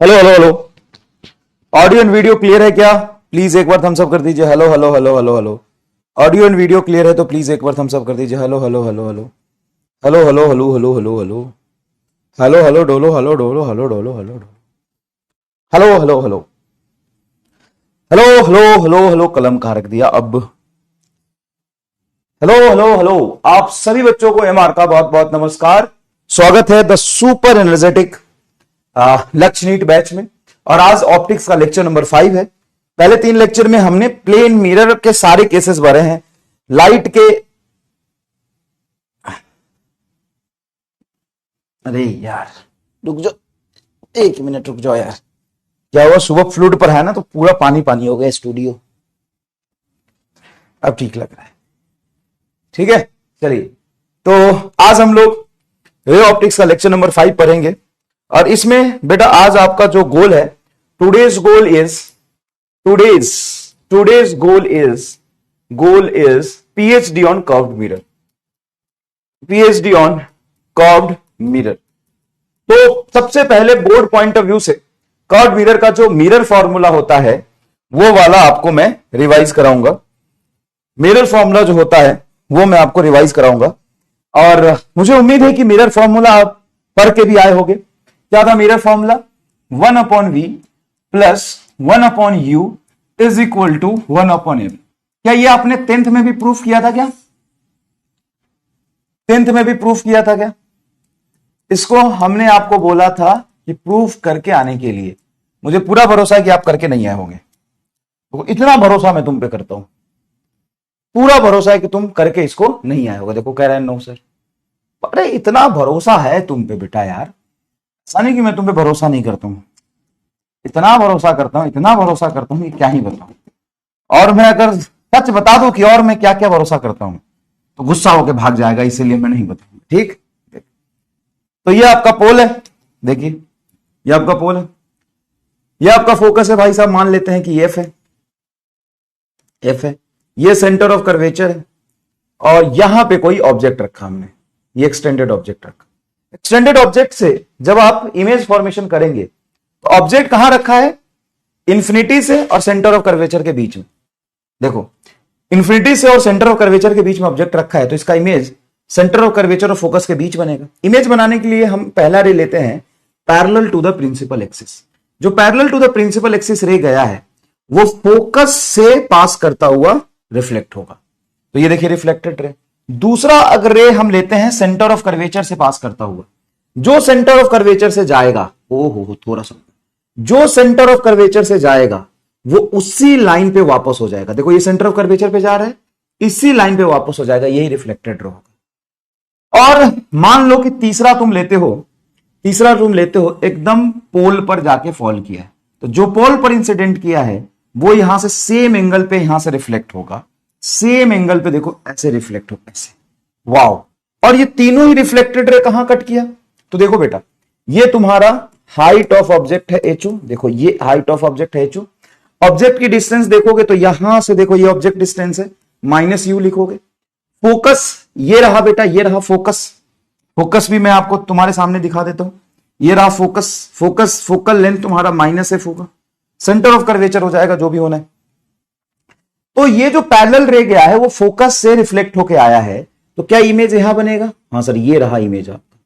Hello hello hello. Audio and video clear है क्या? Please एक बार थम्स अप कर दीजिए। Hello hello hello hello hello. Audio and video clear है तो प्लीज एक बार थम्स अप कर दीजिए। Hello hello hello hello hello hello hello hello hello hello hello hello Dolo hello Dolo hello Dolo hello Dolo hello hello hello hello hello hello hello. कलम कहाँ रख दिया अब? Hello hello hello. आप सभी बच्चों को एमआर का बहुत बहुत नमस्कार। स्वागत है द सुपर एनर्जेटिक लक्ष्य नीट बैच में। और आज ऑप्टिक्स का लेक्चर नंबर 5 है। पहले 3 लेक्चर में हमने प्लेन मिरर के सारे केसेस भरे हैं। लाइट के, अरे यार रुक जाओ, 1 मिनट रुक जाओ यार। क्या हुआ? सुबह फ्लूड पर है ना तो पूरा पानी पानी हो गया स्टूडियो। अब ठीक लग रहा है। ठीक है, चलिए। तो आज हम लोग रे ऑप्टिक्स का लेक्चर नंबर 5 पढ़ेंगे। और इसमें बेटा आज आपका जो गोल है, today's goal is today's today's goal is PhD on curved mirror। PhD on curved mirror। तो सबसे पहले बोर्ड पॉइंट ऑफ व्यू से कर्व्ड मिरर का जो मिरर फॉर्मूला होता है वो वाला आपको मैं रिवाइज कराऊंगा। मिरर फॉर्मूला जो होता है वो मैं आपको रिवाइज कराऊंगा। और मुझे उम्मीद है कि मिरर फॉर्मूला आप पढ़ के भी आए होंगे। क्या था mirror formula? 1/v plus 1/u is equal to 1/m। क्या ये आपने 10th में भी प्रूफ किया था? क्या 10th में भी प्रूफ किया था? क्या इसको हमने आपको बोला था कि प्रूफ करके आने के लिए। मुझे पूरा भरोसा है कि आप करके नहीं आए होंगे। तो इतना भरोसा मैं तुम पे करता हूं, पूरा भरोसा है कि तुम करके इसको नहीं आए होगे। देखो कह रहे हैं नो सर। अरे इतना भरोसा है तुम पे बेटा यार, ऐसा नहीं कि मैं तुम पे भरोसा नहीं करता हूं। इतना भरोसा करता हूं, इतना भरोसा करता हूं कि क्या ही बताऊं। और मैं अगर सच बता दूं कि और मैं क्या क्या भरोसा करता हूं तो गुस्सा होकर भाग जाएगा, इसीलिए मैं नहीं बताऊंगा। ठीक, तो ये आपका पोल है। देखिए ये आपका पोल है, ये आपका फोकस है भाई साहब। मान लेते हैं कि एफ है, एफ है। ये सेंटर ऑफ कर्वेचर है और यहां पे कोई ऑब्जेक्ट रखा हमने, ये एक्सटेंडेड ऑब्जेक्ट रखा। एक्सटेंडेड ऑब्जेक्ट से जब आप इमेज फॉर्मेशन करेंगे तो ऑब्जेक्ट कहां रखा है? इंफिनिटी से और सेंटर ऑफ कर्वेचर के बीच में। देखो इंफिनिटी से और सेंटर ऑफ कर्वेचर के बीच में ऑब्जेक्ट रखा है तो इसका इमेज सेंटर ऑफ कर्वेचर और फोकस के बीच बनेगा। इमेज बनाने के लिए हम पहला रे लेते हैं parallel to the principal axis. जो parallel to the principal axis ray गया है वो फोकस से पास करता हुआ रिफ्लेक्ट होगा। तो ये देखिए रिफ्लेक्टेड रे। दूसरा अगर रे हम लेते हैं सेंटर ऑफ कर्वेचर से पास करता हुआ, जो सेंटर ऑफ कर्वेचर से जाएगा, ओहो थोड़ा सा, जो सेंटर ऑफ कर्वेचर से जाएगा वो उसी लाइन पे वापस हो जाएगा। देखो ये सेंटर ऑफ कर्वेचर पे जा रहा है, इसी लाइन पे वापस हो जाएगा, यही रिफ्लेक्टेड रे होगा। और मान लो कि तीसरा तुम लेते हो एकदम पोल पर जाके फॉल किया है, तो जो पोल पर इंसिडेंट किया है वो यहां से सेम एंगल पे यहां से रिफ्लेक्ट होगा। सेम एंगल पे देखो ऐसे रिफ्लेक्ट होगा, ऐसे। वाओ। और ये तीनों ही रिफ्लेक्टेड रे कहां कट किया? तो देखो बेटा ये तुम्हारा हाइट ऑफ ऑब्जेक्ट है एच ओ। देखो ये हाइट ऑफ ऑब्जेक्ट है एच ओ। ऑब्जेक्ट की डिस्टेंस देखोगे तो यहां से देखो ये ऑब्जेक्ट डिस्टेंस है, माइनस यू लिखोगे। फोकस ये रहा बेटा, ये रहा फोकस। फोकस भी मैं आपको तुम्हारे सामने दिखा देता हूं। ये रहा फोकस। फोकस फोकल लेंथ तुम्हारा माइनस है फोकस। सेंटर ऑफ कर्वेचर हो जाएगा जो भी होना है। तो ये जो पैरेलल रे गया है वो फोकस से रिफ्लेक्ट होके आया है, तो क्या इमेज यहां बनेगा? हाँ सर ये रहा इमेज आपका।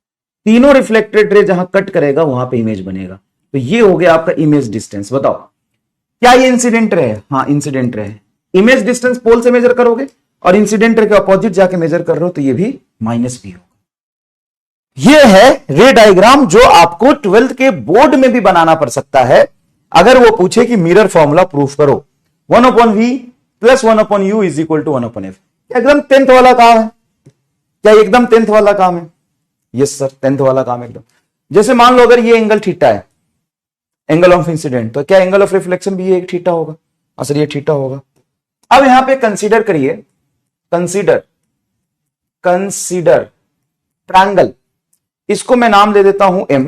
तीनों रिफ्लेक्टेड रे जहां कट करेगा वहां पे इमेज बनेगा। तो ये हो गया आपका इमेज डिस्टेंस। बताओ क्या ये इंसिडेंट रे है? हाँ इंसिडेंट रे है। इमेज डिस्टेंस पोल से मेजर करोगे और इंसिडेंट रे के अपोजिट जाके मेजर कर रहे हो तो ये भी माइनस भी होगा। ये है रे डायग्राम जो आपको 12th के बोर्ड में भी बनाना पड़ सकता है अगर वो पूछे कि मिरर फॉर्मूला प्रूफ करो। 1/v plus 1/u is equal to 1/f। क्या एकदम 10th वाला काम है? क्या एकदम 10th वाला काम है? यस सर 10th वाला काम एकदम। जैसे मान लो अगर ये एंगल थीटा है, एंगल ऑफ इंसिडेंट, तो क्या एंगल ऑफ रिफ्लेक्शन भी ये एक थीटा होगा? हाँ सर ये थीटा होगा। अब यहां पे कंसीडर करिए, कंसीडर ट्रायंगल। इसको मैं नाम दे देता हूं m।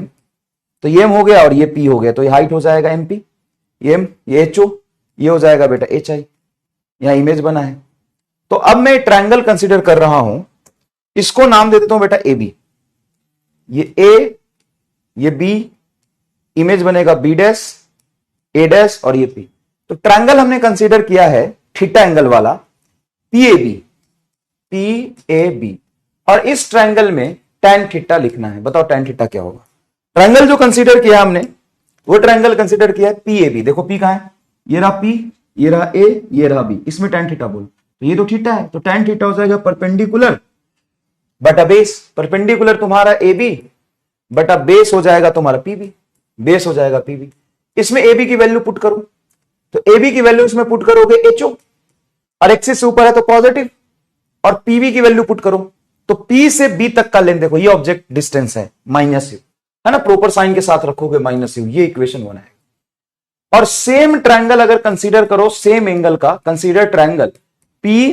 तो ये m हो गया और ये p हो गया, तो ये हाइट हो जाएगा mp, ये m, ये ho, ये हो जाएगा बेटा hi। यहां इमेज बना है। तो अब मैं ट्रायंगल कंसीडर कर रहा हूं, इसको नाम दे देता हूं बेटा ab। ये a, ये b, इमेज बनेगा बी डैश ए डैश और ये पी। तो ट्रायंगल हमने कंसीडर किया है थीटा एंगल वाला पीएबी, पीएबी, और इस ट्रायंगल में tan थीटा लिखना है। बताओ tan थीटा क्या होगा। ट्रायंगल जो कंसीडर किया हमने वो ट्रायंगल कंसीडर किया है पीएबी। देखो पी कहां है, ये रहा पी, ये रहा ए, ये रहा बी, इसमें tan थीटा बोल, तो ये तो थीटा है, तो tan थीटा हो जाएगा परपेंडिकुलर बटा बेस। परपेंडिकुलर तुम्हारा ए बी बटा बेस हो जाएगा तुम्हारा पीबी, बेस हो जाएगा पीबी। इसमें ए बी की वैल्यू पुट करो, तो ए बी की वैल्यू इसमें पुट करोगे एचओ, और एक्सिस से ऊपर है तो पॉजिटिव, और पीबी की वैल्यू पुट करो तो पी से बी तक का लेंथ, देखो ये ऑब्जेक्ट डिस्टेंस है माइनस यू, है ना, प्रॉपर साइन के साथ रखोगे माइनस यू, ये इक्वेशन 1 है। और सेम ट्रायंगल अगर कंसीडर करो, सेम एंगल का consider triangle P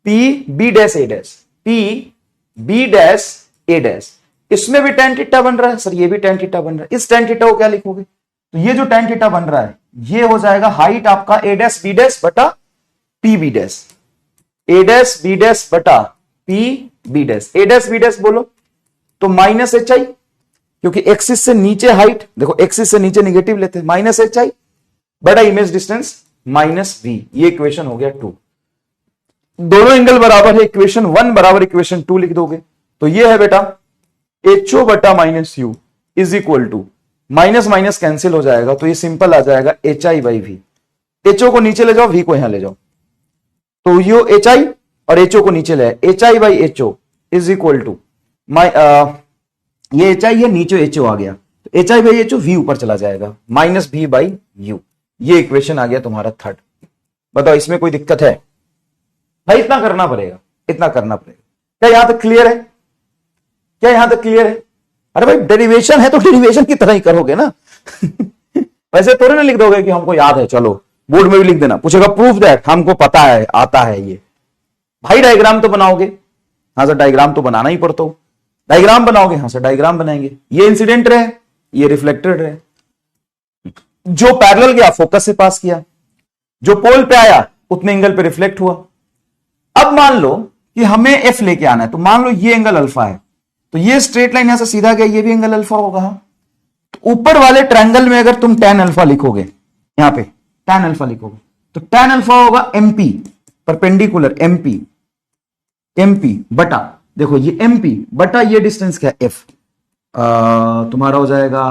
P B dash A dash, P B dash A dash, इसमें भी tan थीटा बन रहा है सर, ये भी tan थीटा बन रहा है। इस tan थीटा को क्या लिखोगे, तो ये जो tan थीटा बन रहा है ये हो जाएगा हाइट आपका ए डैश बी डैश बटा P B dash, A dash B dash बटा P B dash. A dash B dash बोलो तो माइनस एच आई, क्योंकि एक्सिस से नीचे हाइट, देखो एक्सिस से नीचे निगेटिव लेते हैं, माइनस एच आई बटा इमेज डिस्टेंस माइनस वी। ये इक्वेशन हो गया 2। दोनों एंगल बराबर है, इक्वेशन 1 बराबर इक्वेशन 2 लिख दोगे, तो ये है बेटा एच ओ बटा minus you is equal to, minus minus cancel हो जाएगा तो ये सिंपल आ जाएगा H I by v. H O को नीचे ले जाओ, वी को यहां ले जाओ, तो यो एच आई और एच ओ को नीचे ले, H I by H O is equal to, ये एच आई है, नीचे एच ओ आ गया, तो H I by H O v ऊपर चला जाएगा, माइनस वी बाई यू। ये इक्वेशन आ गया तुम्हारा 3rd। बताओ इसमें कोई दिक्कत है भाई? इतना करना पड़ेगा, इतना करना पड़ेगा। क्या यहां तक क्लियर है? क्या यहां तक क्लियर है? अरे भाई डेरिवेशन है तो डेरिवेशन की तरह ही करोगे ना वैसे थोड़े ना लिख दोगे कि हमको याद है, चलो बोर्ड में भी लिख देना, पूछेगा प्रूफ दैट, हमको पता है, आता है ये। भाई डायग्राम तो बनाओगे, हाँ सर डायग्राम तो बनाना ही पड़ता हो। डायग्राम बनाओगे, हाँ सर डायग्राम बनाएंगे। ये इंसिडेंट रहे, ये रिफ्लेक्टेड रहे, जो पैरेलल गया फोकस से पास किया, जो पोल पे आया उतने एंगल पे रिफ्लेक्ट हुआ। अब मान लो कि हमें एफ लेके आना है, तो मान लो ये एंगल अल्फा है, तो ये स्ट्रेट लाइन यहां से सीधा गया, ये भी एंगल अल्फा होगा। तो ऊपर वाले ट्रायंगल में अगर तुम tan अल्फा लिखोगे, यहां पे tan अल्फा लिखोगे, तो tan अल्फा होगा एमपी परपेंडिकुलर एमपी, एमपी बटा, देखो ये एमपी बटा ये डिस्टेंस क्या है एफ, तुम्हारा हो जाएगा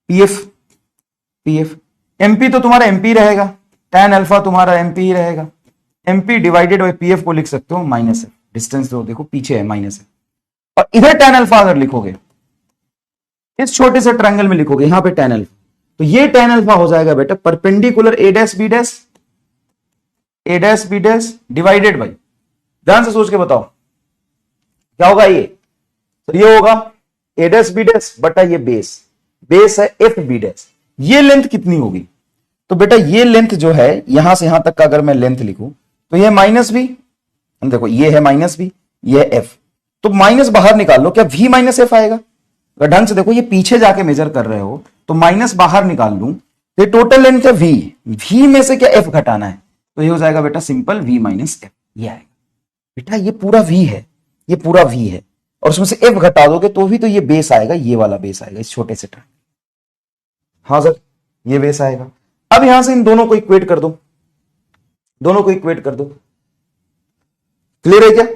पीएफ, पीएफ एमपी तो तुम्हारा एमपी रहेगा, tan अल्फा तुम्हारा एमपी ही रहेगा, एमपी डिवाइडेड बाई पीएफ को लिख सकते हो माइनस एफ, डिस्टेंस तो देखो पीछे है माइनस एफ। और इधर tan अल्फा अगर लिखोगे, इस छोटे से ट्रायंगल में लिखोगे यहां पे tan अल्फा, तो ये tan अल्फा हो जाएगा बेटा perpendicular A dash B dash, A dash B dash divided by, ध्यान से सोच के बताओ क्या होगा ये, तो ये होगा ए डैश बी डैश बटा ये बेस, बेस है एफ बी डैश। ये लेंथ कितनी होगी, तो बेटा ये लेंथ जो है यहां से यहां तक का अगर मैं लेंथ लिखूं तो ये माइनस बी, देखो ये है माइनस बी, ये एफ, तो माइनस बाहर निकाल लो, क्या v माइनस एफ आएगा? अगर ढंग से देखो, ये पीछे जाके मेजर कर रहे हो तो माइनस बाहर निकाल लूं, ये टोटल लेंथ है v, v में से क्या f घटाना है, तो ये हो जाएगा बेटा सिंपल v माइनस एफ, ये आएगा। बेटा ये पूरा v है, ये पूरा v है, और उसमें से f घटा दोगे तो भी तो ये बेस आएगा, ये वाला बेस आएगा इस छोटे से ट्रायंगल, हाँ सर ये बेस आएगा। अब यहां से इन दोनों को इक्वेट कर दो, दोनों को इक्वेट कर दो, क्लियर है क्या?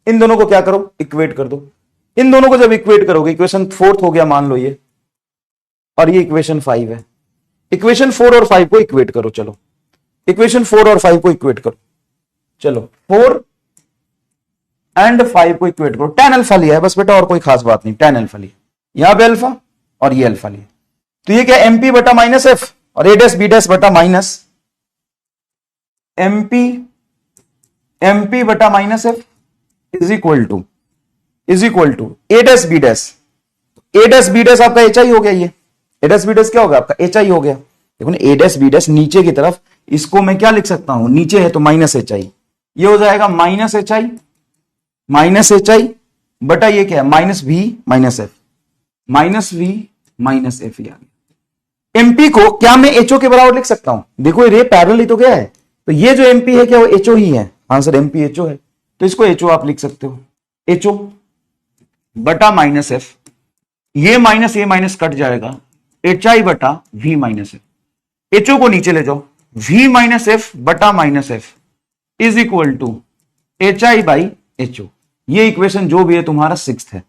इन दोनों को क्या करो, इक्वेट कर दो। इन दोनों को जब इक्वेट करोगे, इक्वेशन 4th हो गया मान लो ये, और ये इक्वेशन 5 है। इक्वेशन 4 और 5 को इक्वेट करो, चलो इक्वेशन 4 और 5 को इक्वेट करो, चलो 4 एंड 5 को इक्वेट करो। tan अल्फा लिया है बस बेटा, और कोई खास बात नहीं, tan अल्फा लिया, यहां पे अल्फा और ये अल्फा लिया, तो ये क्या एमपी बटा माइनस एफ और ए डैश बी डैश बटा माइनस एमपी, एमपी बटा minus F is equal to A dash B dash, A dash B dash आपका एच आई हो गया, ये ए डैश बी डैश क्या होगा आपका एच आई हो गया। देखो ना ए डैश बी डैश नीचे की तरफ, इसको मैं क्या लिख सकता हूं, नीचे है तो माइनस एच आई, ये हो जाएगा माइनस एच आई बटा ये क्या है minus v minus F, minus v minus F. MP को क्या मैं एचओ के बराबर लिख सकता हूं, देखो ये पैरेलल ही तो क्या है, तो ये जो एमपी है क्या वो एचओ ही है, आंसर एमपी एचओ है, तो इसको एचओ आप लिख सकते हो, एचओ बटा माइनस एफ, ये माइनस कट जाएगा, एच आई बटा वी माइनस एफ। एचओ को नीचे ले जाओ, वी माइनस एफ बटा minus F is equal to H I by H O. ये इक्वेशन जो भी है तुम्हारा सिक्स्थ है।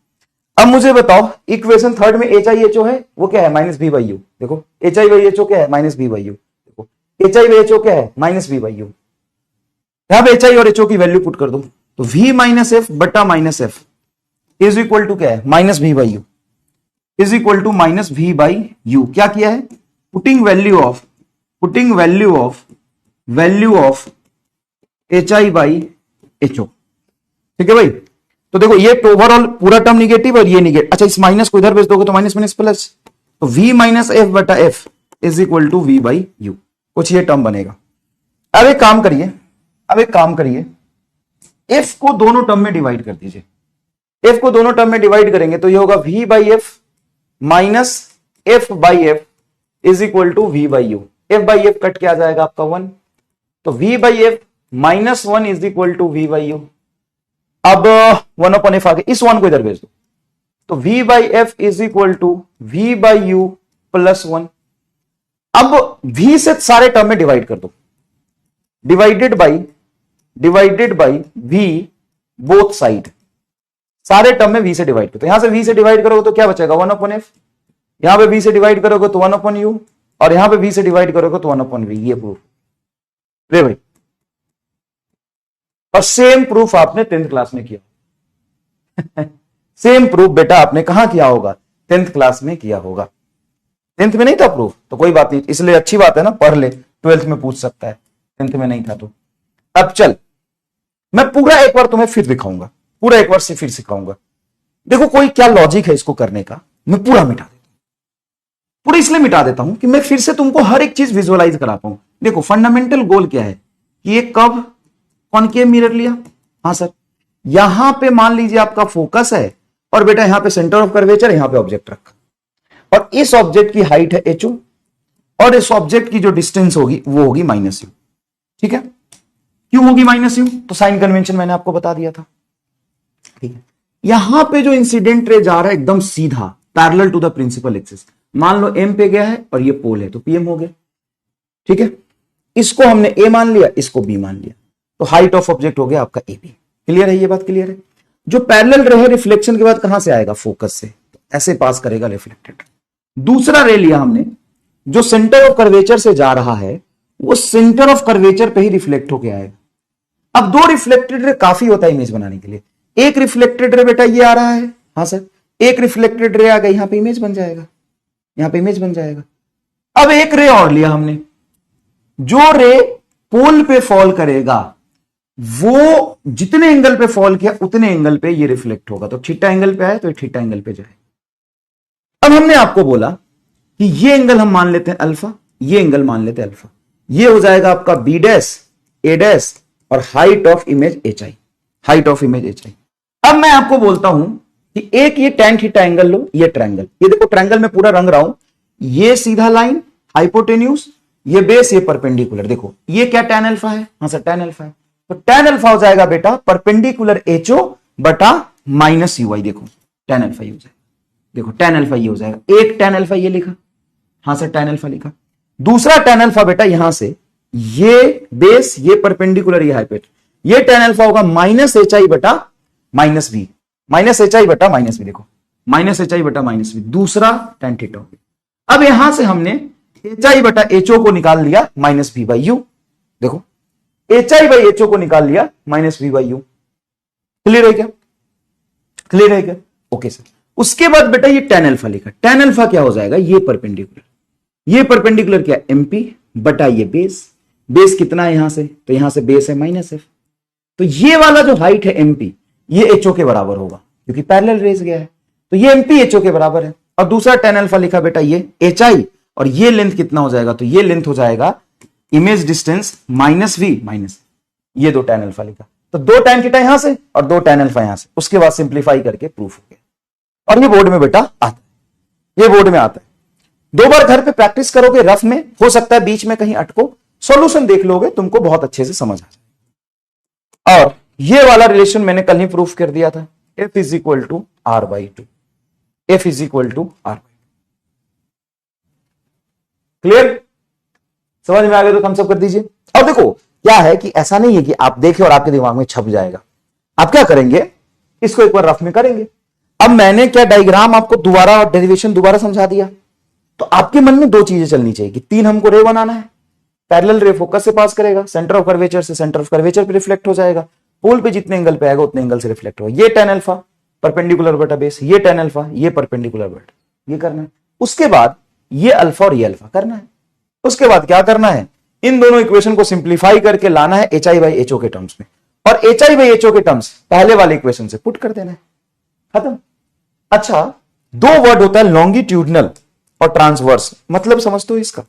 अब मुझे बताओ इक्वेशन थर्ड में एच आई एच ओ है, वो क्या है माइनस बी बाई यू। देखो H I by H O क्या है माइनस बी बाई यू। देखो H I by H O क्या है माइनस बी बाई यू। यहां पे एच आई और एच ओ की वैल्यू पुट कर दो तो वी माइनस एफ बटा minus F is equal to क्या है minus we by you is equal to minus we by u. क्या किया है putting value of H I by H O. ठीक है भाई। तो देखो ये ओवरऑल पूरा टर्म निगेटिव और ये निगेटिव। अच्छा इस माइनस को इधर भेज दोगे तो माइनस माइनस प्लस, तो v माइनस एफ बटा F is equal to v by u. कुछ ये टर्म बनेगा। अब एक काम करिए एफ को दोनों टर्म में डिवाइड कर दीजिए। एफ को दोनों टर्म में डिवाइड करेंगे तो ये होगा v by F minus F by F is equal to v by u. F by F cut के आ जाएगा आपका 1, तो v by F minus 1 is equal to v by you. अब 1 अपॉन एफ आगे, इस 1 को इधर भेज दो तो v by F is equal to v by u plus 1। अब v से सारे टर्म में डिवाइड कर दो, divided by v both side. सारे टर्म में v से डिवाइड करो, तो यहां से v से डिवाइड करोगे तो क्या बचेगा 1 अपॉन एफ। यहां पे v से डिवाइड करोगे तो 1 अपॉन यू, और यहां पे v से डिवाइड करोगे तो 1 अपॉन v। ये प्रूफ रे भाई। और सेम प्रूफ आपने 10th क्लास में किया। सेम प्रूफ बेटा आपने कहां किया होगा 10th क्लास में किया होगा। 10th में नहीं था प्रूफ तो कोई बात नहीं, इसलिए अच्छी बात है ना, पढ़ ले, 12th में पूछ सकता है, 10th में नहीं था तो। अब चल मैं पूरा एक बार तुम्हें फिर दिखाऊंगा, पूरा एक बार से फिर सिखाऊंगा। देखो कोई क्या लॉजिक है इसको करने का, मैं पूरा मिटा देता हूं। पूरा इसलिए मिटा देता हूं कि मैं फिर से तुमको हर एक चीज विजुअलाइज करा पाऊं। देखो फंडामेंटल गोल क्या है कि ये कब कॉनकेव मिरर लिया, हाँ सर, यहां पे मान लीजिए आपका फोकस है और बेटा यहां पे सेंटर ऑफ कर्वेचर, यहां पे ऑब्जेक्ट रखा, और इस ऑब्जेक्ट की हाइट है एच ओ और इस ऑब्जेक्ट की जो डिस्टेंस होगी वो होगी माइनस यू। ठीक है, क्यों होगी माइनस यू, तो साइन कन्वेंशन मैंने आपको बता दिया था। ठीक है, यहां पे जो इंसिडेंट रे जा रहा है एकदम सीधा parallel to the principal axis, मान लो एम पे गया है और ये पोल है तो पीएम हो गया। ठीक है, इसको हमने ए मान लिया, इसको बी मान लिया, तो हाइट ऑफ ऑब्जेक्ट हो गया आपका ए बी। क्लियर है, ये बात क्लियर है। जो पैरेलल रे है रिफ्लेक्शन के बाद कहां से आएगा, फोकस से, तो ऐसे पास करेगा रिफ्लेक्टेड। दूसरा रे लिया हमने जो सेंटर ऑफ कर्वेचर से जा रहा है, वो सेंटर ऑफ कर्वेचर पे ही रिफ्लेक्ट होके आएगा। अब दो रिफ्लेक्टेड रे काफी होता है इमेज बनाने के लिए। एक रिफ्लेक्टेड रे बेटा ये आ रहा है, हाँ सर, एक रिफ्लेक्टेड रे आ गया, यहां पे इमेज बन जाएगा, यहां पे इमेज बन जाएगा। अब एक रे और लिया हमने, जो रे पोल पे फॉल करेगा वो जितने एंगल पे फॉल किया उतने एंगल पे ये रिफ्लेक्ट होगा, तो थीटा एंगल पे आए तो थीटा एंगल पे जाए। अब हमने आपको बोला कि ये एंगल हम मान लेते हैं अल्फा, ये एंगल मान लेते हैं अल्फा, ये हो जाएगा आपका बी डैश ए डैश और height of image H I, height of image H I. अब मैं आपको बोलता हूं कि एक ये tan थीटा एंगल लो, ये ट्रायंगल, ये देखो ट्रायंगल में पूरा रंग रहा हूं, ये सीधा लाइन हाइपोटेन्यूज, ये बेस, ये परपेंडिकुलर। देखो ये क्या tan अल्फा है, हाँ सर tan अल्फा है, तो tan अल्फा हो जाएगा बेटा परपेंडिकुलर एच ओ बटा माइनस यू आई। देखो tan अल्फा ये हो जाएगा, देखो tan अल्फा ये हो जाएगा, एक tan अल्फा ये लिखा, हाँ सर tan अल्फा लिखा, दूसरा tan अल्फा बेटा यहां से ये बेस, ये परपेंडिकुलर, ये हाइपोट, ये tan अल्फा होगा माइनस एच आई बटा minus B, minus H I बटा माइनस बी। देखो माइनस एच आई बटा माइनस बी, दूसरा tan थीटा हो गया। अब यहां से हमने एच आई बटा एच ओ को निकाल लिया माइनस बी बाई यू। देखो H I by H O को निकाल लिया minus B by u. Clear है क्या, क्लियर है क्या, ओके सर। उसके बाद बेटा ये tan अल्फा लिखा, tan अल्फा क्या हो जाएगा, ये परपेंडिकुलर, ये परपेंडिकुलर क्या एमपी बटा ये बेस, बेस कितना है यहां से, तो यहां से बेस है माइनस एफ, तो ये वाला जो हाइट है एमपी ये एचओ के बराबर होगा क्योंकि पैरेलल रेज गया है, तो ये एमपी एचओ के बराबर है। और दूसरा tan अल्फा लिखा बेटा ये एच आई, और ये लेंथ कितना हो जाएगा, तो ये लेंथ हो जाएगा image distance minus v minus, ये दो tan अल्फा लिखा, तो दो tan थीटा यहां से और दो tan अल्फा यहां से, उसके बाद सिंप्लीफाई करके प्रूफ हो गया। और ये बोर्ड में बेटा आता है, ये बोर्ड में आता है। दो बार घर पे प्रैक्टिस करोगे रफ में, हो सकता है बीच में कहीं अटको, सॉल्यूशन देख लोगे, तुमको बहुत अच्छे से समझ आ जाए। और ये वाला रिलेशन मैंने कल ही प्रूफ कर दिया था, F is equal to R by two, F is equal to R by. Clear? समझ में आ गया तो थम्स अप कर दीजिए। और देखो क्या है कि ऐसा नहीं है कि आप देखें और आपके दिमाग में छप जाएगा। आप क्या करेंगे, इसको एक बार रफ में करेंगे। अब मैंने क्या डायग्राम आपको दोबारा और डेरिवेशन दोबारा समझा दिया, तो आपके मन में दो चीजें चलनी चाहिए कि तीन हमको रे बनाना है, पैरेलल रे फोकस से पास करेगा, सेंटर ऑफ कर्वेचर से सेंटर ऑफ कर्वेचर पे रिफ्लेक्ट हो जाएगा, पोल पे जितने एंगल पे आएगा उतने एंगल से रिफ्लेक्ट होगा। ये tan अल्फा परपेंडिकुलर बटा बेस, ये tan अल्फा, ये परपेंडिकुलर बटा, ये करना है। उसके बाद ये अल्फा और ये अल्फा करना है। उसके बाद क्या करना है, इन दोनों इक्वेशन को सिंप्लीफाई करके लाना है HI/HO के टर्म्स में, और HI/HO के टर्म्स पहले वाले इक्वेशन से पुट कर देना है, खत्म। अच्छा, दो वर्ड होता है लॉन्गिट्यूडनल और ट्रांसवर्स, मतलब समझते हो इसका?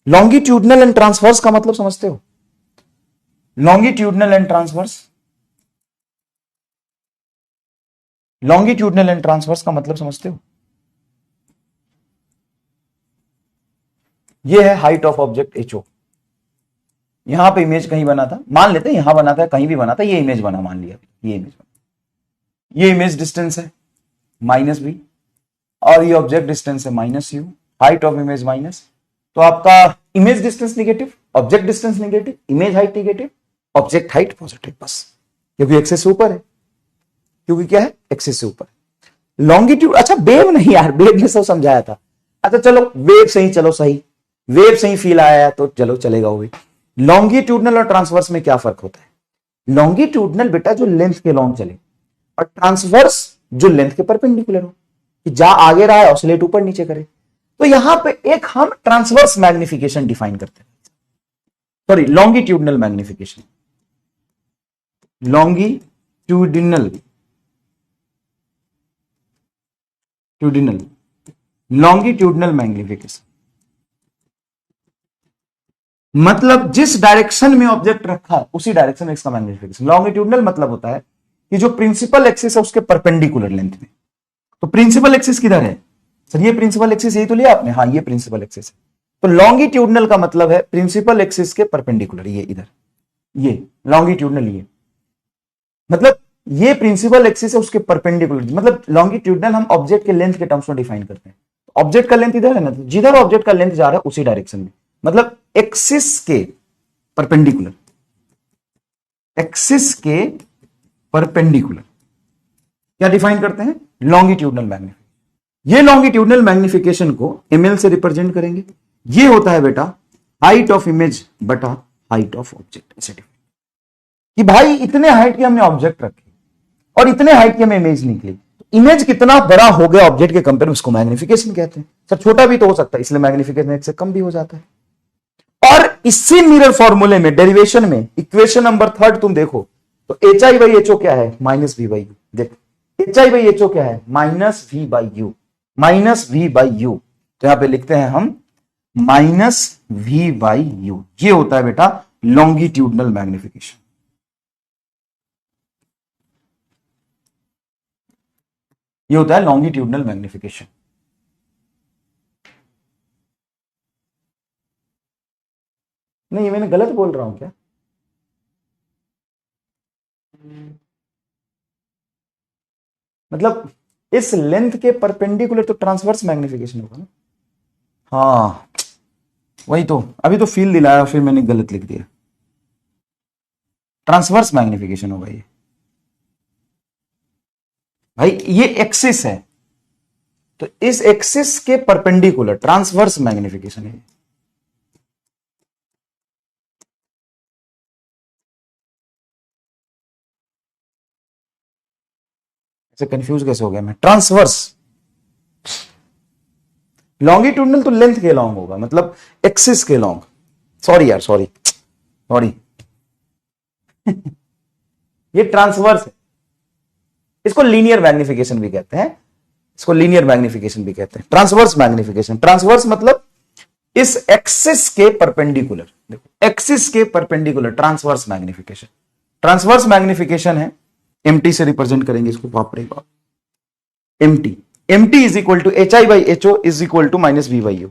लॉन्गिट्यूडनल एंड ट्रांसवर्स का मतलब समझते हो? Longitudinal and transverse, longitudinal and transverse का मतलब समझते हो? ये है हाइट ऑफ ऑब्जेक्ट HO। यहां पे इमेज कहीं बना था, मान लेते हैं यहां बना था, कहीं भी बना था, ये इमेज बना, मान लिया ये इमेज बना, ये इमेज डिस्टेंस है -v और ये ऑब्जेक्ट डिस्टेंस है -u, height of image minus, तो आपका image distance negative, object distance negative, image height negative, object height positive, बस। क्योंकि एक्सेस से ऊपर है, क्योंकि क्या है, एक्सेस से ऊपर। लॉन्गिट्यूड, अच्छा वेव नहीं यार, वेव ने सब समझाया था। अच्छा चलो वेव सही, चलो सही, वेव सही फील आया है तो चलो चलेगा वो भी। लॉन्गिट्यूडनल और ट्रांसवर्स में क्या फर्क होता है? लॉन्गिट्यूडनल बेटा जो लेंथ के लॉन्ग चले, और ट्रांसवर्स जो लेंथ के परपेंडिकुलर हो, कि जा आगे रहा है ऑसिलेट ऊपर नीचे करे। तो यहां पे एक हम ट्रांसवर्स मैग्निफिकेशन डिफाइन करते हैं, sorry longitudinal magnification, longitudinal, tudinal, longitudinal magnification मतलब जिस डायरेक्शन में ऑब्जेक्ट रखा है उसी डायरेक्शन में इसका मैग्निफिकेशन। लॉन्गिट्यूडनल मतलब होता है कि जो प्रिंसिपल एक्सिस है उसके परपेंडिकुलर लेंथ में। तो प्रिंसिपल एक्सिस किधर है सर? ये प्रिंसिपल एक्सिस यही तो लिया आपने, हाँ ये प्रिंसिपल एक्सिस है। तो लॉन्गिट्यूडनल का मतलब है प्रिंसिपल एक्सिस के परपेंडिकुलर, ये इधर, ये लॉन्गिट्यूडनल, ये मतलब ये प्रिंसिपल एक्सिस है उसके परपेंडिकुलर, मतलब लॉन्गिट्यूडनल हम ऑब्जेक्ट के लेंथ के टर्म्स में डिफाइन करते हैं। ऑब्जेक्ट का लेंथ इधर है ना, तो जिधर ऑब्जेक्ट का लेंथ जा रहा है उसी डायरेक्शन में, मतलब एक्सिस के परपेंडिकुलर, एक्सिस के परपेंडिकुलर क्या डिफाइन करते हैं? Longitudinal magnification. ये लॉन्गिट्यूडनल मैग्निफिकेशन को ml से रिप्रेजेंट करेंगे। ये होता है बेटा हाइट ऑफ इमेज बटा हाइट ऑफ ऑब्जेक्ट, ऐसे कि भाई इतने हाइट के हमने ऑब्जेक्ट रखे और इतने हाइट की हमें इमेज निकली, तो इमेज कितना बड़ा हो गया ऑब्जेक्ट के कंपेयर में, उसको मैग्निफिकेशन कहते हैं। सर छोटा भी तो हो सकता है, इसलिए मैग्निफिकेशन एक से कम भी हो जाता है। और इसी मिरर फॉर्मूले में डेरिवेशन में इक्वेशन नंबर 3 तुम देखो तो HI/HO क्या है? -v/u। देखो HI/HO क्या है? -v/u, -v/u। तो यहां पे लिखते हैं हम -v/u। ये होता है बेटा लॉन्गिट्यूडनल मैग्निफिकेशन। ये होता है लॉन्गिट्यूडनल मैग्निफिकेशन। नहीं ये मैंने गलत बोल रहा हूं क्या? मतलब इस लेंथ के परपेंडिकुलर तो ट्रांसवर्स मैग्निफिकेशन होगा ना। हाँ वही तो, अभी तो फील दिलाया फिर मैंने गलत लिख दिया, ट्रांसवर्स मैग्निफिकेशन होगा ये। भाई ये एक्सिस है, तो इस एक्सिस के परपेंडिकुलर ट्रांसवर्स मैग्निफिकेशन है। ऐसे कंफ्यूज कैसे हो गया मैं? ट्रांसवर्स, लॉन्गिट्यूडनल तो लेंथ के लॉन्ग होगा, मतलब एक्सिस के लॉन्ग। सॉरी यार, सॉरी सॉरी ये ट्रांसवर्स है, इसको लीनियर मैग्निफिकेशन भी कहते हैं, इसको लीनियर मैग्निफिकेशन भी कहते हैं। ट्रांसवर्स मैग्निफिकेशन, ट्रांसवर्स मतलब इस एक्सिस के परपेंडिकुलर, देखो एक्सिस के perpendicular transverse magnification. Transverse magnification है, एमटी से रिप्रेजेंट करेंगे इसको, बाप रे बाप, MT, MT is equal to HI/HO is equal to -v/u।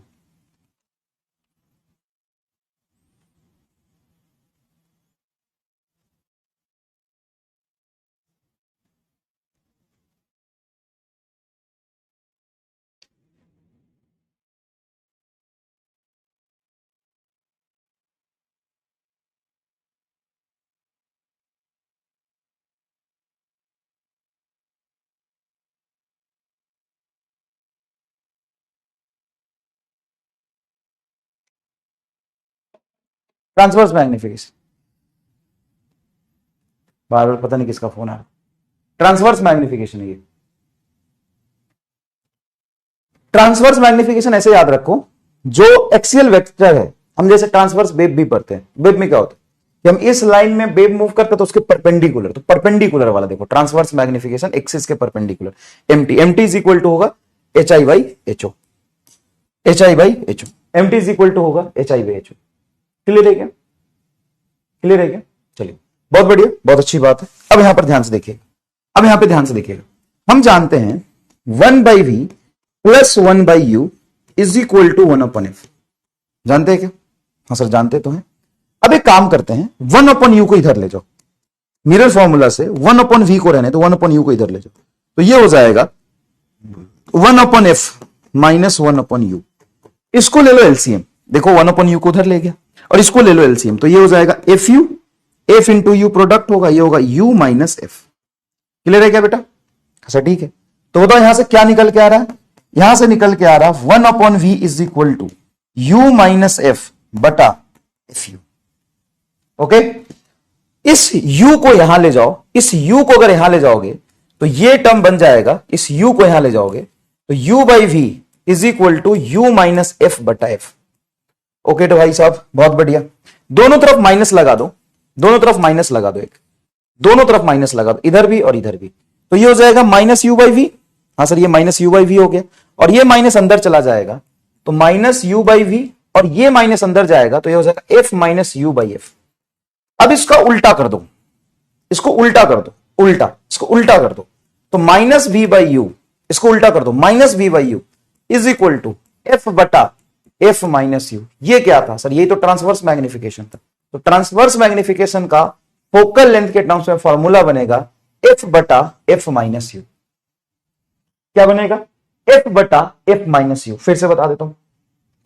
Transverse magnification, बार बार पता नहीं किसका फोन आ रहा, ट्रांसवर्स मैग्निफिकेशन है ये। ट्रांसवर्स मैग्निफिकेशन ऐसे याद रखो, जो एक्सियल वेक्टर है, हम जैसे ट्रांसवर्स वेब भी पढ़ते हैं, वेब में क्या होता है कि हम इस लाइन में वेब मूव करते तो उसके परपेंडिकुलर, तो परपेंडिकुलर वाला देखो ट्रांसवर्स मैग्निफिकेशन एक्सिस के perpendicular, MT is equal to होगा H I by H O, H I by H O, MT is equal to होगा H I by H O. Clear है क्या? क्लियर है क्या? चलिए बहुत बढ़िया, बहुत अच्छी बात है। अब यहां पर ध्यान से देखिएगा, अब यहां पे ध्यान से देखिएगा, हम जानते हैं 1/v plus 1/u is equal to 1/f, जानते हैं क्या? हाँ सर जानते तो हैं। अब एक काम करते हैं, 1/u को इधर ले जाओ, मिरर फॉर्मूला से 1/v को रहने तो 1/u को इधर ले जाओ, तो ये हो जाएगा 1/f माइनस 1/u। इसको ले लो एलसीएम, देखो 1/u को उधर ले गया, और इसको ले लो एलसीएम, तो ये हो जाएगा fu, f into you product होगा, ये होगा u माइनस f। क्लियर है क्या बेटा? अच्छा ठीक है, तो बताओ यहां से क्या निकल के आ रहा है? यहां से निकल के आ रहा 1/v is equal to u minus F बटा एफ यू। ओके, इस u को यहां ले जाओ, इस u को अगर यहां ले जाओगे तो ये टर्म बन जाएगा, इस u को यहां ले जाओगे तो u by V is equal to u minus F बटा एफ। ओके तो भाई साहब बहुत बढ़िया, दोनों तरफ माइनस लगा दो, दोनों तरफ माइनस लगा दो, एक दोनों तरफ माइनस लगा दो, इधर भी और इधर भी, तो ये हो जाएगा माइनस यू बाई वी। हाँ सर ये माइनस यू बाई वी हो गया, और ये माइनस अंदर चला जाएगा तो माइनस यू बाई वी, और ये माइनस अंदर जाएगा तो ये हो जाएगा F minus you by F. अब इसका उल्टा कर दो, इसको उल्टा कर दो, उल्टा इसको उल्टा कर दो, तो माइनस वी बाई यू, इसको उल्टा कर दो, minus we by you is equal to F बटा एफ माइनस यू। ये क्या था सर? ये तो ट्रांसवर्स मैग्निफिकेशन था, तो ट्रांसवर्स मैग्निफिकेशन का फोकल लेंथ के टर्म्स में फॉर्मूला बनेगा एफ बटा एफ माइनस यू। क्या बनेगा? एफ बटा एफ माइनस यू। फिर से बता देता हूं,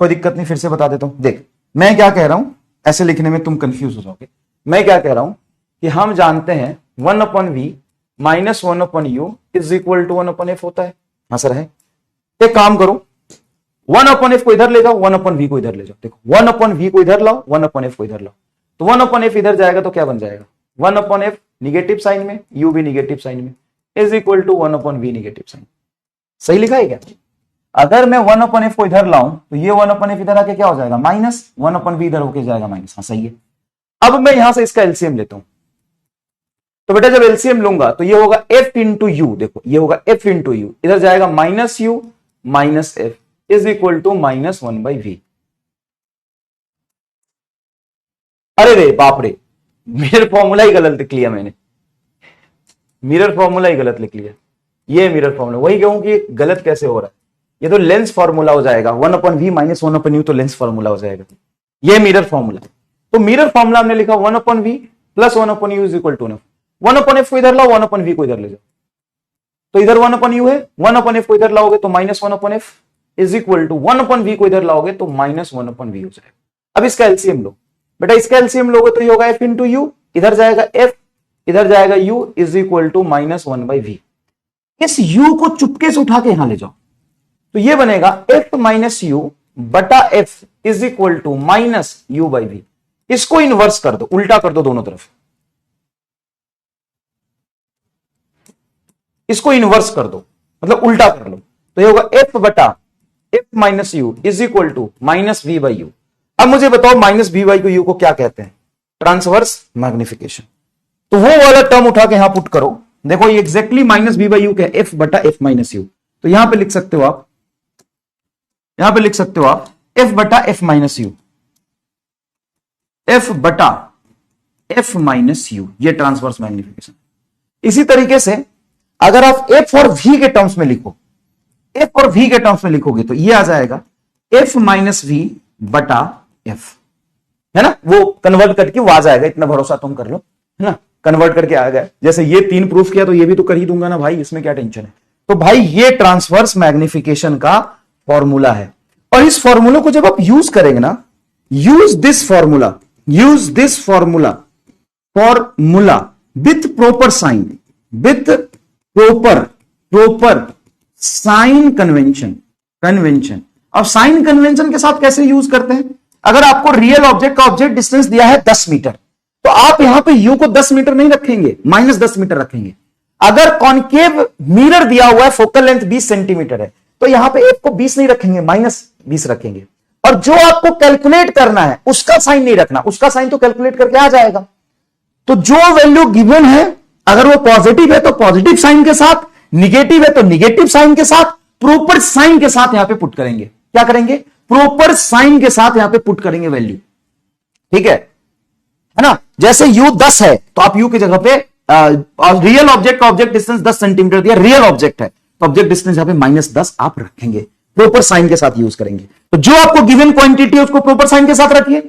कोई दिक्कत नहीं, फिर से बता देता हूं। देख मैं क्या कह रहा हूं, ऐसे लिखने में तुम कंफ्यूज हो जाओगे। मैं क्या कह रहा हूं कि हम जानते हैं 1/v minus 1/u is equal to 1/f होता है। हाँ सर है। एक काम करो, 1/f को इधर ले जाओ, 1/v को इधर ले जाओ। देखो 1/v को इधर लाओ, 1/f को इधर लाओ, तो 1/f इधर जाएगा तो क्या बन जाएगा? 1/f निगेटिव साइन में, u भी निगेटिव साइन में, is equal to 1/v negative sign. सही लिखा है क्या? अगर मैं 1/f को इधर लाऊं तो ये 1/f इधर आके क्या हो जाएगा? माइनस, 1/v इधर होके जाएगा माइनस। हाँ सही है। अब मैं यहां से इसका एलसीएम लेता हूं, तो बेटा जब एलसीएम लूंगा तो ये होगा f इंटू यू, देखो ये होगा f इंटू यू, इधर जाएगा minus U minus F is equal to minus 1/v। अरे रे बाप रे, मिरर फॉर्मूला ही गलत लिख लिया मैंने, मिरर फॉर्मूला ही गलत लिख लिया। ये मिरर फॉर्मूला, वही कहूं कि गलत कैसे हो रहा है, ये तो लेंस फॉर्मूला हो जाएगा, 1/v माइनस 1/u तो लेंस फॉर्मूला हो जाएगा, ये मिरर फॉर्मूला। तो मिरर फॉर्मूला हमने लिखा 1/v plus 1/u is equal to 1/f को इधर लाओ, 1/v को इधर ले जाओ, तो इधर 1/u है, 1/f को इधर लाओगे तो minus 1/f is equal to 1/v को इधर लाओगे तो माइनस 1/v हो जाएगा। अब इसका एलसीएम लो बेटा, इसका एलसीएम लोगे तो ये होगा f इंटू यू, इधर जाएगा f, इधर जाएगा u is equal to minus 1/v। इस u को चुपके से उठा के यहां ले जाओ तो ये बनेगा f माइनस यू बटा f is equal to minus u by v। इसको इनवर्स कर दो, उल्टा कर दो दोनों तरफ, इसको इनवर्स कर दो मतलब उल्टा कर लो, तो ये होगा f बटा f minus you is equal to minus v by you. अब मुझे बताओ माइनस v बाई यू को क्या कहते हैं? Transverse magnification. तो वो वाला टर्म उठा के यहां पुट करो, देखो ये exactly minus v by u क्या, f बटा f माइनस यू। तो यहां पे लिख सकते हो आप, यहां पे लिख सकते हो आप f बटा f माइनस यू, f बटा f माइनस यू, ये ट्रांसवर्स मैग्निफिकेशन। इसी तरीके से अगर आप f और v के टर्म्स में लिखो, f और v के टर्म्स में लिखोगे तो ये आ जाएगा f माइनस v बटा f, है ना, वो कन्वर्ट करके वो आ जाएगा, इतना भरोसा तुम कर लो, है ना, कन्वर्ट करके आ गया। जैसे ये 3 प्रूफ किया तो ये भी तो कर ही दूंगा ना भाई, इसमें क्या टेंशन है। तो भाई ये ट्रांसवर्स मैग्निफिकेशन का फॉर्मूला है, और इस फॉर्मूला को जब आप यूज करेंगे ना, use this formula, use this formula, formula with proper sign, with proper sign convention. अब साइन कन्वेंशन के साथ कैसे यूज करते हैं? अगर आपको रियल ऑब्जेक्ट का ऑब्जेक्ट डिस्टेंस दिया है 10 मीटर, तो आप यहां पे यू को 10 मीटर नहीं रखेंगे, -10 मीटर रखेंगे। अगर कॉन्केव मिरर दिया हुआ है, फोकल लेंथ 20 सेंटीमीटर है, तो यहां पे एफ को 20 नहीं रखेंगे, -20 रखेंगे। और जो आपको कैलकुलेट करना है उसका साइन नहीं रखना, उसका साइन तो कैलकुलेट करके आ जाएगा। तो जो वैल्यू गिवन है, अगर वो पॉजिटिव है तो पॉजिटिव साइन के साथ, निगेटिव है तो निगेटिव साइन के साथ, प्रॉपर साइन के साथ यहां पे पुट करेंगे। क्या करेंगे? प्रॉपर साइन के साथ यहां पे पुट करेंगे वैल्यू। ठीक है ना? जैसे u 10 है तो आप u की जगह पे रियल ऑब्जेक्ट का ऑब्जेक्ट डिस्टेंस 10 सेंटीमीटर दिया, रियल ऑब्जेक्ट है तो ऑब्जेक्ट डिस्टेंस यहां पे -10 आप रखेंगे, प्रॉपर साइन के साथ यूज करेंगे। तो जो आपको गिवन क्वांटिटी है उसको प्रॉपर साइन के साथ रखिए,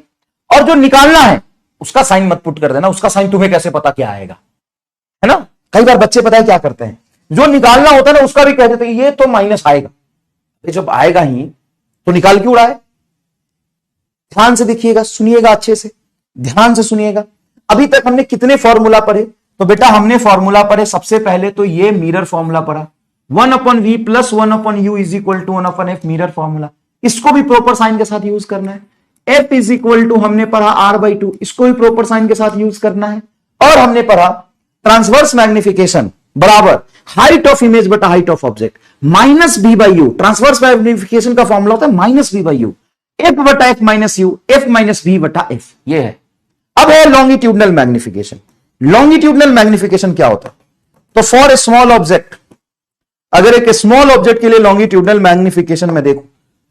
और जो निकालना है उसका साइन मत पुट कर देना, उसका साइन तुम्हें कैसे पता क्या आएगा, है ना? कई बार बच्चे पता है क्या करते हैं, जो निकालना होता है ना उसका भी कह देते हैं ये तो माइनस आएगा, जब आएगा ही तो निकाल क्यों रहा है? ध्यान से देखिएगा, सुनिएगा, अच्छे से ध्यान से सुनिएगा। अभी तक हमने कितने फॉर्मूला पढ़े? तो बेटा हमने फॉर्मूला पढ़े, सबसे पहले तो ये मिरर फॉर्मूला पढ़ा, 1/v + 1/u = 1/f mirror formula. इसको भी प्रॉपर साइन के साथ यूज करना है। f = हमने पढ़ा r/2, इसको भी प्रॉपर साइन के साथ यूज करना है। और हमने पढ़ा ट्रांसवर्स मैग्निफिकेशन बराबर हाइट ऑफ इमेज बटा height of object -b/u। Transverse magnification का फॉर्मूला होता है -b/u, f बटा f - u, f - b बटा f, ये है। अब है लॉन्गिट्यूडनल मैग्निफिकेशन। लॉन्गिट्यूडनल मैग्निफिकेशन क्या होता है? तो फॉर ए स्मॉल ऑब्जेक्ट, अगर एक स्मॉल ऑब्जेक्ट के लिए लॉन्गिट्यूडनल मैग्निफिकेशन में देखो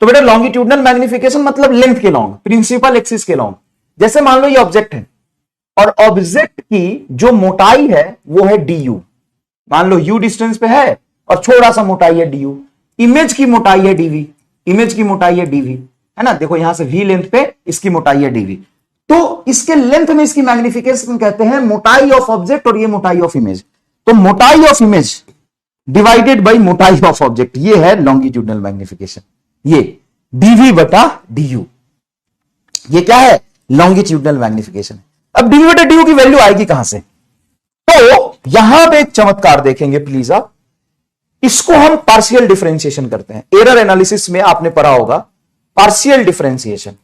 तो बेटा लॉन्गिट्यूडनल मैग्निफिकेशन मतलब लेंथ के लॉन्ग, प्रिंसिपल एक्सिस के लॉन्ग। जैसे मान लो ये ऑब्जेक्ट है और ऑब्जेक्ट की जो मोटाई है वो है du, मान लो u डिस्टेंस पे है और थोड़ा सा मोटाई है du। इमेज की मोटाई है dv, इमेज की मोटाई है dv, है ना? देखो यहां से v लेंथ पे इसकी मोटाई है dv, तो इसके लेंथ में इसकी मैग्निफिकेशन कहते हैं मोटाई ऑफ ऑब्जेक्ट और ये मोटाई ऑफ इमेज। तो मोटाई ऑफ इमेज डिवाइडेड बाई मोटाई ऑफ ऑब्जेक्ट, ये है लॉन्गिट्यूडनल मैग्निफिकेशन, ये dv बटा du, ये क्या है? Longitudinal magnification. अब dv बटा du की वैल्यू आएगी कहां से? तो यहां पे एक चमत्कार देखेंगे प्लीज आप, इसको हम पार्शियल डिफरेंशिएशन करते हैं। एरर एनालिसिस में आपने पढ़ा होगा पार्शियल डिफरेंशिएशन,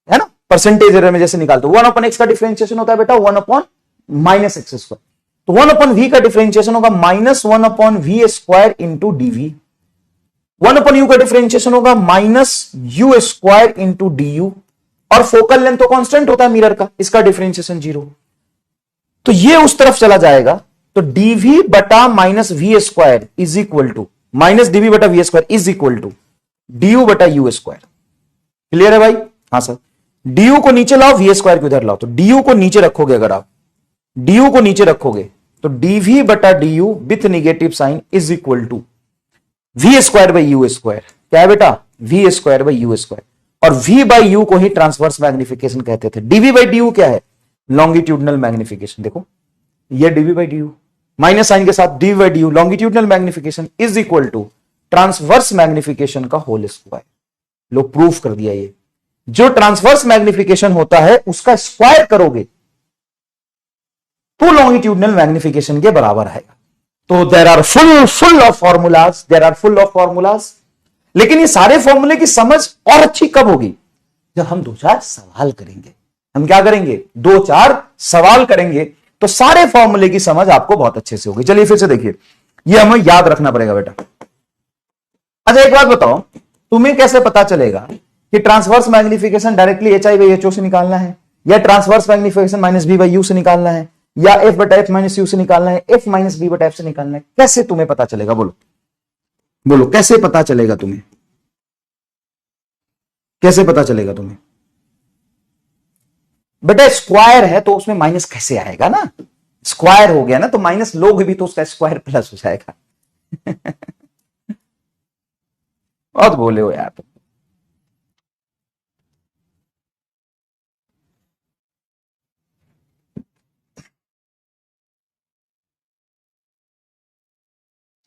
है ना? परसेंटेज एरर में जैसे निकालते 1/x का डिफरेंशिएशन होता है बेटा 1/-x²। तो 1/v का डिफरेंशिएशन होगा -1/v² इंटू dv। 1/u का डिफरेंशिएशन होगा -u² इंटू du। और फोकल लेंथ तो कांस्टेंट होता है मिरर का, इसका डिफरेंशिएशन 0। तो ये उस तरफ चला जाएगा, तो dv बटा -v² is equal to -dv बटा v² is equal to du बटा u²। क्लियर है भाई? हाँ सर। du को नीचे लाओ, v² को इधर लाओ, तो du को नीचे रखोगे, अगर आप du को नीचे रखोगे तो dv बटा du with negative sign is equal to v² by u²। क्या है बेटा? v² by u²। और v बाई u को ही ट्रांसवर्स मैग्निफिकेशन कहते थे। dv बाई du क्या है? Longitudinal magnification. देखो ये dv by du minus sign के साथ dv by du longitudinal magnification is equal to transverse magnification का होल स्क्वायर। लो प्रूफ कर दिया। ये जो ट्रांसवर्स मैग्निफिकेशन होता है उसका स्क्वायर करोगे तो लॉन्गिट्यूडनल मैग्निफिकेशन के बराबर आएगा। तो there are full of formulas, there are full of formulas. लेकिन ये सारे फॉर्मूले की समझ और अच्छी कब होगी? जब हम 2-4 सवाल करेंगे। हम क्या करेंगे? 2-4 सवाल करेंगे तो सारे फॉर्मूले की समझ आपको बहुत अच्छे से होगी। चलिए फिर से देखिए, ये हमें याद रखना पड़ेगा बेटा। अच्छा एक बात बताओ, तुम्हें कैसे पता चलेगा कि ट्रांसवर्स मैग्निफिकेशन डायरेक्टली hi/ho से निकालना है, या ट्रांसवर्स मैग्निफिकेशन -b/u से निकालना है, या f बटा f - u से निकालना है, f - b बटा f से निकालना है? कैसे तुम्हें पता चलेगा? बोलो बोलो, कैसे पता चलेगा तुम्हें? कैसे पता चलेगा तुम्हें? बेटा स्क्वायर है तो उसमें माइनस कैसे आएगा ना? स्क्वायर हो गया ना तो माइनस लोग भी तो उसका स्क्वायर प्लस हो जाएगा। बहुत बोले हो यार।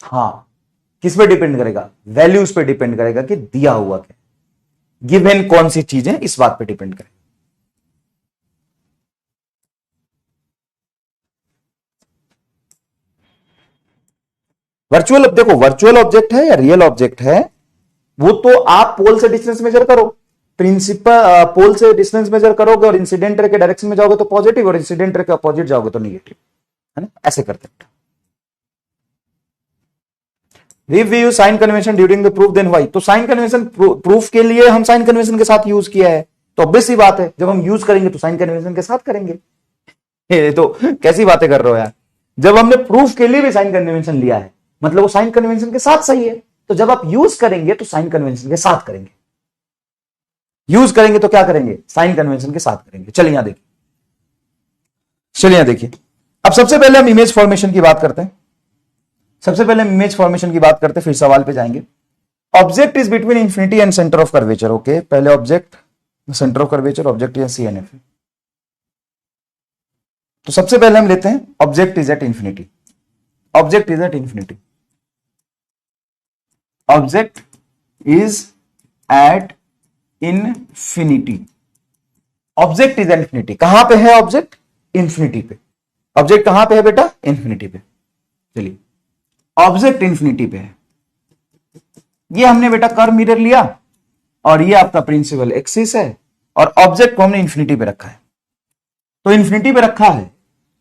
हाँ, किस पे डिपेंड करेगा? वैल्यूज पे डिपेंड करेगा कि दिया हुआ क्या, गिवन कौन सी चीज है, इस बात पे डिपेंड करेगा। वर्चुअल, देखो वर्चुअल ऑब्जेक्ट है या रियल ऑब्जेक्ट है, वो तो आप पोल से डिस्टेंस मेजर करो। प्रिंसिपल पोल से डिस्टेंस मेजर करोगे और इंसिडेंट रे के डायरेक्शन में जाओगे तो पॉजिटिव, और इंसिडेंट रे के अपोजिट जाओगे तो निगेटिव, है ना, ऐसे करते हैं। If we use sign convention during the proof then why? तो साइन कन्वेंशन प्रूफ के लिए हम साइन कन्वेंशन के साथ यूज किया है, तो ऑब्वियस सी बात है जब हम यूज करेंगे तो साइन कन्वेंशन के साथ करेंगे। ये तो कैसी बातें कर रहे हो यार, जब हमने प्रूफ के लिए भी साइन कन्वेंशन लिया है मतलब वो साइन कन्वेंशन के साथ सही है, तो जब आप यूज करेंगे तो साइन कन्वेंशन के साथ करेंगे, यूज करेंगे तो क्या करेंगे, साइन कन्वेंशन के साथ करेंगे। चलिए यहां देखिए, चलिए यहां देखिए, अब सबसे पहले हम इमेज फॉर्मेशन की बात करते हैं, सबसे पहले हम इमेज फॉर्मेशन की बात करते हैं, फिर सवाल पे जाएंगे। Object is between infinity and centre of curvature, okay, पहले object, centre of curvature, object या CNF। तो सबसे पहले हम लेते हैं object is at infinity, object is at infinity, object is at infinity, object is at infinity. कहां पे है ऑब्जेक्ट, इंफिनिटी पे। ऑब्जेक्ट कहां पे है बेटा, इंफिनिटी पे। चलिए ऑब्जेक्ट इंफिनिटी पे है, ये हमने बेटा कर्व मिरर लिया और ये आपका प्रिंसिपल एक्सिस है और ऑब्जेक्ट को हमने इंफिनिटी पे रखा है। तो इंफिनिटी पे रखा है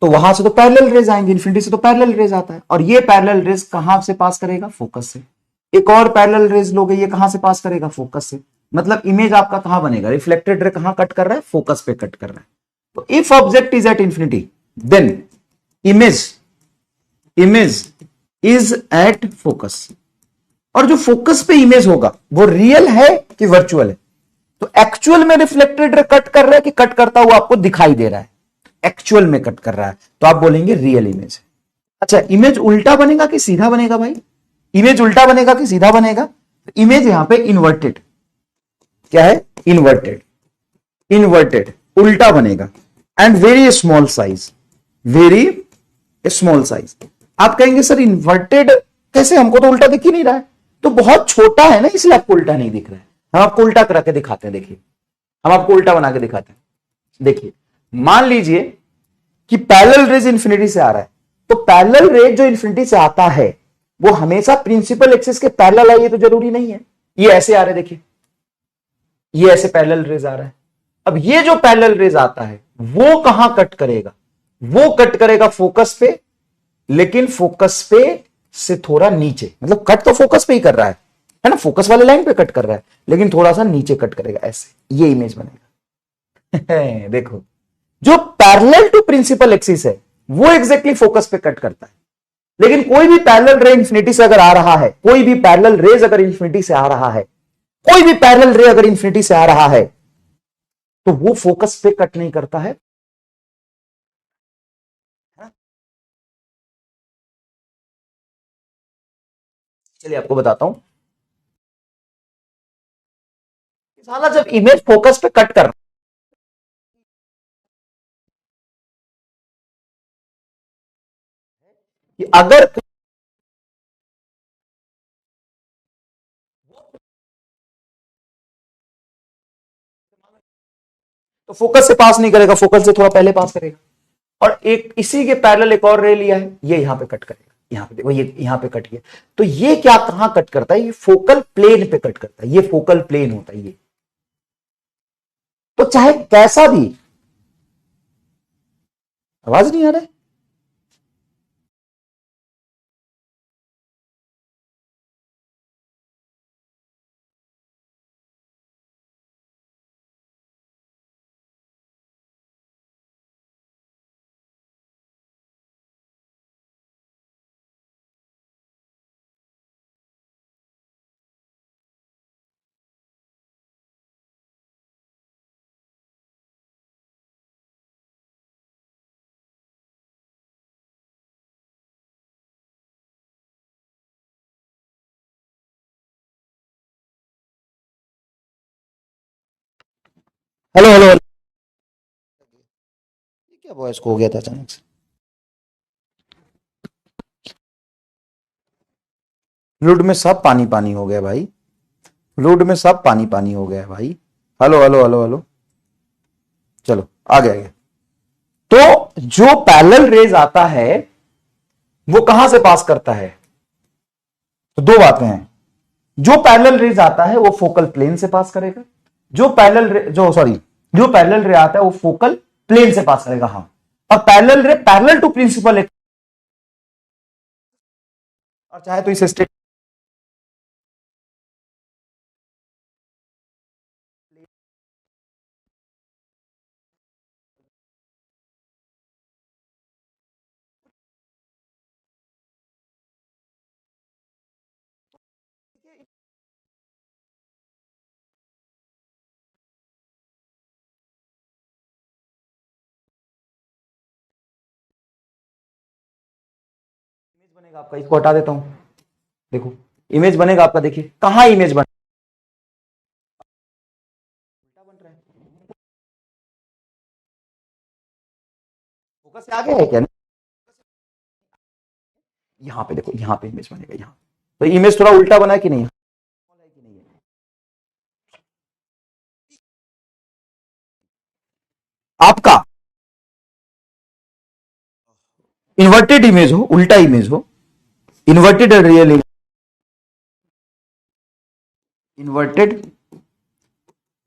तो वहां से तो पैरेलल रेज आएंगे, इंफिनिटी से तो पैरेलल रेज आता है, और ये पैरेलल रेज कहां से पास करेगा, फोकस से। एक और पैरेलल रेज लोगे, ये कहां से पास करेगा, फोकस से। मतलब इमेज आपका कहां बनेगा, रिफ्लेक्टेड रे कहां कट कर रहा है, फोकस पे कट कर रहा है। तो if object is at infinity then image is at focus, और जो फोकस पे इमेज होगा वो रियल है कि वर्चुअल है। तो एक्चुअल में रिफ्लेक्टेड रे कट कर रहा है कि कट करता हुआ आपको दिखाई दे रहा है, एक्चुअल में कट कर रहा है, तो आप बोलेंगे रियल इमेज है। अच्छा, इमेज उल्टा बनेगा कि सीधा बनेगा भाई, इमेज उल्टा बनेगा कि सीधा बनेगा, इमेज यहां पे इन्वर्टेड, क्या है, इन्वर्टेड उल्टा बनेगा, and very small size, very small size. आप कहेंगे सर इन्वर्टेड कैसे, हमको तो उल्टा दिख ही नहीं रहा है। तो बहुत छोटा है ना इसलिए आपको उल्टा नहीं दिख रहा है। हम आपको उल्टा करा के दिखाते हैं, देखिए हम आपको उल्टा बना के दिखाते हैं। देखिए मान लीजिए कि पैरेलल रेज इंफिनिटी से आ रहा है, तो पैरेलल रेज जो इंफिनिटी से आता है वो हमेशा प्रिंसिपल एक्सिस के पैरेलल है, ये तो जरूरी नहीं है। ये ऐसे आ रहे, देखिए ये ऐसे पैरेलल रेज आ रहा है। अब ये जो पैरेलल रेज आता है वो कहां कट करेगा, वो कट करेगा फोकस पे, लेकिन फोकस पे से थोड़ा नीचे, मतलब कट तो फोकस पे ही कर रहा है ना, फोकस वाले लाइन पे कट कर रहा है, लेकिन थोड़ा सा नीचे कट करेगा, ऐसे ये इमेज बनेगा। देखो जो पैरेलल टू प्रिंसिपल एक्सिस है वो एग्जैक्टली फोकस पे कट करता है, लेकिन कोई भी पैरेलल रे इंफिनिटी से अगर आ रहा है, कोई भी पैरेलल रेज अगर इंफिनिटी से आ रहा है, कोई भी पैरेलल रे अगर इंफिनिटी से आ रहा है तो वो फोकस पे कट नहीं करता है। चलिए आपको बताता हूं, साला जब इमेज फोकस पे कट कर, कि अगर तो फोकस से पास नहीं करेगा, फोकस से थोड़ा पहले पास करेगा, और एक इसी के पैरेलल एक और रे लिया है, ये यहां पे कट करेगा, यहां पे देखो ये यहां पे कट किया, तो ये क्या कहां कट करता है, ये फोकल प्लेन पे कट करता है, ये फोकल प्लेन होता है ये। तो चाहे कैसा भी, आवाज नहीं आ रहा है, हेलो हेलो हेलो, क्या वॉइस खो गया था अचानक से। फ्लूइड में सब पानी पानी हो गया भाई, फ्लूइड में सब पानी पानी हो गया भाई। हेलो हेलो हेलो हेलो, चलो आगे आगे। तो जो पैरेलल रेज आता है वो कहां से पास करता है, तो दो बातें हैं, जो पैरेलल रेज आता है वो फोकल प्लेन से पास करेगा, जो पैरेलल रे आता है वो फोकल प्लेन से पास करेगा। हाँ, और parallel ray parallel to principal axis, और चाहे तो इस स्टेट बनेगा आपका, इसको हटा देता हूं। देखो इमेज बनेगा आपका, देखिए कहां इमेज बन रहा है, फोकस से आगे है क्या? यहां पे देखो, यहां पे इमेज बनेगा, यहां तो इमेज थोड़ा उल्टा बना है कि नहीं? आपका इन्वर्टेड इमेज हो, उल्टा इमेज हो, इन्वर्टेड और रियल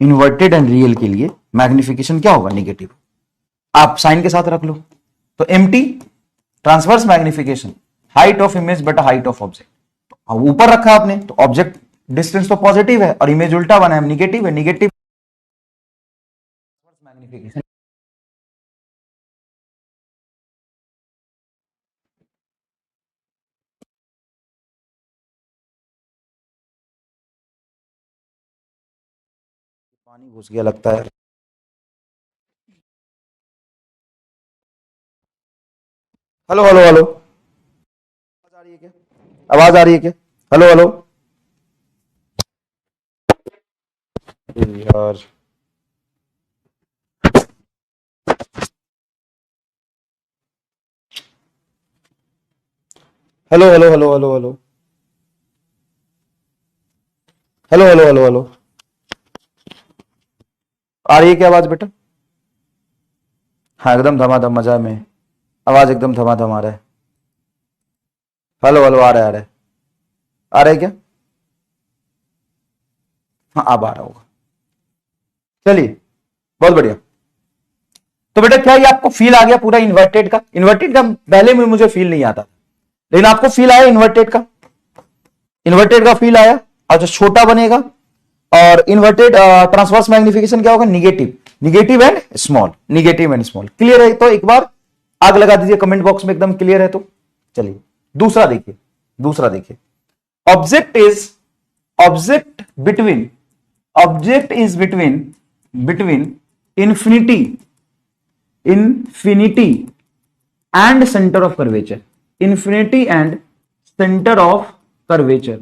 इन्वर्टेड एंड रियल के लिए मैग्निफिकेशन क्या होगा? नेगेटिव। आप साइन के साथ रख लो। तो MT transverse magnification, height of image बटा हाइट ऑफ ऑब्जेक्ट। ऊपर रखा आपने तो ऑब्जेक्ट डिस्टेंस तो पॉजिटिव है और इमेज उल्टा बना है, निगेटिव है। निगेटिव मैग्निफिकेशन पानी घुस गया लगता है। हेलो हेलो हेलो, आवाज आ रही है क्या? आवाज आ रही है क्या? हेलो हेलो यार, hello hello hello hello hello hello hello hello hello, आ रही है क्या आवाज बेटा? हाँ एकदम धमाधम मजा में, आवाज एकदम धमाधम आ रहा है। हेलो हेलो, आ रहा है, आ रहा है, आ रहा है क्या? हाँ अब आ रहा होगा। चलिए बहुत बढ़िया। तो बेटा क्या ये आपको फील आ गया पूरा इन्वर्टेड का? इन्वर्टेड का पहले में मुझे फील नहीं आता, लेकिन आपको फील आया इन्वर्टेड का? इन्वर्टेड का फील आया। और जो छोटा बनेगा, और इन्वर्टेड ट्रांसवर्स मैग्निफिकेशन क्या होगा? Negative, negative and small, negative and small. Clear है? तो एक बार आग लगा दीजिए कमेंट बॉक्स में, एकदम क्लियर है तो। चलिए दूसरा देखिए, दूसरा देखिए। Object is object is between infinity and centre of curvature. Infinity and centre of curvature,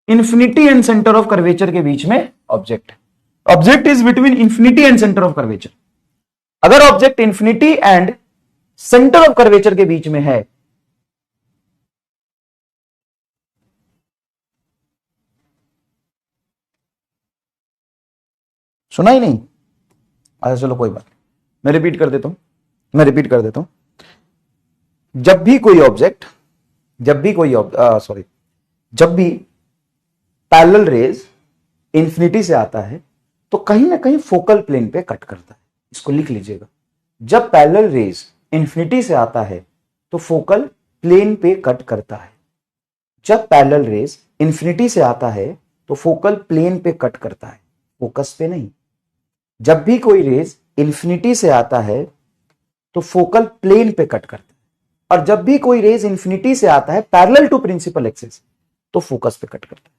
infinity and centre of curvature के बीच में object. Object is between infinity and centre of curvature. अगर object infinity and centre of curvature के बीच में है, सुना ही नहीं? अच्छा चलो कोई बात नहीं, मैं रिपीट कर देता हूं। जब भी पैरेलल रेज इंफिनिटी से आता है तो कहीं ना कहीं फोकल प्लेन पे कट करता है। इसको लिख लीजिएगा, जब पैरेलल रेज इंफिनिटी से आता है तो फोकल प्लेन पे कट करता है। जब पैरेलल रेज इंफिनिटी से आता है तो फोकल प्लेन पे कट करता है, फोकस पे नहीं। जब भी कोई रेज इंफिनिटी से आता है तो फोकल प्लेन पे कट करता है, और जब भी कोई रेज इंफिनिटी से आता है पैरेलल टू प्रिंसिपल एक्सिस तो फोकस पे कट करता है।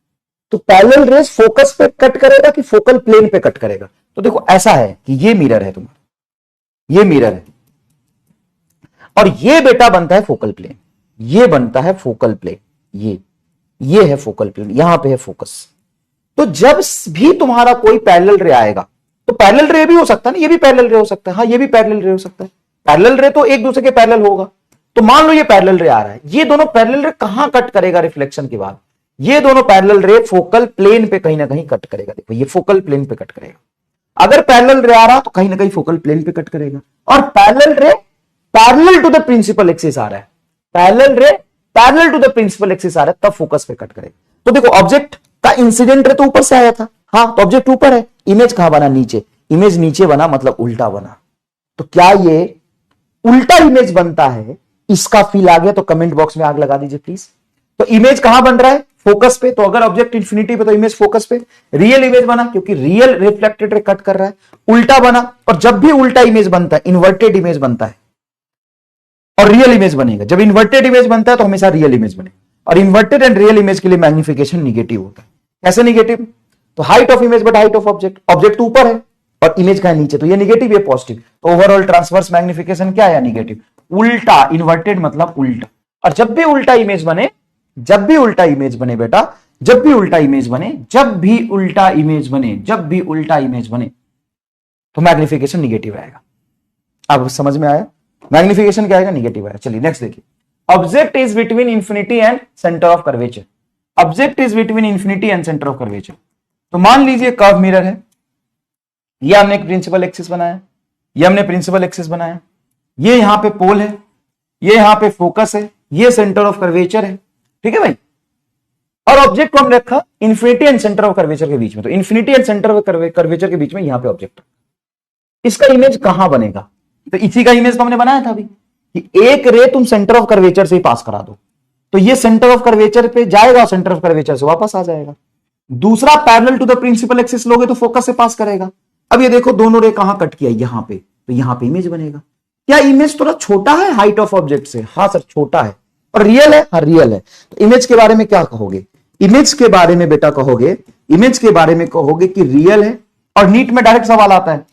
तो पैरेलल रेज फोकस पे कट करेगा कि फोकल प्लेन पे कट करेगा? तो देखो ऐसा है कि ये मिरर है तुम्हारा, ये मिरर है, और ये बेटा बनता है फोकल प्लेन, ये बनता है फोकल प्लेन, ये है फोकल प्लेन, यहां पे है फोकस। तो जब भी तुम्हारा कोई पैरेलल रे आएगा, तो पैरेलल रे भी हो सकता है ना, ये भी पैरेलल रे हो सकता है, हाँ ये भी पैरेलल रे हो सकता है। पैरेलल रे तो एक दूसरे के पैरेलल होगा। तो मान लो ये पैरेलल रे आ रहा है, ये दोनों पैरेलल रे कहां कट करेगा रिफ्लेक्शन के बाद? ये दोनों पैरेलल रे फोकल प्लेन पे कहीं ना कहीं कट करेगा। देखो ये फोकल प्लेन पे कट करेगा। अगर पैरेलल रे आ रहा तो कहीं ना कहीं फोकल प्लेन पे कट करेगा। और parallel ray parallel to the principal axis आ रहा है, parallel ray parallel to the principal axis आ रहा है, तब फोकस पे कट करेगा। तो देखो ऑब्जेक्ट का इंसिडेंट रे तो ऊपर से आया था, हाँ तो ऑब्जेक्ट ऊपर है, इमेज कहां बना, नीचे, इमेज नीचे बना मतलब उल्टा बना। तो क्या ये उल्टा इमेज बनता है, इसका फील आ गया तो कमेंट बॉक्स में आग लगा दीजिए प्लीज। तो इमेज कहां बन रहा है, फोकस पे, तो अगर ऑब्जेक्ट इंफिनिटी पे तो इमेज फोकस पे। रियल इमेज बना क्योंकि रियल रिफ्लेक्टेड रे कट कर रहा है। उल्टा बना, और जब भी उल्टा इमेज बनता है इन्वर्टेड इमेज बनता है और रियल इमेज बनेगा। जब इन्वर्टेड इमेज बनता है तो हमेशा रियल इमेज बनेगा, और इन्वर्टेड एंड रियल इमेज के लिए मैग्निफिकेशन निगेटिव होता है। कैसे निगेटिव, तो height of image but height of object, object ऊपर है और इमेज का है नीचे, तो ये निगेटिव ये पॉजिटिव, तो ओवरऑल ट्रांसवर्स मैग्निफिकेशन क्या है, निगेटिव। उल्टा, इन्वर्टेड मतलब उल्टा, और जब भी उल्टा इमेज बने, जब भी उल्टा इमेज बने बेटा, जब भी उल्टा इमेज बने, जब भी उल्टा इमेज बने, जब भी उल्टा इमेज बने, तो मैग्निफिकेशन निगेटिव आएगा। अब समझ में आया, मैग्निफिकेशन क्या आएगा, निगेटिव आएगा। चलिए नेक्स्ट देखिए, object is between infinity and centre of curvature. Object is between infinity and centre of curvature. तो मान लीजिए कर्व मिरर है, ये हमने एक प्रिंसिपल एक्सिस बनाया, ये हमने प्रिंसिपल एक्सिस बनाया, ये यहां पे पोल है, ये यहां पे फोकस है, ये सेंटर ऑफ कर्वेचर है, ठीक है भाई। और ऑब्जेक्ट को हमने रखा infinity and centre of curvature के बीच में, तो infinity and centre of curvature के बीच में यहां पे ऑब्जेक्ट, इसका इमेज कहां बनेगा, तो इसी का इमेज तो हमने बनाया था अभी कि एक रे तुम सेंटर ऑफ कर्वेचर से ही पास करा दो, तो ये सेंटर ऑफ कर्वेचर पे जाएगा और सेंटर ऑफ कर्वेचर से वापस आ जाएगा। दूसरा parallel to the principal axis लोगे तो फोकस से पास करेगा। अब ये देखो दोनों रे कहां कट किया, यहां पे, तो यहां पे इमेज बनेगा। क्या इमेज थोड़ा छोटा है हाइट ऑफ ऑब्जेक्ट से, हाँ सर छोटा है, और रियल है, हाँ रियल है। तो इमेज के बारे में क्या कहोगे, इमेज के बारे में बेटा कहोगे, इमेज के बारे में कहोगे कि रियल है। और नीट में डायरेक्ट सवाल आता है,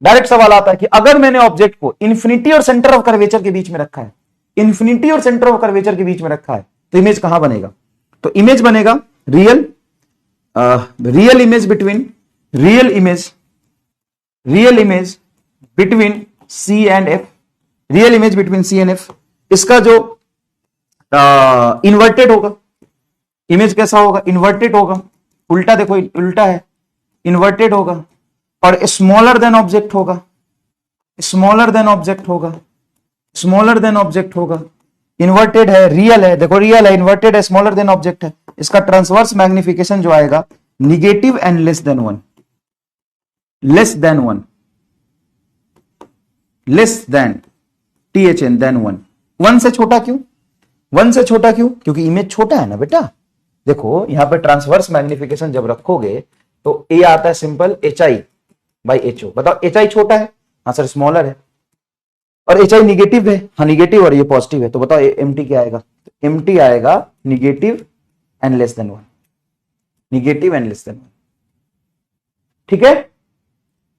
डायरेक्ट सवाल आता है कि अगर मैंने ऑब्जेक्ट को इंफिनिटी और सेंटर ऑफ कर्वेचर के बीच में रखा है, इंफिनिटी और सेंटर ऑफ कर्वेचर के बीच में रखा है, तो इमेज कहां बनेगा, तो इमेज बनेगा real, real image between, real image between C and F, real image between C and F. इसका जो इन्वर्टेड होगा, इमेज कैसा होगा, इन्वर्टेड होगा, उल्टा देखो उल्टा है, इन्वर्टेड होगा, और स्मॉलर देन ऑब्जेक्ट होगा, स्मॉलर देन ऑब्जेक्ट होगा, स्मॉलर देन ऑब्जेक्ट होगा। इन्वर्टेड है, रियल है, देखो रियल है, इन्वर्टेड है, स्मॉलर देन ऑब्जेक्ट है। इसका ट्रांसवर्स मैग्निफिकेशन जो आएगा negative and less than one, less than one, less than THN than one. One से छोटा क्यों, वन से छोटा क्यों, क्योंकि इमेज छोटा है ना बेटा। देखो यहां पे ट्रांसवर्स मैग्निफिकेशन जब रखोगे तो ए आता है सिंपल HI बाई HO। बताओ HI छोटा है, हाँ सर स्मॉलर है, और HI निगेटिव है, हाँ निगेटिव, और ये पॉजिटिव है, तो बताओ MT क्या आएगा, MT आएगा negative and less than one, negative and less than one, ठीक है।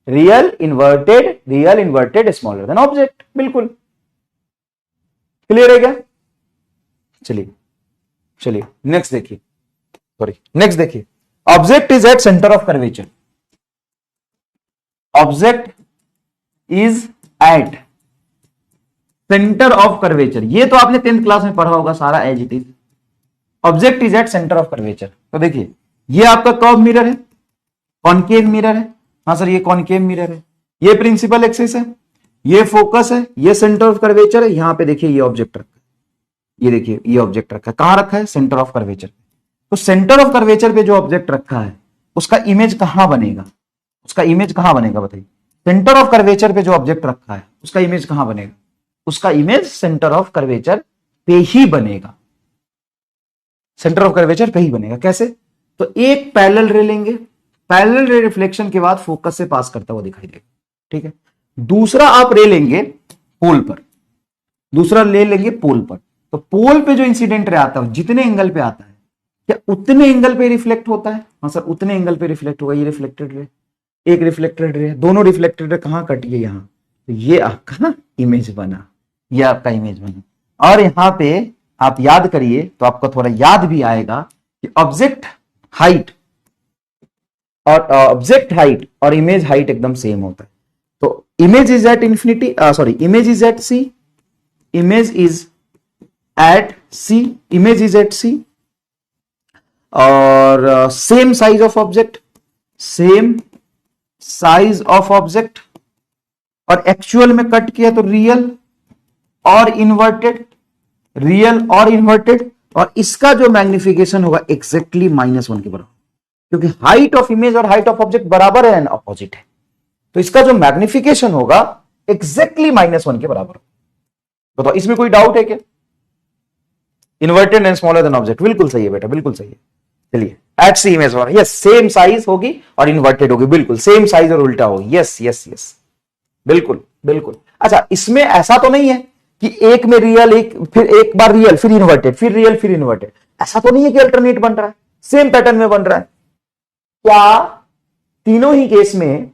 Real inverted smaller than object, बिल्कुल क्लियर है क्या। चलिए नेक्स्ट देखिए, नेक्स्ट देखिए, object is at centre of curvature, object is at centre of curvature. ये तो आपने 10th क्लास में पढ़ा होगा सारा as it is. Object is at centre of curvature, तो देखिए ये आपका कर्व मिरर है, कॉनकेव मिरर है, हाँ सर ये कॉनकेव मिरर है, ये प्रिंसिपल एक्सिस है, ये फोकस है, ये सेंटर ऑफ कर्वेचर है। यहां पे देखिए ये ऑब्जेक्ट रखा है, ये देखिए ये ऑब्जेक्ट रखा है, कहां रखा है, सेंटर ऑफ कर्वेचर। तो सेंटर ऑफ कर्वेचर पे जो ऑब्जेक्ट रखा है उसका इमेज कहां बनेगा, उसका इमेज कहां बनेगा बताइए। सेंटर ऑफ कर्वेचर पे जो ऑब्जेक्ट रखा है उसका इमेज कहां बनेगा, उसका इमेज सेंटर ऑफ कर्वेचर पे ही बनेगा, सेंटर ऑफ कर्वेचर पे ही बनेगा। कैसे, तो एक पैरेलल रे लेंगे, पैरेलल रे रिफ्लेक्शन के बाद फोकस से पास करता हुआ दिखाई देगा, ठीक है। दूसरा आप रे लेंगे पोल पर, दूसरा ले लेंगे पोल पर, तो पोल पे जो इंसिडेंट रे आता है जितने एंगल पे आता है क्या उतने एंगल पे रिफ्लेक्ट होता है, हाँ सर उतने एंगल पे रिफ्लेक्ट होगा। ये रिफ्लेक्टेड रे, एक रिफ्लेक्टेड रे, दोनों रिफ्लेक्टेड रे कहां कट गए, यहां, तो ये आपका इमेज बना, ये आपका इमेज बना। और यहां पे आप याद करिए तो आपको थोड़ा याद भी आएगा कि ऑब्जेक्ट हाइट और इमेज हाइट एकदम सेम होता है। तो image is at infinity, sorry image is at C, image is at C, image is at C, और same size of object, same size of object, और एक्चुअल में cut किया तो रियल और इन्वर्टेड, रियल और इन्वर्टेड, और इसका जो मैग्निफिकेशन होगा एग्जैक्टली -1 के बराबर, क्योंकि हाइट ऑफ इमेज और हाइट ऑफ ऑब्जेक्ट बराबर है एंड अपोजिट है, तो इसका जो मैग्निफिकेशन होगा एग्जैक्टली -1 के बराबर। बताओ इसमें कोई डाउट है क्या? Inverted and smaller than object, बिल्कुल सही है बेटा, बिल्कुल सही है। चलिए at C image one, yes same size होगी और इन्वर्टेड होगी, बिल्कुल सेम साइज और उल्टा होगी, यस यस यस, बिल्कुल बिल्कुल। अच्छा इसमें ऐसा तो नहीं है कि एक में रियल, एक फिर एक बार रियल फिर इन्वर्टेड, फिर रियल फिर इन्वर्टेड, ऐसा तो नहीं है कि अल्टरनेट बन रहा है, सेम पैटर्न में बन रहा है। क्या तीनों ही केस में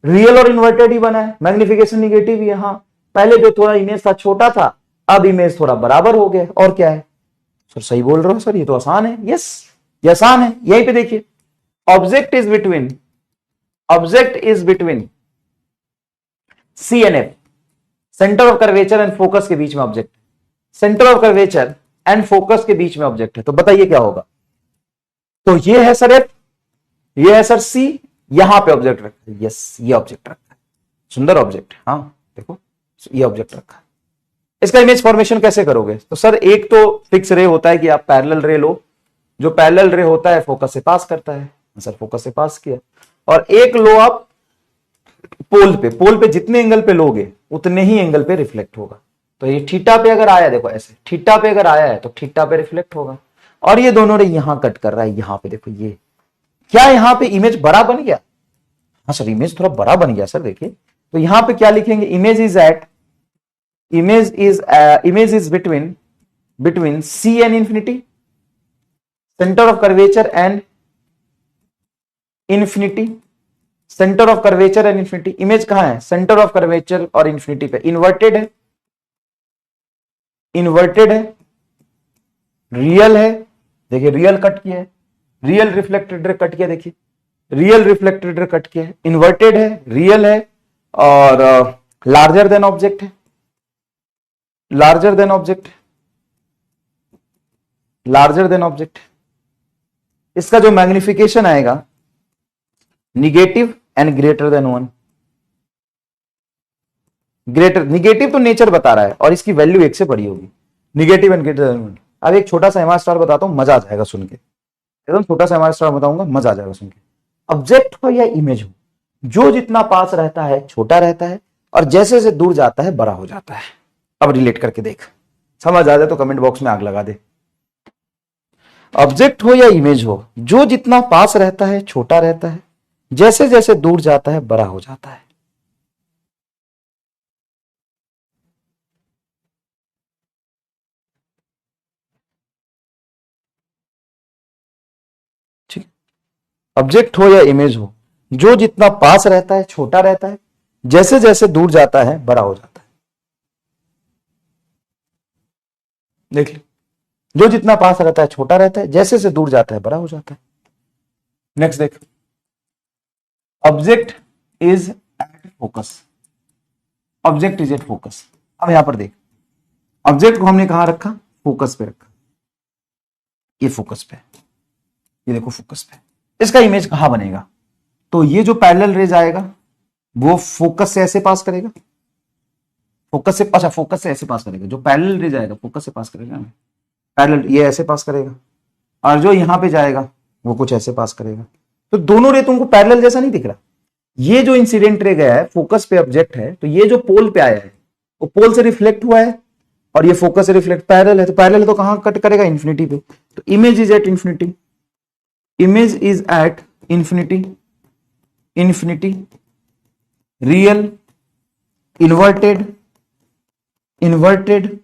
रियल और इन्वर्टेड ही बना है? मैग्निफिकेशन निगेटिव ही है, हाँ। पहले जो थोड़ा इमेज था छोटा था, अब इमेज थोड़ा बराबर हो गया, और क्या है सर? सही बोल रहे हो सर, ये तो आसान है। यस ये आसान है, यहीं पे देखिए, object is between C and F, centre of curvature and focus के बीच में object, centre of curvature and focus के बीच में ऑब्जेक्ट है, तो बताइए क्या होगा? तो ये है सर एफ, ये है सर सी, यहां पे ऑब्जेक्ट रखा है, यस ये ऑब्जेक्ट रखा है, सुंदर ऑब्जेक्ट, हाँ देखो ये ऑब्जेक्ट रखा है। इसका इमेज फॉर्मेशन कैसे करोगे? तो सर एक तो फिक्स रे होता है कि आप पैरेलल रे लो, जो पैरेलल रे होता है फोकस से पास करता है, सर फोकस से पास किया, और एक लो आप पोल पे, पोल पे जितने एंगल पे लोगे उतने ही एंगल पे रिफ्लेक्ट होगा। तो ये थीटा पे अगर आया, देखो ऐसे थीटा पे अगर आया है तो थीटा पे रिफ्लेक्ट होगा, और ये दोनों रे यहां कट कर रहा है, यहां पे देखो, ये क्या यहां पे इमेज बड़ा बन गया? हाँ सर इमेज थोड़ा बड़ा बन गया सर, देखिए तो यहां पे क्या लिखेंगे? Image is between C and infinity, centre of curvature and infinity, centre of curvature and infinity. Image कहां है? सेंटर ऑफ कर्वेचर और इंफिनिटी पे। इन्वर्टेड है, रियल है, देखिए रियल कट किया है, रियल रिफ्लेक्टेड रे कट किया, देखिए रियल रिफ्लेक्टेड रे कट किया है, इन्वर्टेड है, रियल है, और लार्जर देन ऑब्जेक्ट है, लार्जर देन ऑब्जेक्ट। इसका जो मैग्निफिकेशन आएगा negative and greater than 1, greater, negative तो नेचर बता रहा है और इसकी वैल्यू 1 से बड़ी होगी, निगेटिव एंड ग्रेटर देन 1। अब एक छोटा सा एमआर स्टार बताता हूं, मजा आ जाएगा सुन के, एकदम छोटा सा एमआर स्टार बताऊंगा, मजा आ जाएगा सुन के। ऑब्जेक्ट हो या इमेज हो, जो जितना पास रहता है छोटा रहता है, और जैसे जैसे दूर जाता है बड़ा हो जाता है। अब रिलेट करके देख, समझ आ जाए तो कमेंट बॉक्स में आग लगा दे। ऑब्जेक्ट हो या इमेज हो, जो जितना पास रहता है छोटा रहता है, जैसे जैसे दूर जाता है बड़ा हो जाता है। ठीक, ऑब्जेक्ट हो या इमेज हो, जो जितना पास रहता है छोटा रहता है, जैसे जैसे दूर जाता है बड़ा हो जाता है। देख लो, जो जितना पास रहता है छोटा रहता है, जैसे जैसे दूर जाता है बड़ा हो जाता है। नेक्स्ट देख, object is at focus, object is at focus. अब यहां पर देख, ऑब्जेक्ट को हमने कहां रखा? फोकस पे रखा, ये फोकस पे, ये देखो फोकस पे। इसका इमेज कहां बनेगा? तो ये जो पैरेलल रेज आएगा वो फोकस से ऐसे पास करेगा, फोकस से, अच्छा फोकस से ऐसे पास करेगा, जो पैरेलल रेज आएगा फोकस से पास करेगा, पैरेलल ये ऐसे पास करेगा, और जो यहां पे जाएगा वो कुछ ऐसे पास करेगा। तो दोनों रे तुमको पैरेलल जैसा नहीं दिख रहा? ये जो इंसिडेंट रे गया है फोकस पे ऑब्जेक्ट है, तो ये जो पोल पे आया है वो पोल से रिफ्लेक्ट हुआ है, और ये फोकस से रिफ्लेक्ट, पैरेलल है, तो पैरेलल तो कहां कट करेगा? इंफिनिटी पे। तो image is at infinity, image is at infinity, infinity, real, inverted, inverted,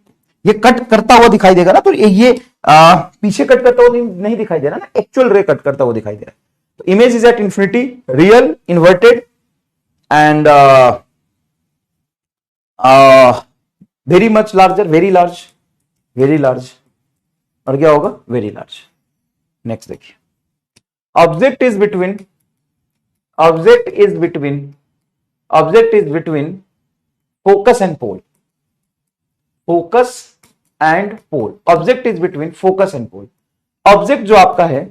ये कट करता हुआ दिखाई देगा ना, तो ये पीछे कट करता हुआ नहीं दिखाई दे रहा ना, एक्चुअल रे कट करता हुआ दिखाई दे रहा है। तो image is at infinity, real, inverted and very much larger, very large, very large, और क्या होगा? Very large. नेक्स्ट देखिए, object is between focus and pole, focus and pole, object is between focus and pole. Object जो आपका है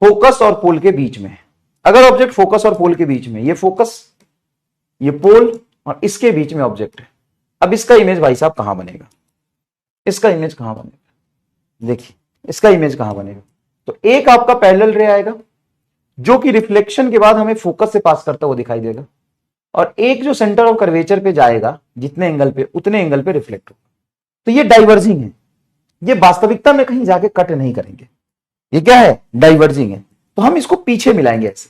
focus और पोल के बीच में है। अगर ऑब्जेक्ट फोकस और पोल के बीच में, ये फोकस, ये पोल, और इसके बीच में ऑब्जेक्ट है, अब इसका इमेज भाई साहब कहां बनेगा? इसका इमेज कहां बनेगा? देखिए इसका इमेज कहां बनेगा? तो एक आपका पैरेलल रे आएगा जो कि रिफ्लेक्शन के बाद हमें फोकस से पास करता हुआ दिखाई देगा, और एक जो सेंटर ऑफ कर्वेचर पे जाएगा जितने एंगल पे उतने एंगल पे रिफ्लेक्ट होगा। तो ये डाइवर्जिंग है, ये वास्तविकता में कहीं जाके कट नहीं करेंगे, ये क्या है, डाइवर्जिंग है। तो हम इसको पीछे मिलाएंगे ऐसे,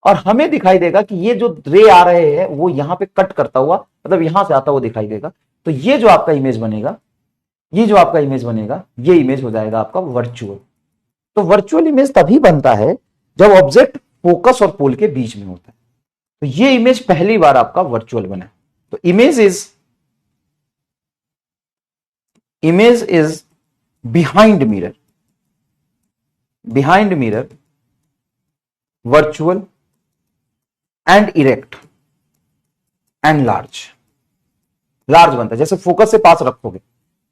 और हमें दिखाई देगा कि ये जो रे आ रहे हैं वो यहां पे कट करता हुआ, मतलब यहां से आता हुआ दिखाई देगा। तो ये जो आपका इमेज बनेगा, ये जो आपका इमेज बनेगा, ये इमेज हो जाएगा आपका वर्चुअल। तो वर्चुअल इमेज तभी बनता है जब ऑब्जेक्ट फोकस और पोल के बीच में होता है। तो ये इमेज पहली बार आपका वर्चुअल बना। तो image is behind mirror virtual and erect and large बनता है। जैसे फोकस से पास रखोगे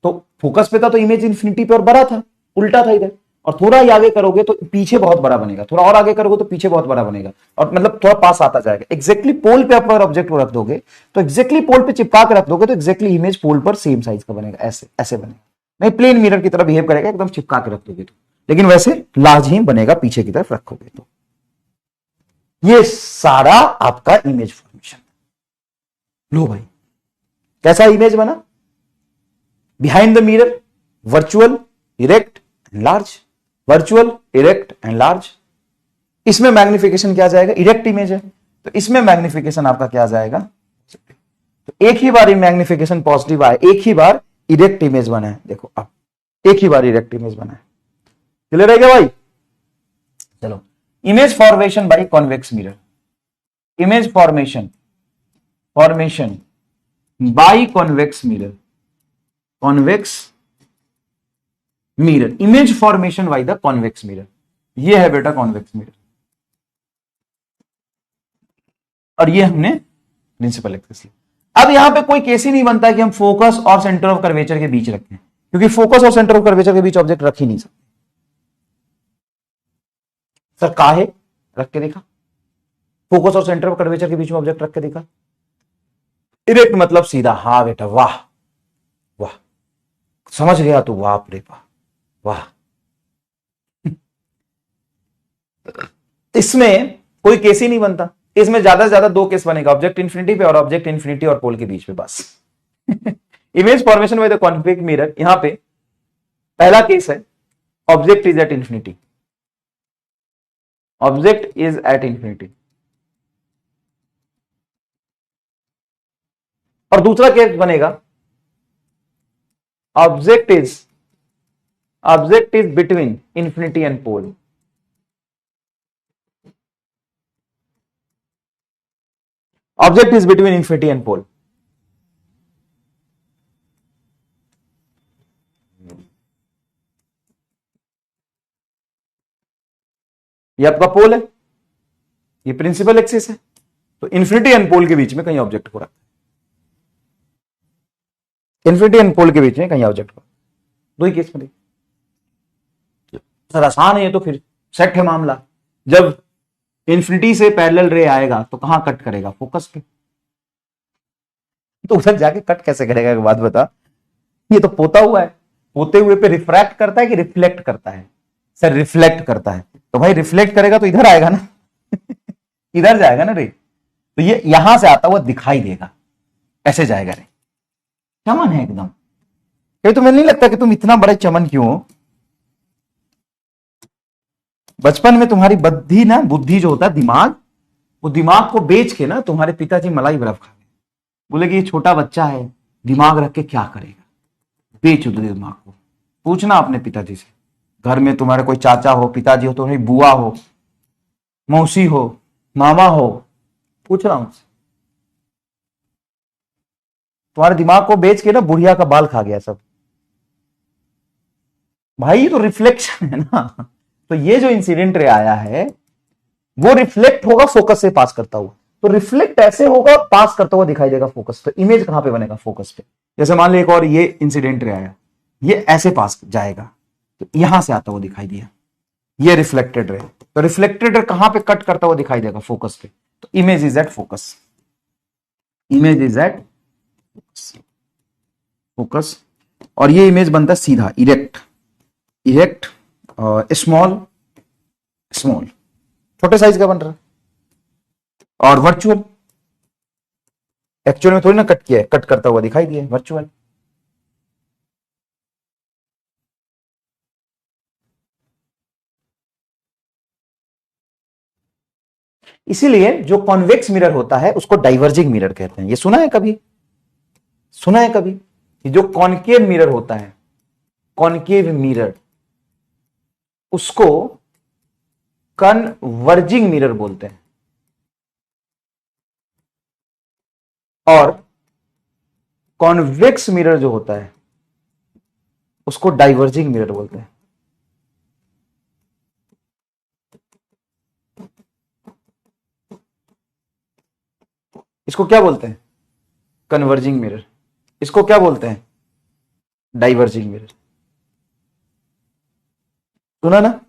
तो फोकस पे था तो इमेज इन्फिनिटी पे और बड़ा था, उल्टा था इधर, और थोड़ा ही आगे करोगे तो पीछे बहुत बड़ा बनेगा, थोड़ा और आगे करोगे तो पीछे बहुत बड़ा बनेगा, और मतलब थोड़ा पास आता जाएगा। एग्जैक्टली पोल पे आप अगर ऑब्जेक्ट को रख दोगे तो एग्जैक्टली पोल पे चिपका के रख दोगे तो एग्जैक्टली इमेज पोल पर सेम साइज का बनेगा, ऐसे ऐसे बनेगा। नहीं प्लेन मिरर की तरह बिहेव करेगा, एकदम चिपका के रख दोगे तो, लेकिन वैसे लार्ज ही बनेगा पीछे की तरफ रखोगे तो। ये सारा आपका इमेज फॉर्मेशन। लो भाई, कैसा इमेज बना, behind the mirror virtual erect and large, virtual erect and large. इसमें मैग्निफिकेशन क्या जाएगा, इरेक्ट इमेज है तो इसमें मैग्निफिकेशन आपका क्या जाएगा, तो एक ही बार मैग्निफिकेशन पॉजिटिव आए, एक ही बार इरेक्ट इमेज बना है। देखो अब एक ही बार इरेक्ट इमेज बना है, क्लियर है क्या भाई। चलो, image formation by convex mirror, image formation by convex mirror, image formation by the convex mirror. ये है बेटा कॉन्वेक्स मिरर, और ये हमने प्रिंसिपल एक्सिस लिया। अब यहां पे कोई केस ही नहीं बनता कि हम फोकस और सेंटर ऑफ कर्वेचर के बीच रखें, क्योंकि फोकस और सेंटर ऑफ कर्वेचर के बीच ऑब्जेक्ट रख ही नहीं सकते। सर काहे रख के देखा, फोकस और सेंटर ऑफ कर्वेचर के बीच में ऑब्जेक्ट रख के देखा, इरेक्ट मतलब सीधा, हाँ बेटा वाह वाह, समझ गया तू, वाह रे वाह। इसमें कोई केस ही नहीं बनता, इसमें ज्यादा से ज्यादा दो केस बनेगा, ऑब्जेक्ट इन्फिनिटी पे और ऑब्जेक्ट इन्फिनिटी और पोल के बीच में, बस। Image formation with the convex mirror, यहां पे पहला केस है object is at infinity, object is at infinity, और दूसरा केस बनेगा object is between infinity and pole. Object is between infinity and pole. ये आपका पोल है, ये प्रिंसिपल एक्सिस है, तो इन्फिनिटी एंड पोल के बीच में कहीं ऑब्जेक्ट को रखा, इन्फिनिटी एंड पोल के बीच में कहीं ऑब्जेक्ट को, दो ही केस में। सर आसान है ये तो, फिर सेट है मामला। जब इन्फिनिटी से पैरेलल रे आएगा तो कहां कट करेगा, फोकस पे, तो उधर जाके कट कैसे करेगा, एक बात बता। ये तो पोता हुआ है, पोते हुए पे रिफ्रैक्ट करता है कि रिफ्लेक्ट करता है, सर रिफ्लेक्ट करता है, तो भाई रिफ्लेक्ट करेगा तो इधर आएगा ना इधर जाएगा ना रे, तो ये यहां से आता हुआ दिखाई देगा, ऐसे जाएगा रे। चमन है एकदम, ये तुम्हें नहीं लगता कि तुम इतना बड़े चमन क्यों हो। बचपन में तुम्हारी बुद्धि जो होता है दिमाग, वो दिमाग को बेच के ना तुम्हारे पिताजी मलाई बर्फ खा गए, बोले कि ये छोटा बच्चा है दिमाग रख के क्या करेगा, बेच दो दिमाग को। पूछना अपने पिताजी से, घर में तुम्हारे कोई चाचा हो, पिताजी हो, तुम्हारी बुआ हो, मौसी हो, मामा हो, पूछना उनसे। तुम्हारे दिमाग को बेच के ना बुढ़िया का बाल खा गया सब। भाई ये तो रिफ्लेक्शन है ना, तो ये जो इंसिडेंट रे आया है वो रिफ्लेक्ट होगा फोकस से पास करता हुआ, तो रिफ्लेक्ट ऐसे होगा, पास करता हुआ दिखाई देगा फोकस, तो इमेज कहां पे बनेगा, फोकस पे। जैसे मान लो एक और ये इंसिडेंट रे आया, ये ऐसे पास जाएगा तो यहां से आता हुआ दिखाई दिया, ये रिफ्लेक्टेड रे, तो रिफ्लेक्टेड रे कहां पे कट करता हुआ दिखाई देगा, फोकस पे, तो image is at focus, image is at focus. और ये इमेज बनता है सीधा इरेक्ट स्मॉल स्मॉल, छोटे साइज का बन रहा है। और वर्चुअल, एक्चुअल में थोड़ी ना कट किया है, कट करता हुआ दिखाई दिया है, वर्चुअल। इसीलिए जो कॉन्वेक्स मिरर होता है उसको डाइवर्जिंग मिरर कहते हैं। ये सुना है कभी? सुना है कभी कि जो कॉनकेव मिरर होता है, कॉनकेव मिरर, उसको कन्वर्जिंग मिरर बोलते हैं, और कॉन्वेक्स मिरर जो होता है उसको डाइवर्जिंग मिरर बोलते हैं। इसको क्या बोलते हैं? Converging mirror. इसको क्या बोलते हैं? Diverging mirror. सुना ना?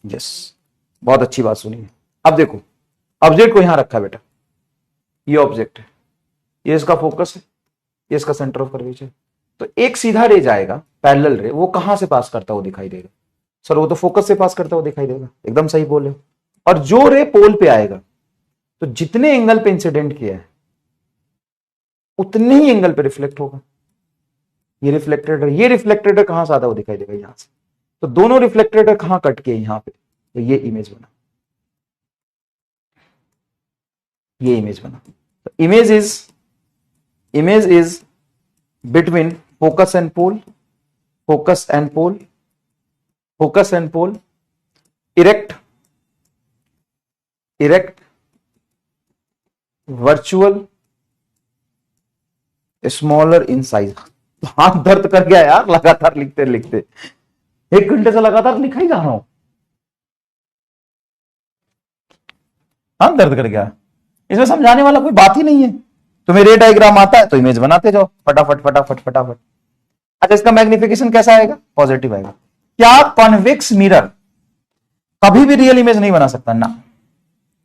यस, बहुत अच्छी बात सुनी है। अब देखो, ऑब्जेक्ट को यहां रखा है बेटा, ये ऑब्जेक्ट है, ये इसका फोकस है, ये इसका सेंटर ऑफ कर्वेचर। तो एक सीधा रे जाएगा, पैरेलल रे, वो कहां से पास करता हुआ दिखाई देगा? सर वो तो फोकस से पास करता हुआ दिखाई देगा, एकदम सही बोले। और जो रे पोल पे आएगा, तो जितने एंगल पे इंसिडेंट किया है उतने ही एंगल पे रिफ्लेक्ट होगा। ये रिफ्लेक्टेड है, ये रिफ्लेक्टेड है, कहां से आता हुआ दिखाई देगा? यहां से। तो दोनों रिफ्लेक्टेड है कहां कट के? यहां पे। तो ये इमेज बना, ये इमेज बना। तो image is between focus and pole, focus and pole, focus and pole, erect, erect, virtual, smaller in size. हाथ दर्द कर गया यार लगातार लिखते लिखते, 1 घंटे से लगातार लिखा ही जा रहा हूं, हाथ दर्द कर गया। इसमें समझाने वाला कोई बात ही नहीं है। तुम्हें रे डायग्राम आता है तो इमेज बनाते जाओ फटाफट फटाफट फटाफट। अच्छा, इसका मैग्निफिकेशन कैसा आएगा? पॉजिटिव आएगा। क्या कॉन्वेक्स मिरर कभी भी रियल इमेज नहीं बना सकता? ना,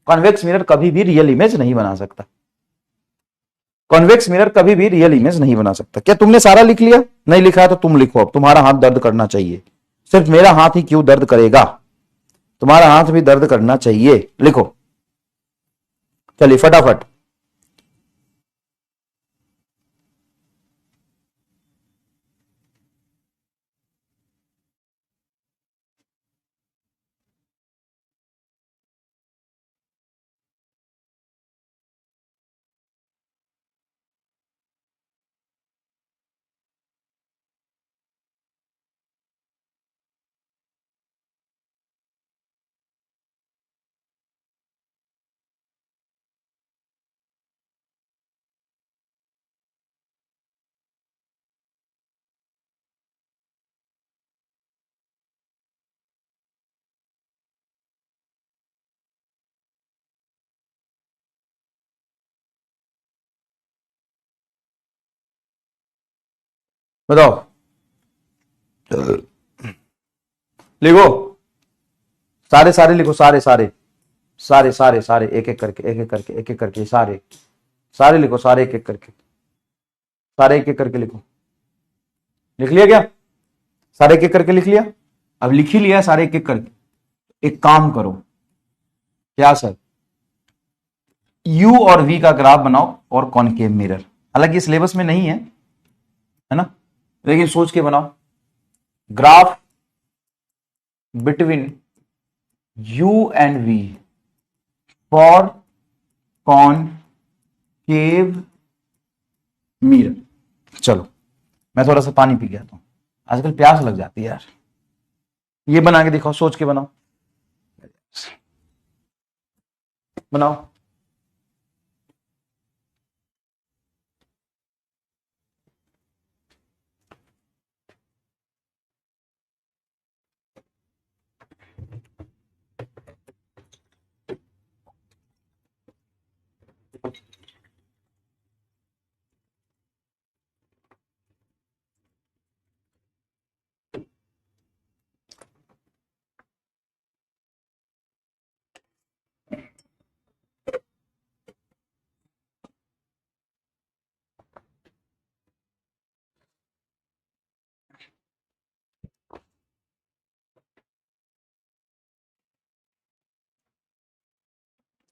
कॉन्वेक्स मिरर कभी भी रियल इमेज नहीं बना सकता। कॉन्वेक्स मिरर कभी भी रियल इमेज नहीं बना सकता। क्या तुमने सारा लिख लिया? नहीं लिखा है तो तुम लिखो, अब तुम्हारा हाथ दर्द करना चाहिए। सिर्फ मेरा हाथ ही क्यों दर्द करेगा, तुम्हारा हाथ भी दर्द करना चाहिए। लिखो, चलिए फटाफट। बताओ, लिखो, सारे सारे लिखो, सारे सारे सारे सारे सारे, एक एक करके एक एक करके एक एक करके, सारे सारे लिखो, सारे एक एक करके, सारे एक एक करके लिखो। लिख लिया क्या? सारे एक एक करके लिख लिया? अब लिख ही लिया सारे एक एक करके। एक काम करो, क्या सर, यू और वी का ग्राफ बनाओ और कॉनकेव मिरर। हालांकि सिलेबस में नहीं है ना, लेकिन सोच के बनाओ। Graph between U and V for concave mirror. चलो, मैं थोड़ा सा पानी पी गया था, आजकल प्यास लग जाती है यार। ये बना के दिखाओ, सोच के बनाओ, बनाओ।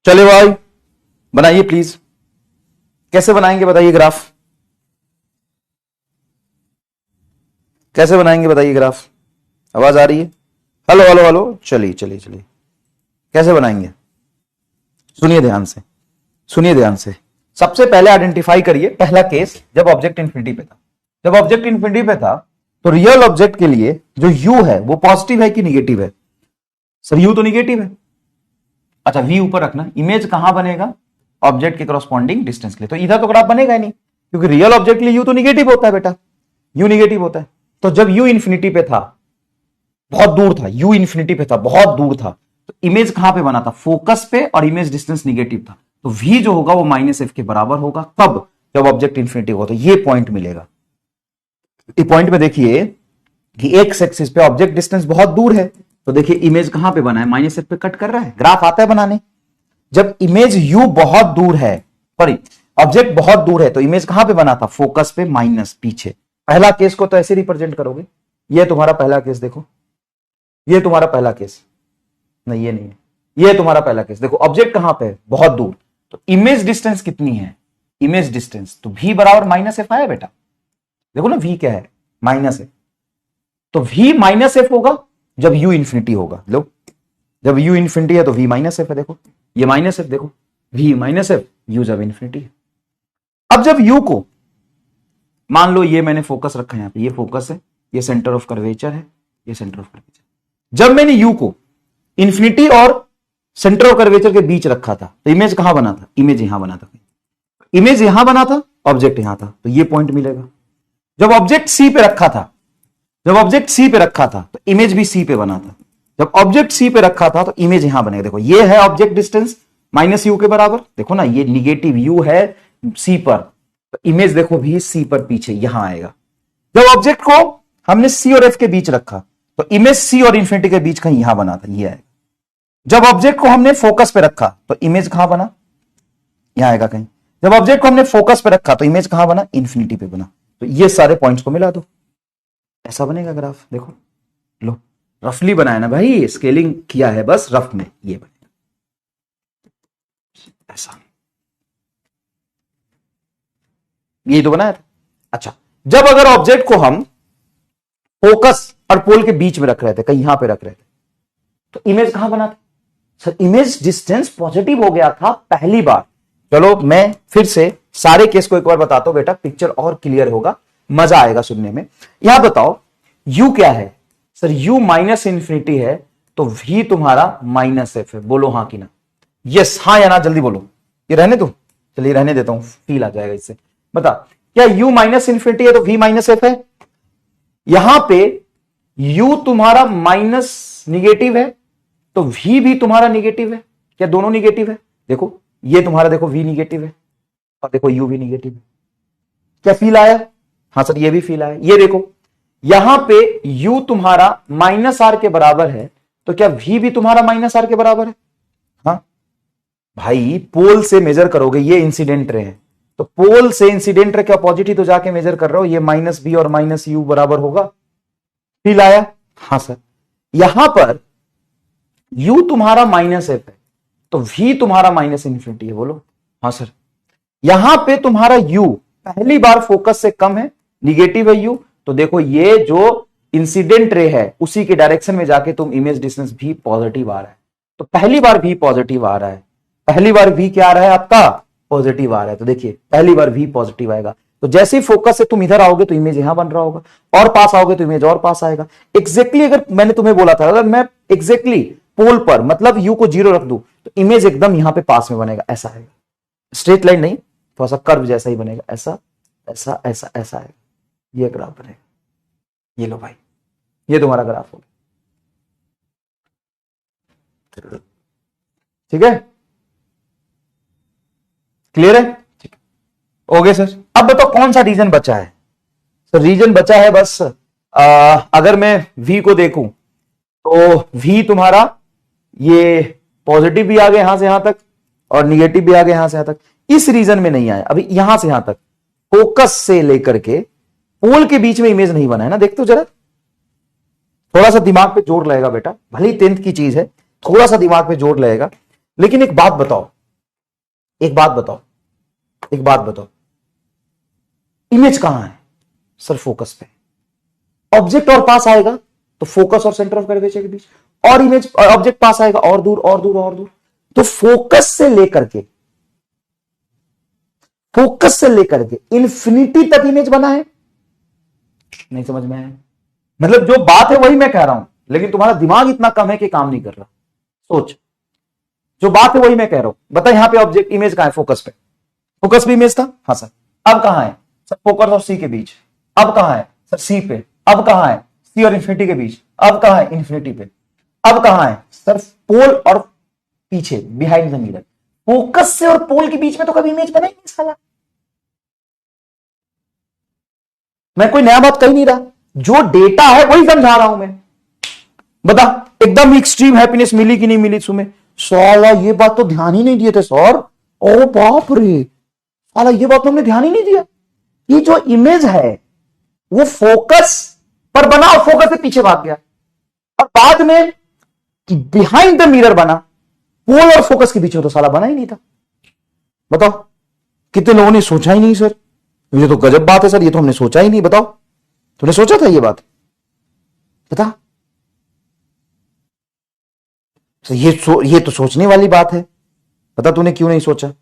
चले भाई बनाइए प्लीज। कैसे बनाएंगे बताइए ग्राफ, कैसे बनाएंगे बताइए ग्राफ। आवाज आ रही है? हेलो हेलो हेलो, चलिए चलिए चलिए, कैसे बनाएंगे? सुनिए ध्यान से, सुनिए ध्यान से। सबसे पहले आइडेंटिफाई करिए पहला केस जब ऑब्जेक्ट इंफिनिटी पे था। जब ऑब्जेक्ट इंफिनिटी पे था तो रियल ऑब्जेक्ट के लिए जो यू है वो पॉजिटिव है कि निगेटिव है? सर यू तो निगेटिव है। अच्छा वी ऊपर रखना, इमेज कहां बनेगा? ऑब्जेक्ट के करस्पॉन्डिंग डिस्टेंस के लिए। तो इधर तो ग्राफ बनेगा ही नहीं, क्योंकि रियल ऑब्जेक्ट के लिए यू तो निगेटिव होता है बेटा, यू निगेटिव होता है। तो जब यू इंफिनिटी पे था, बहुत दूर था, यू इंफिनिटी पे था, बहुत दूर था, तो इमेज कहां पे बना था? फोकस पे, और इमेज डिस्टेंस निगेटिव था। तो वी जो होगा वो -f के बराबर होगा। कब? जब ऑब्जेक्ट इंफिनिटी होगा। तो ये पॉइंट मिलेगा। इस पॉइंट में देखिए कि एक्स एक्सिस पे ऑब्जेक्ट डिस्टेंस बहुत दूर है, तो देखिए इमेज कहां पे बना है? -f पे कट कर रहा है। ग्राफ आता है बनाने। जब इमेज यू बहुत दूर है, सॉरी ऑब्जेक्ट बहुत दूर है, तो इमेज कहां पे बना था? फोकस पे, माइनस पीछे। पहला केस को तो ऐसे रिप्रेजेंट करोगे। ये तुम्हारा पहला केस देखो, ये तुम्हारा पहला केस, नहीं ये नहीं है, ये तुम्हारा पहला केस। देखो ऑब्जेक्ट कहां पे है? बहुत दूर। तो इमेज डिस्टेंस कितनी है? इमेज डिस्टेंस तो v बराबर -f आया बेटा। देखो ना v क्या है? -f। तो v -f होगा जब u इंफिनिटी होगा। लो जब u इंफिनिटी है तो v -f है। देखो ये -f, देखो v -f, u जब इंफिनिटी है। अब जब u को मान लो, ये मैंने फोकस रखा है यहां पे, ये फोकस है, ये सेंटर ऑफ कर्वेचर है, ये सेंटर ऑफ कर्वेचर। जब मैंने u को इंफिनिटी और सेंटर ऑफ कर्वेचर के बीच रखा था, तो इमेज कहां बना था? इमेज यहां बना था। इमेज यहां बना था, ऑब्जेक्ट यहां था, तो ये पॉइंट मिलेगा। जब ऑब्जेक्ट सी पे रखा था, जब ऑब्जेक्ट सी पे रखा था, तो इमेज भी सी पे बना था। जब ऑब्जेक्ट सी पे रखा था तो इमेज यहां बनेगा। देखो ये है ऑब्जेक्ट डिस्टेंस -u के बराबर। देखो ना ये निगेटिव u है सी पर, तो इमेज देखो भी सी पर पीछे यहां आएगा। जब ऑब्जेक्ट को हमने सी और एफ के बीच रखा, तो इमेज सी और इंफिनिटी के बीच कहीं यहां बना था, ये आएगा। जब ऑब्जेक्ट को हमने फोकस पे रखा, तो इमेज कहां बना? यहां आएगा कहीं। जब ऑब्जेक्ट को हमने फोकस पे रखा, तो इमेज कहां बना? इंफिनिटी पे बना। तो ये सारे पॉइंट्स को मिला दो, ऐसा बनेगा ग्राफ। देखो लो, रफली बनाया ना भाई, स्केलिंग किया है बस रफ में, ये बनेगा ऐसा। ये तो बनाया था। अच्छा जब अगर ऑब्जेक्ट को हम फोकस और पोल के बीच में रख रहे थे, कहीं यहां पे रख रहे थे, तो इमेज कहां बना था? सर इमेज डिस्टेंस पॉजिटिव हो गया था पहली बार। चलो मैं फिर से सारे केस को एक बार बताता हूं बेटा, पिक्चर और क्लियर होगा, मजा आएगा सुनने में। यहां बताओ u क्या है? सर u -इंफिनिटी है, तो v तुम्हारा -f है। बोलो हाँ कि ना? यस, हाँ या ना जल्दी बोलो। ये रहने दो, चलिए रहने देता हूं, फील आ जाएगा इससे। बता, क्या u -इंफिनिटी है तो v -f है? यहां पे u तुम्हारा माइनस निगेटिव है, तो v भी तुम्हारा निगेटिव है। क्या दोनों निगेटिव है? देखो ये तुम्हारा देखो v निगेटिव है, और देखो u भी निगेटिव है। क्या फील आया? हाँ सर ये भी फील आया। ये देखो यहां पे u तुम्हारा -r के बराबर है, तो क्या v भी तुम्हारा -r के बराबर है? हाँ भाई, पोल से मेजर करोगे, ये इंसिडेंट रे है, तो पोल से इंसिडेंट रे के अपोजिट ही तो जाके मेजर कर रहे हो। ये -b और -u बराबर होगा। फील आया? हाँ सर। यहां पर u तुम्हारा -f है, तो v तुम्हारा -इंफिनिटी है। बोलो हाँ सर। यहां पे तुम्हारा u पहली बार फोकस से कम है, निगेटिव है u, तो देखो ये जो इंसिडेंट रे है उसी के डायरेक्शन में जाके तुम इमेज डिस्टेंस भी पॉजिटिव आ रहा है। तो पहली बार भी पॉजिटिव आ रहा है, पहली बार भी क्या आ रहा है आपका? पॉजिटिव आ रहा है। तो देखिए पहली बार भी पॉजिटिव आएगा, तो जैसे ही फोकस से तुम इधर आओगे तो इमेज यहां बन रहा होगा, और पास आओगे तो इमेज और पास आएगा। एग्जैक्टली अगर मैंने तुम्हें बोला था, अगर मैं एग्जैक्टली पोल पर मतलब u को 0 रख दूं, तो इमेज एकदम यहां पे पास में बनेगा, ऐसा आएगा। स्ट्रेट लाइन नहीं, थोड़ा सा कर्व जैसा ही बनेगा, ऐसा ऐसा ऐसा ऐसा आएगा। ये ग्राफ बनेगा। ये लो भाई, ये तुम्हारा ग्राफ होगा। ठीक है, क्लियर है? ठीक ओके सर। अब बताओ कौन सा रीजन बचा है? सर रीजन बचा है बस अगर मैं v को देखूं तो v तुम्हारा ये पॉजिटिव भी आ गया यहां से यहां तक, और निगेटिव भी आ गया यहां से यहां तक। इस रीजन में नहीं आया अभी, यहां से यहां तक फोकस से लेकर के पोल के बीच में इमेज नहीं बना है ना। देखते हो जरा, थोड़ा सा दिमाग पे जोर लगेगा बेटा, भले ही 10th की चीज है, थोड़ा सा दिमाग पे जोर लगेगा। लेकिन एक बात बताओ, एक बात बताओ, एक बात बताओ, इमेज कहां है सर? फोकस पे। ऑब्जेक्ट और पास आएगा तो फोकस और सेंटर ऑफ कर्वेचर के बीच, और इमेज ऑब्जेक्ट पास आएगा और दूर और दूर और दूर। तो फोकस से लेकर के, फोकस से लेकर के इंफिनिटी तक इमेज बना है। नहीं समझ में आया? मतलब जो बात है वही मैं कह रहा हूं, लेकिन तुम्हारा दिमाग इतना कम है कि काम नहीं कर रहा। सोच, जो बात है वही मैं कह रहा हूं। बता यहां पे ऑब्जेक्ट इमेज कहां है? फोकस पे। फोकस पे इमेज था, हाँ सर। अब कहां है सर? फोकस और सी के बीच। अब कहां है सर? सी पे। अब कहां है? सी और इंफिनिटी के बीच। अब कहां है? इंफिनिटी पे। अब कहां है सर? पोल और पीछे, बिहाइंड द मिरर। फोकस से और पोल के बीच में तो कभी इमेज बना ही नहीं साला। मैं कोई नया बात कही नहीं रहा, जो डेटा है वही समझा रहा हूं मैं। बता, एकदम एक्सट्रीम हैप्पीनेस मिली कि नहीं मिली तुम्हें? साला ये बात तो ध्यान ही नहीं दिए थे सर। ओ बाप रे, साला ये बात तो हमने ध्यान ही नहीं दिया। ये जो इमेज है वो फोकस पर बना और फोकस से पीछे भाग गया, और बाद में कि बिहाइंड द मिरर बना। पोल और फोकस के बीच में तो साला बना ही नहीं था। बताओ कितने लोगों ने सोचा ही नहीं सर, ये तो गजब बात है सर, ये तो हमने सोचा ही नहीं। बताओ तुमने सोचा था ये बात? बता। ये तो सोचने वाली बात है। बता तूने क्यों नहीं सोचा?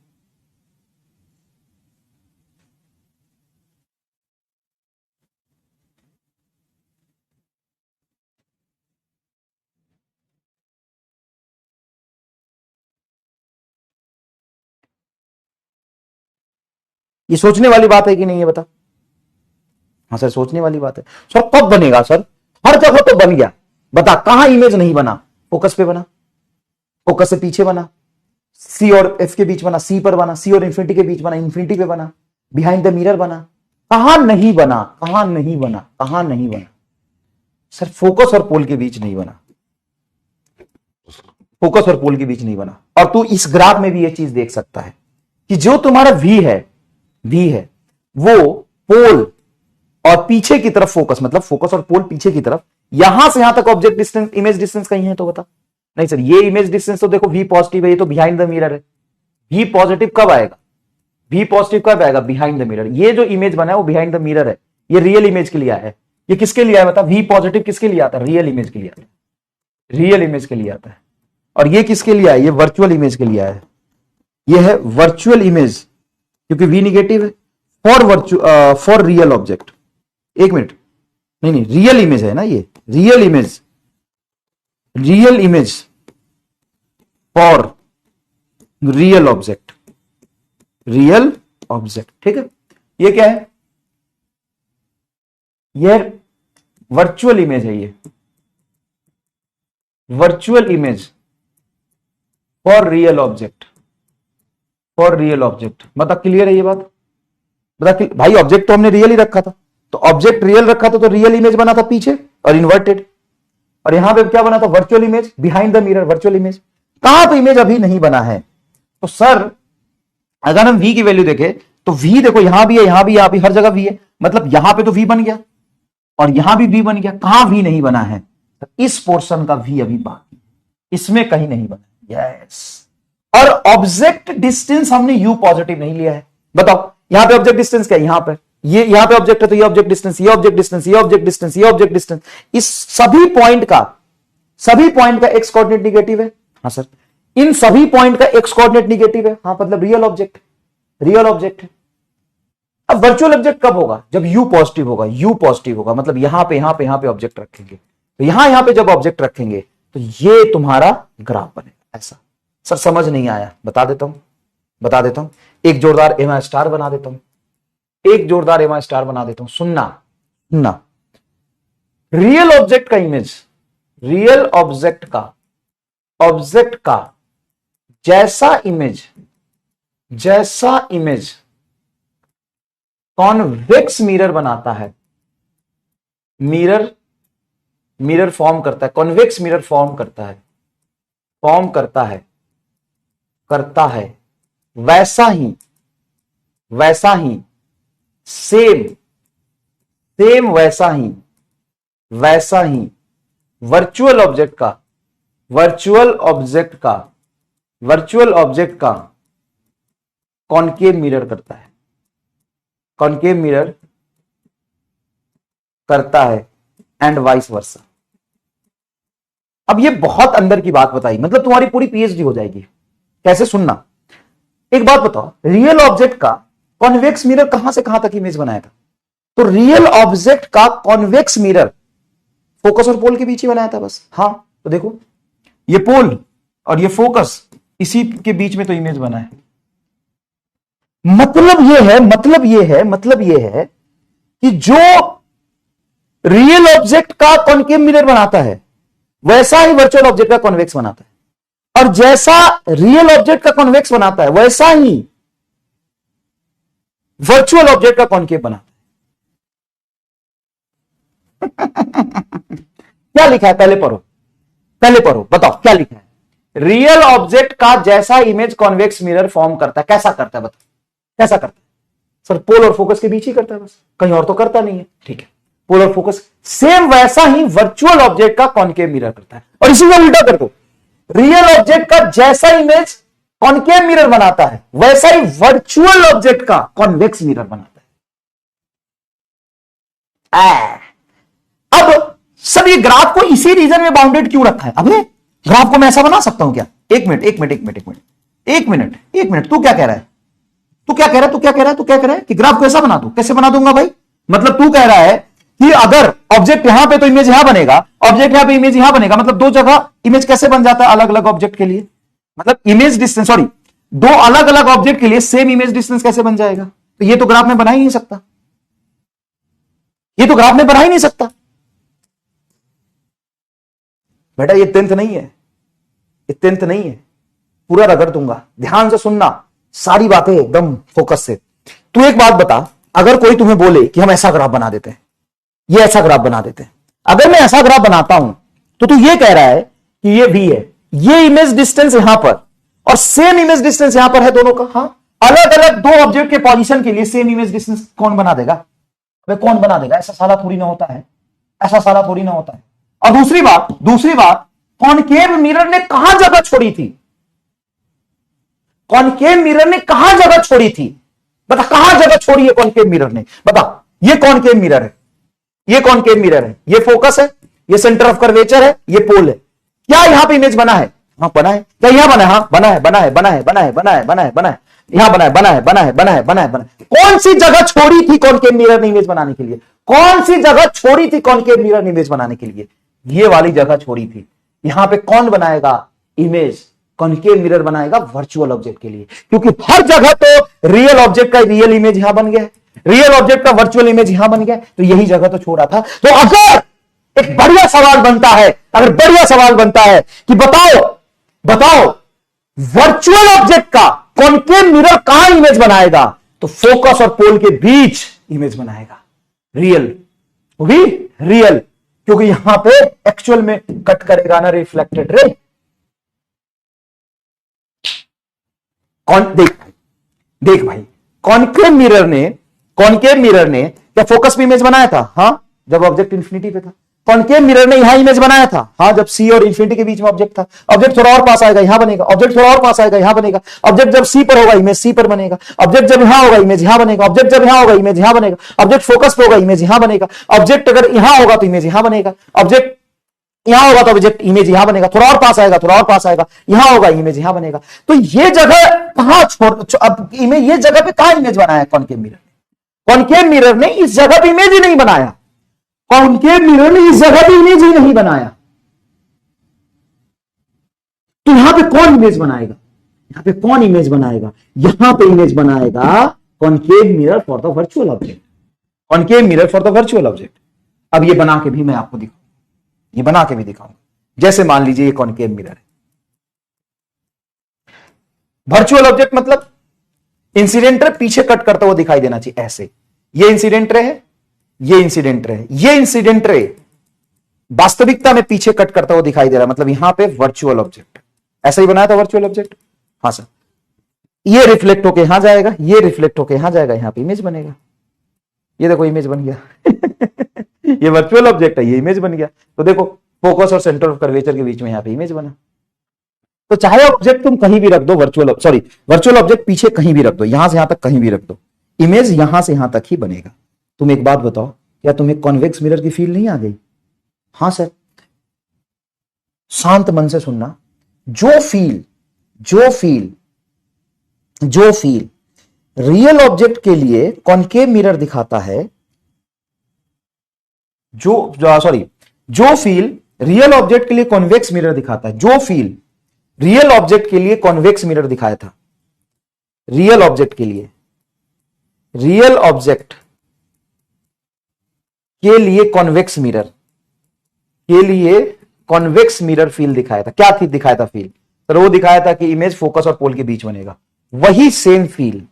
ये सोचने वाली बात है कि नहीं, ये बता। हाँ सर सोचने वाली बात है सर। कब बनेगा सर? हर जगह तो बन गया। बता कहां इमेज नहीं बना? फोकस पे बना, फोकस से पीछे बना, सी और एफ के बीच बना, सी पर बना, सी और इंफिनिटी के बीच बना, इंफिनिटी पे बना, बिहाइंड द मिरर बना। कहां नहीं बना? कहां नहीं बना? कहां नहीं बना सर? फोकस और पोल के बीच नहीं बना। फोकस और पोल के बीच नहीं बना। और तू इस ग्राफ में भी ये चीज देख सकता है कि जो तुम्हारा वी है वो पोल और पीछे की तरफ फोकस, मतलब फोकस और पोल पीछे की तरफ, यहां से यहां तक ऑब्जेक्ट डिस्टेंस, इमेज डिस्टेंस कहीं है तो बता। नहीं सर ये इमेज डिस्टेंस तो देखो वी पॉजिटिव है, ये तो बिहाइंड द मिरर है। वी पॉजिटिव कब आएगा? वी पॉजिटिव कब आएगा? Behind the mirror. ये जो इमेज बना है वो बिहाइंड द मिरर है, ये रियल इमेज के लिए है। ये किसके लिए है बता? वी पॉजिटिव किसके लिए आता है? रियल इमेज के लिए आता है, रियल इमेज के लिए आता है। और ये किसके लिए है? ये वर्चुअल इमेज के लिए है। ये है वर्चुअल इमेज, क्योंकि वी निगेटिव है। फॉर रियल ऑब्जेक्ट, एक मिनट, नहीं रियल इमेज है ना ये, real image, real image for real object, real object. ठीक है, ये क्या है? ये वर्चुअल इमेज है, ये virtual image for real object, for real object. बता क्लियर है ये बात? बता भाई, ऑब्जेक्ट तो हमने रियल ही रखा था, तो ऑब्जेक्ट रियल रखा था तो रियल इमेज बना था पीछे और इन्वर्टेड, और यहां पे क्या बना था? Virtual image, behind the mirror virtual image. कहां पे इमेज अभी नहीं बना है? तो सर अगर हम v की वैल्यू देखें तो v देखो यहां भी है, यहां भी, यहां भी, हर जगह v है, मतलब यहां पे तो v बन गया और यहां भी v बन गया। कहां v नहीं बना है? तो इस पोर्शन का v अभी बाकी है, इसमें कहीं नहीं बना। यस। और ऑब्जेक्ट डिस्टेंस हमने u पॉजिटिव नहीं लिया है। बताओ यहां पे ऑब्जेक्ट डिस्टेंस क्या है? यहां पे ये, यहां पे ऑब्जेक्ट है तो ये ऑब्जेक्ट डिस्टेंस, ये ऑब्जेक्ट डिस्टेंस, ये ऑब्जेक्ट डिस्टेंस, ये ऑब्जेक्ट डिस्टेंस, इस सभी पॉइंट का एक्स कोऑर्डिनेट निगेटिव है। हाँ सर, इन सभी पॉइंट का एक्स कोऑर्डिनेट निगेटिव है। हाँ मतलब रियल ऑब्जेक्ट, रियल ऑब्जेक्ट है। अब वर्चुअल ऑब्जेक्ट कब होगा? जब u पॉजिटिव होगा, u पॉजिटिव होगा, मतलब यहां पे यहां पे यहां पे ऑब्जेक्ट रखेंगे, तो यहां पे जब ऑब्जेक्ट रखेंगे तो ये तुम्हारा ग्राफ बनेगा ऐसा। सर समझ नहीं आया? बता देता हूं, एक जोरदार एमा स्टार बना देता हूं, एक जोरदार एमा स्टार बना देता हूं। सुनना, रियल ऑब्जेक्ट का इमेज, रियल ऑब्जेक्ट का जैसा इमेज कॉन्वेक्स मिरर बनाता है, मिरर फॉर्म करता है, कॉन्वेक्स मिरर फॉर्म करता है, वैसा ही सेम वैसा ही वर्चुअल ऑब्जेक्ट का वर्चुअल ऑब्जेक्ट का कॉनकेव मिरर करता है, कॉनकेव मिरर करता है एंड वाइस वर्सा। अब ये बहुत अंदर की बात बताई, मतलब तुम्हारी पूरी पीएचडी हो जाएगी। कैसे, सुनना। एक बात बताओ, रियल ऑब्जेक्ट का कॉन्वेक्स मिरर कहां से कहां तक इमेज बनाया था? तो रियल ऑब्जेक्ट का कॉन्वेक्स मिरर फोकस और पोल के बीच ही बनाया था बस। हाँ, तो देखो ये पोल और ये फोकस, इसी के बीच में तो इमेज बना है। मतलब ये है कि जो रियल ऑब्जेक्ट का कॉन्केव मिरर बनाता है वैसा ही वर्चुअल ऑब्जेक्ट का कॉन्वेक्स बनाता है, और जैसा रियल ऑब्जेक्ट का कॉन्वेक्स बनाता है वैसा ही वर्चुअल ऑब्जेक्ट का कॉन्केव बनाता है। क्या लिखा है, पहले पढ़ो, बताओ क्या लिखा है। रियल ऑब्जेक्ट का जैसा इमेज कॉन्वेक्स मिरर फॉर्म करता है, कैसा करता है बताओ, कैसा करता है? सर पोल और फोकस के बीच ही करता है बस, कहीं और तो करता नहीं है। ठीक है, पोल और फोकस सेम वैसा ही वर्चुअल ऑब्जेक्ट का कॉन्केव मिरर करता है। और इसी को उल्टा कर दो, रियल ऑब्जेक्ट का जैसा इमेज कॉन्केव मिरर बनाता है वैसा ही वर्चुअल ऑब्जेक्ट का कॉन्वेक्स मिरर बनाता है। अब सब ये ग्राफ को इसी रीजन में बाउंडेड क्यों रखा है? अबे ग्राफ को मैं ऐसा बना सकता हूं क्या? एक मिनट, तू क्या कह रहा है कि ग्राफ को ऐसा बना दूं? कैसे बना दूंगा भाई? मतलब तू कह रहा है कि अगर ऑब्जेक्ट यहां पे तो इमेज यहां बनेगा, ऑब्जेक्ट यहां पे इमेज यहां बनेगा, मतलब दो जगह इमेज कैसे बन जाता है अलग अलग ऑब्जेक्ट के लिए? मतलब इमेज डिस्टेंस, सॉरी, दो अलग अलग ऑब्जेक्ट के लिए सेम इमेज डिस्टेंस कैसे बन जाएगा? तो ये तो ग्राफ में बना ही नहीं सकता, बेटा ये टेंथ नहीं है, पूरा रगड़ दूंगा, ध्यान से सुनना सारी बातें एकदम फोकस से। तू एक बात बता, अगर कोई तुम्हें बोले कि हम ऐसा ग्राफ बना देते हैं, ये ऐसा ग्राफ बना देते हैं, अगर मैं ऐसा ग्राफ बनाता हूं तो तू ये कह रहा है कि ये v है, ये इमेज डिस्टेंस यहां पर और सेम इमेज डिस्टेंस यहां पर है दोनों का। हाँ, अलग अलग दो ऑब्जेक्ट के पोजीशन के लिए सेम इमेज डिस्टेंस कौन बना देगा? कौन बना देगा? ऐसा साला थोड़ी ना होता है। और दूसरी बात, कॉनकेव मिरर ने कहां जगह छोड़ी थी? बता, कहां जगह छोड़ी है कॉनकेव मिरर ने? बता। ये कॉनकेव मिरर है, ये फोकस है, ये सेंटर ऑफ कर्वेचर है, ये पोल है। क्या यहां पे इमेज बना है? हाँ बना है। क्या यहां बना है? हाँ बना है। यहां बना है। कौन सी जगह छोड़ी थी कॉनकेव मिरर ने इमेज बनाने के लिए? ये वाली जगह छोड़ी थी। यहां पे कौन बनाएगा इमेज? कॉनकेव मिरर बनाएगा वर्चुअल ऑब्जेक्ट के लिए, क्योंकि हर जगह तो रियल ऑब्जेक्ट का रियल इमेज यहां बन गया है, रियल ऑब्जेक्ट का वर्चुअल इमेज यहां बन गया, तो यही जगह तो छोड़ा था। तो अगर एक बढ़िया सवाल बनता है कि बताओ वर्चुअल ऑब्जेक्ट का कॉनकेव मिरर कहां इमेज बनाएगा? तो फोकस और पोल के बीच इमेज बनाएगा, रियल, क्योंकि यहां पे एक्चुअल में कट करेगा ना रिफ्लेक्टेड रे। देख भाई, कॉनकेव मिरर ने क्या फोकस पे इमेज बनाया था? हाँ, जब ऑब्जेक्ट इंफिनिटी पे था। कॉनकेव मिरर ने यहां इमेज बनाया था। हाँ, जब सी और इंफिनिटी के बीच में ऑब्जेक्ट था। ऑब्जेक्ट थोड़ा और पास आएगा, यहां बनेगा। ऑब्जेक्ट थोड़ा और पास आएगा, यहां बनेगा। ऑब्जेक्ट जब सी पर होगा, इमेज सी पर बनेगा। ऑब्जेक्ट जब यहां होगा, इमेज यहां बनेगा। ऑब्जेक्ट जब यहां होगा, इमेज यहां बनेगा। ऑब्जेक्ट फोकस पे होगा, इमेज यहां बनेगा। ऑब्जेक्ट अगर यहां होगा तो इमेज यहां बनेगा। ऑब्जेक्ट यहां होगा तो ऑब्जेक्ट इमेज यहां बनेगा। थोड़ा और पास आएगा, यहां होगा, इमेज यहां बनेगा। तो ये जगह कहां अब इमेज, ये जगह पे कहां इमेज बनाया कॉनकेव मिरर ने? कॉनकेव मिरर ने इस जगह पे इमेज ही नहीं बनाया। तो यहां पे कौन इमेज बनाएगा? यहां पे इमेज बनाएगा concave mirror for the virtual object. अब ये बना के भी मैं आपको दिखाऊंगा। जैसे मान लीजिए ये कॉनकेव मिरर है, वर्चुअल ऑब्जेक्ट मतलब इंसिडेंट रे पीछे कट करता हुआ दिखाई देना चाहिए, ऐसे। ये इंसिडेंट रे है, ये इंसिडेंट रे वास्तविकता में पीछे कट करता हुआ दिखाई दे रहा है, मतलब यहां पे वर्चुअल ऑब्जेक्ट ऐसा ही बनाया था वर्चुअल ऑब्जेक्ट। हाँ सर, ये रिफ्लेक्ट होके यहां जाएगा, यहां पे इमेज बनेगा। ये देखो इमेज बन गया। ये वर्चुअल ऑब्जेक्ट है, ये इमेज बन गया। तो देखो फोकस और सेंटर ऑफ कर्वेचर के बीच में यहां पे इमेज बना। तो चाहे ऑब्जेक्ट तुम कहीं भी रख दो, वर्चुअल ऑब्जेक्ट पीछे कहीं भी रख दो, यहां से यहां तक कहीं भी रख दो, इमेज यहां से यहां तक ही बनेगा। तुम एक बात बताओ, क्या तुम्हें कॉन्वेक्स मिरर की फील नहीं आ गई? हां सर। शांत मन से सुनना। जो फील रियल ऑब्जेक्ट के लिए कॉनकेव मिरर दिखाता है, जो फील रियल ऑब्जेक्ट के लिए कॉन्वेक्स मिरर दिखाता है, जो फील रियल ऑब्जेक्ट के लिए कॉन्वेक्स मिरर दिखाया था, रियल ऑब्जेक्ट के लिए कॉन्वेक्स मिरर फील दिखाया था। क्या दिखाया था फील? तो वो दिखाया था कि इमेज फोकस और पोल के बीच बनेगा। वही सेम फील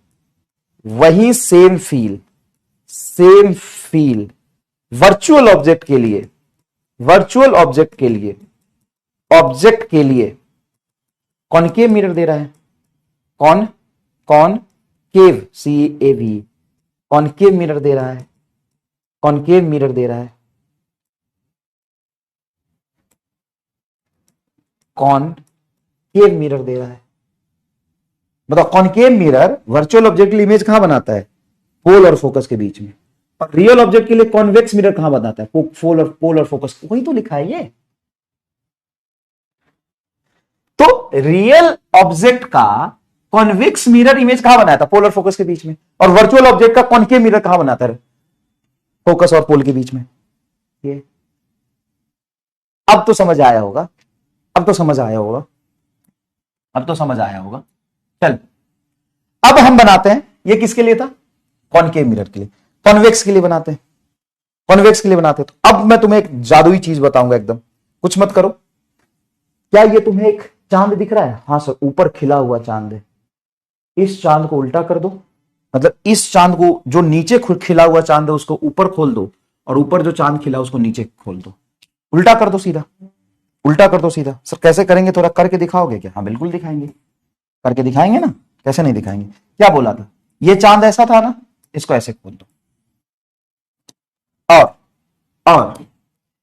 वर्चुअल ऑब्जेक्ट के लिए कॉनकेव मिरर दे रहा है। कॉनकेव CAV कॉनकेव मिरर दे रहा है, कॉनकेव मिरर दे रहा है, कॉनकेव मिरर दे रहा है। बताओ, कॉनकेव मिरर वर्चुअल ऑब्जेक्ट के लिए इमेज कहां बनाता है? पोल और फोकस के बीच में। और रियल ऑब्जेक्ट के लिए कॉन्वेक्स मिरर कहां बनाता है? पोल और फोकस। वही तो लिखा है ये। तो रियल ऑब्जेक्ट का कॉन्वेक्स मिरर इमेज कहां बनाया था? पोल और फोकस के बीच में। और वर्चुअल ऑब्जेक्ट का कॉनकेव मिरर कहां बनाता है? फोकस और पोल के बीच में। ये अब तो समझ आया होगा। चल, अब हम बनाते हैं, ये किसके लिए था? कॉनकेव मिरर के लिए। कॉन्वेक्स के लिए बनाते हैं, तो अब मैं तुम्हें एक जादुई चीज बताऊंगा एकदम, कुछ मत करो। क्या ये तुम्हें एक चांद दिख रहा है? हाँ सर, ऊपर खिला हुआ चांद है। इस चांद को उल्टा कर दो, मतलब इस चांद को, जो नीचे खिला हुआ चांद है उसको ऊपर खोल दो, और ऊपर जो चांद खिला उसको नीचे खोल दो। उल्टा कर दो सीधा। सर कैसे करेंगे? थोड़ा करके दिखाओगे क्या? हाँ बिल्कुल दिखाएंगे, करके दिखाएंगे ना, कैसे नहीं दिखाएंगे। क्या बोला था? ये चांद ऐसा था ना, इसको ऐसे खोल दो, और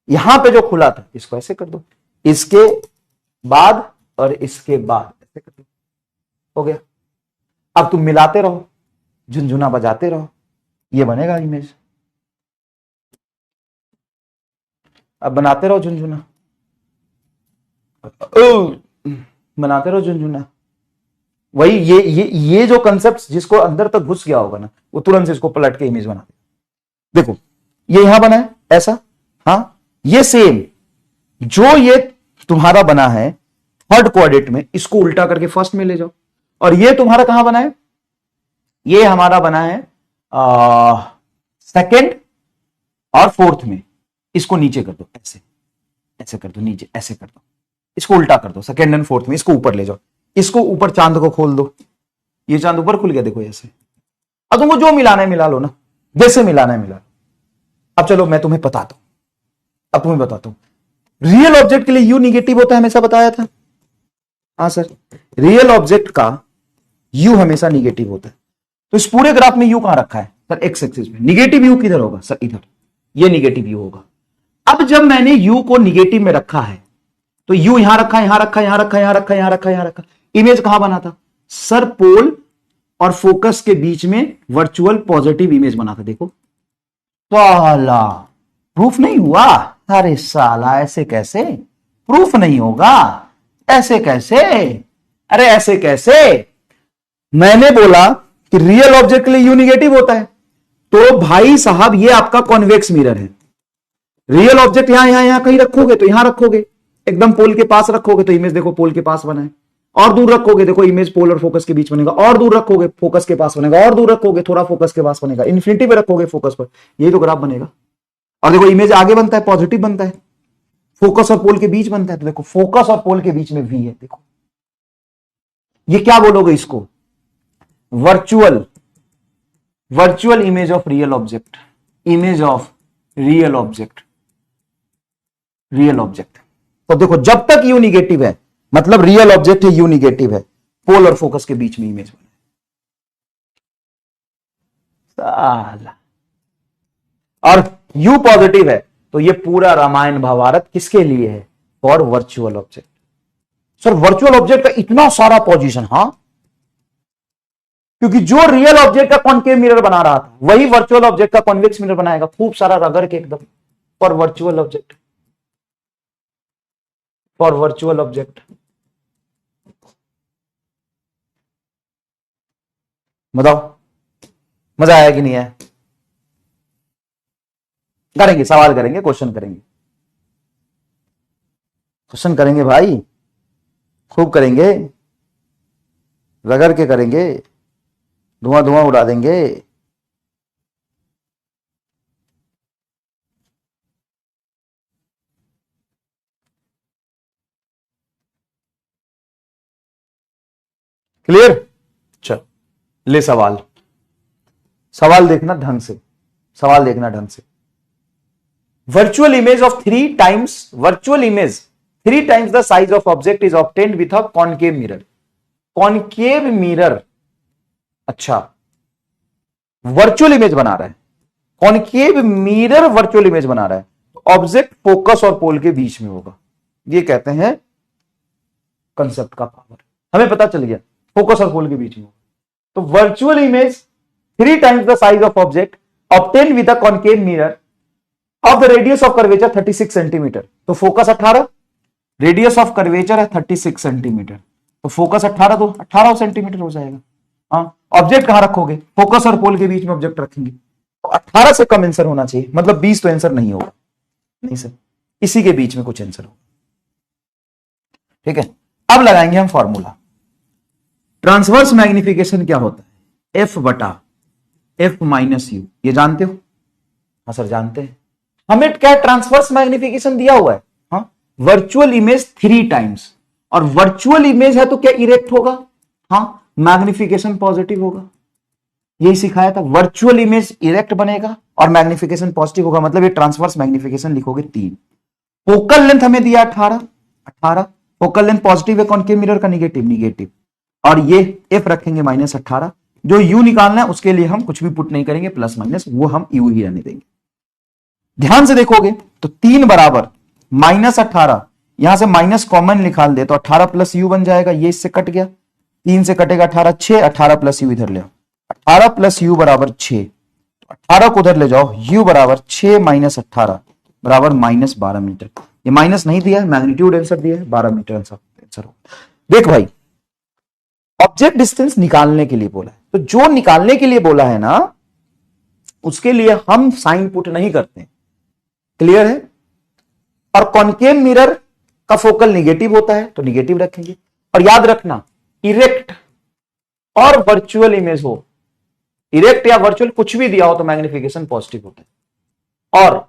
यहां पे जो खुला था इसको ऐसे कर दो, इसके बाद और इसके बाद ऐसे कर दो, हो गया। अब तुम मिलाते रहो, झुनझुना बजाते रहो, ये बनेगा इमेज। अब बनाते रहो झुनझुना, बनाते रहो झुनझुना। वही ये जो कंसेप्ट जिसको अंदर तक घुस गया होगा ना, वो तुरंत से इसको पलट के इमेज बना दे। देखो ये यहां बना है ऐसा, हाँ, ये सेम जो ये तुम्हारा बना है थर्ड क्वाड्रेंट में, इसको उल्टा करके फर्स्ट में ले जाओ। और ये तुम्हारा कहां बना है? ये हमारा बना है सेकंड और फोर्थ में। इसको नीचे कर दो, ऐसे कर दो, नीचे ऐसे कर दो, इसको उल्टा कर दो, सेकंड एंड फोर्थ में। इसको ऊपर ले जाओ, इसको ऊपर, चांद को खोल दो। ये चांद ऊपर खुल गया, देखो ऐसे। अब तुमको जो मिलाना है मिला लो ना, जैसे मिलाना है मिला लो। अब चलो मैं तुम्हें बताता हूं, रियल ऑब्जेक्ट के लिए यू निगेटिव होता है, हमेशा बताया था। हाँ सर, रियल ऑब्जेक्ट का यू हमेशा निगेटिव होता है। तो इस पूरे ग्राफ में यू कहां रखा है सर? एक्स एक्सिस में। निगेटिव यू किधर होगा सर? इधर। ये निगेटिव यू होगा। अब जब मैंने यू को निगेटिव में रखा है, तो यू यहां रखा, इमेज कहां बना था सर? पोल और फोकस के बीच में वर्चुअल पॉजिटिव इमेज बना था। देखो, साला प्रूफ नहीं हुआ। अरे साला, ऐसे कैसे प्रूफ नहीं होगा? ऐसे कैसे? अरे ऐसे कैसे? मैंने बोला कि रियल ऑब्जेक्ट के लिए यू निगेटिव होता है, तो भाई साहब ये आपका कॉन्वेक्स मिरर है। रियल ऑब्जेक्ट यहां कहीं रखोगे तो यहां रखोगे, एकदम पोल के पास रखोगे तो इमेज देखो पोल के पास बना है। और दूर रखोगे, देखो इमेज पोल और फोकस के बीच बनेगा। और दूर रखोगे, फोकस के पास बनेगा। और दूर रखोगे, थोड़ा फोकस के पास बनेगा। इन्फिनिटी पे रखोगे फोकस पर, यही तो ग्राफ बनेगा। और देखो इमेज आगे बनता है, पॉजिटिव बनता है, फोकस और पोल के बीच बनता है। तो देखो फोकस और पोल के बीच में वी है। देखो ये क्या बोलोगे इसको? Virtual image of real object, image of real object. तो देखो जब तक यू निगेटिव है, मतलब रियल ऑब्जेक्ट है, यू निगेटिव है, पोल और फोकस के बीच में इमेज बने। साला, और यू पॉजिटिव है, तो ये पूरा रामायण महाभारत किसके लिए है? For virtual object. Sir virtual object का इतना सारा पोजीशन, हाँ, क्योंकि जो रियल ऑब्जेक्ट का कॉन्केव मिरर बना रहा था वही वर्चुअल ऑब्जेक्ट का कॉन्वेक्स मिरर बनाएगा, खूब सारा रगड़ के एकदम, for virtual object, for virtual object. बताओ मजा आया कि नहीं आया? करेंगे, सवाल करेंगे, क्वेश्चन करेंगे, क्वेश्चन करेंगे भाई, खूब करेंगे, रगड़ के करेंगे, धुआं धुआं उड़ा देंगे। क्लियर? चल ले सवाल, सवाल देखना ढंग से, सवाल देखना ढंग से। Virtual image of 3 times, virtual image 3 times the size of object is obtained with a concave mirror. Concave mirror, अच्छा वर्चुअल इमेज बना रहा है, कॉनकेव मिरर वर्चुअल इमेज बना रहा है, ऑब्जेक्ट फोकस और पोल के बीच में होगा, ये कहते हैं कंसेप्ट का पावर। हमें पता चल गया फोकस और पोल के बीच में होगा। तो virtual image 3 times the size of object obtained with a concave mirror of the radius of curvature 36 centimetre. तो फोकस 18, रेडियस ऑफ कर्वेचर है 36 सेंटीमीटर, तो फोकस 18 तो 18 सेंटीमीटर हो जाएगा। हाँ, ऑब्जेक्ट कहां रखोगे? फोकस और पोल के बीच में ऑब्जेक्ट रखेंगे, तो 18 से कम आंसर होना चाहिए, मतलब 20 तो आंसर नहीं होगा, नहीं सर, इसी के बीच में कुछ आंसर होगा। ठीक है, अब लगाएंगे हम फॉर्मूला। ट्रांसवर्स मैग्निफिकेशन क्या होता है? एफ बटा एफ माइनस यू, ये जानते हो? हाँ सर जानते हैं। हमें क्या ट्रांसवर्स मैग्निफिकेशन दिया हुआ है? हाँ, वर्चुअल इमेज 3 टाइम्स, और वर्चुअल इमेज है तो क्या इरेक्ट होगा? हाँ, मैग्निफिकेशन पॉजिटिव होगा, यही सिखाया था। वर्चुअल इमेज इरेक्ट बनेगा और मैग्निफिकेशन पॉजिटिव होगा, मतलब ये ट्रांसवर्स मैग्निफिकेशन लिखोगे 3। फोकल लेंथ हमें दिया 18, फोकल लेंथ पॉजिटिव है, कॉनकेव मिरर का निगेटिव, और ये एफ रखेंगे -18। जो यू निकालना है उसके लिए हम कुछ भी पुट नहीं करेंगे, प्लस माइनस वो हम यू ही रहने देंगे। ध्यान से देखोगे तो 3 बराबर -18, यहां से माइनस कॉमन निकाल दे तो 18 प्लस यू बन जाएगा, ये इससे कट गया, 3 से कटेगा 18, 6, 18 प्लस यू इधर ले आओ, 18 प्लस यू बराबर 6, 18 को उधर ले जाओ, यू बराबर 6 माइनस 18 बराबर -12 मीटर। ये माइनस नहीं दिया है, मैग्नीट्यूड आंसर दिया है, 12 मीटर आंसर होगा। देख भाई, ऑब्जेक्ट डिस्टेंस निकालने के लिए बोला है, तो जो निकालने के लिए बोला है ना उसके लिए हम साइन पुट नहीं करते, क्लियर है? और कॉनकेव मिरर का फोकल निगेटिव होता है तो निगेटिव रखेंगे, और याद रखना इरेक्ट और वर्चुअल इमेज हो, इरेक्ट या वर्चुअल कुछ भी दिया हो तो मैग्निफिकेशन पॉजिटिव होता है, और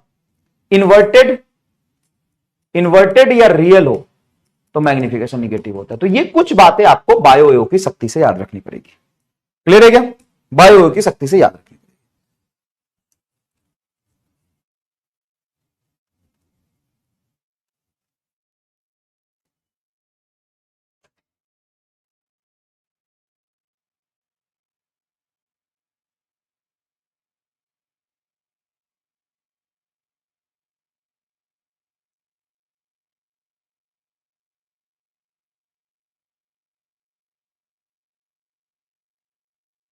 इन्वर्टेड या रियल हो तो मैग्निफिकेशन निगेटिव होता है। तो ये कुछ बातें आपको बायो की शक्ति से याद रखनी पड़ेगी, क्लियर है क्या? बायो की शक्ति से याद रखनी पड़ेगी।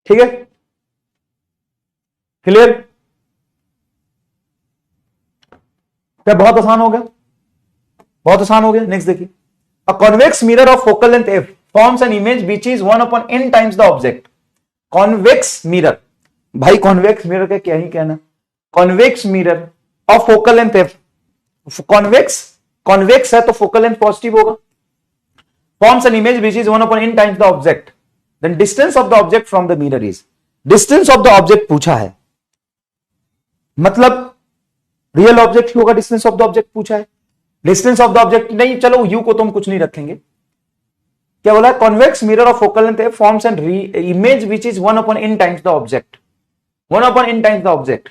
ठीक है, क्लियर? क्या बहुत आसान हो गया? बहुत आसान हो गया। नेक्स्ट देखिए, a convex mirror of focal length F forms an image which is 1/n times the object. Convex mirror, भाई कॉन्वेक्स मिरर का क्या ही कहना, convex mirror of focal length F, convex है तो फोकल लेंथ पॉजिटिव होगा, forms an image which is 1/n times the object, then distance of the object from the mirror is, distance of the object पूछा है, मतलब real object ही होगा, distance of the object पूछा है, distance of the object नहीं, चलो you को तो हम कुछ नहीं रखेंगे। क्या बोला? Convex mirror of focal length F forms an image which is 1/n times the object, 1/n times the object.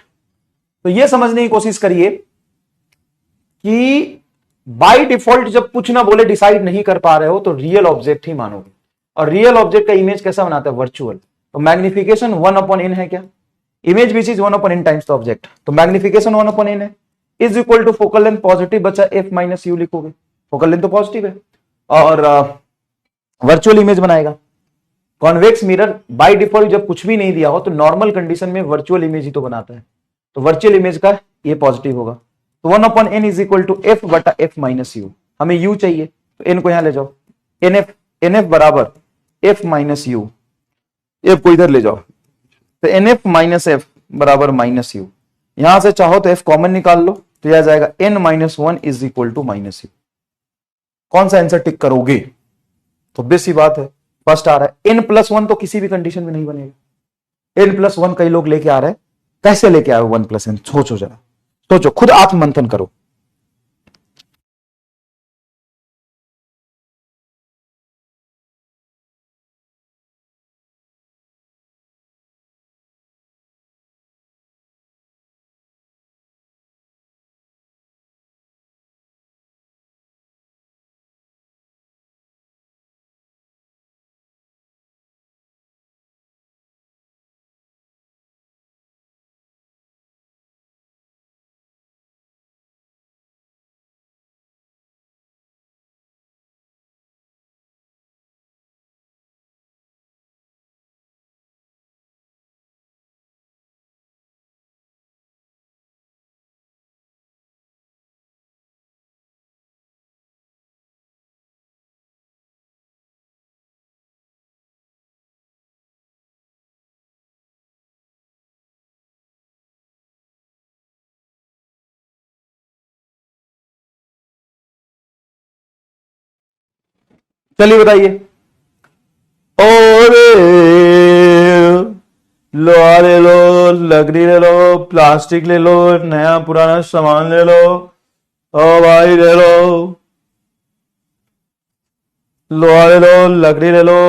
तो यह समझने की कोशिश करिए कि बाय डिफॉल्ट जब कुछ ना बोले डिसाइड नहीं कर पा रहे हो तो रियल ऑब्जेक्ट ही मानोगे, और रियल ऑब्जेक्ट का इमेज कैसा बनाता है? वर्चुअल। तो मैग्निफिकेशन 1/n है क्या? Image which is 1/n times the object, तो मैग्निफिकेशन 1/n है, is equal to focal length positive बचा एफ माइनस यू लिखोगे, फोकल लेंथ तो पॉजिटिव है, और वर्चुअल इमेज बनाएगा। कॉन्वेक्स मिरर बाय डिफॉल्ट जब कुछ भी नहीं दिया हो तो नॉर्मल कंडीशन में वर्चुअल इमेज ही तो बनाता है, तो वर्चुअल इमेज का ये पॉजिटिव होगा। तो 1/n is equal to F बटा एफ माइनस यू। हमें यू चाहिए तो एन को यहां ले जाओ, एन एफ बराबर एफ माइनस यू, एफ को इधर ले जाओ, तो एन एफ माइनस एफ बराबर माइनस यू। यहां से चाहो तो एफ कॉमन निकाल लो, तो यह आ जाएगा n minus one is equal to minus U. कौन सा आंसर टिक करोगे? तो बेसी बात है, फर्स्ट आ रहा है। n+1 तो किसी भी कंडीशन में नहीं बनेगा। n+1 कई लोग लेके आ रहे हैं, कैसे लेके आए 1+n? सोचो जरा, सोचो, खुद आत्ममंथन करो। चलिए बताइए। और लोहा ले लो, लकड़ी ले लो, प्लास्टिक ले लो, नया पुराना सामान ले लो, ओ भाई ले लो, लोहा ले लो, लकड़ी ले लो,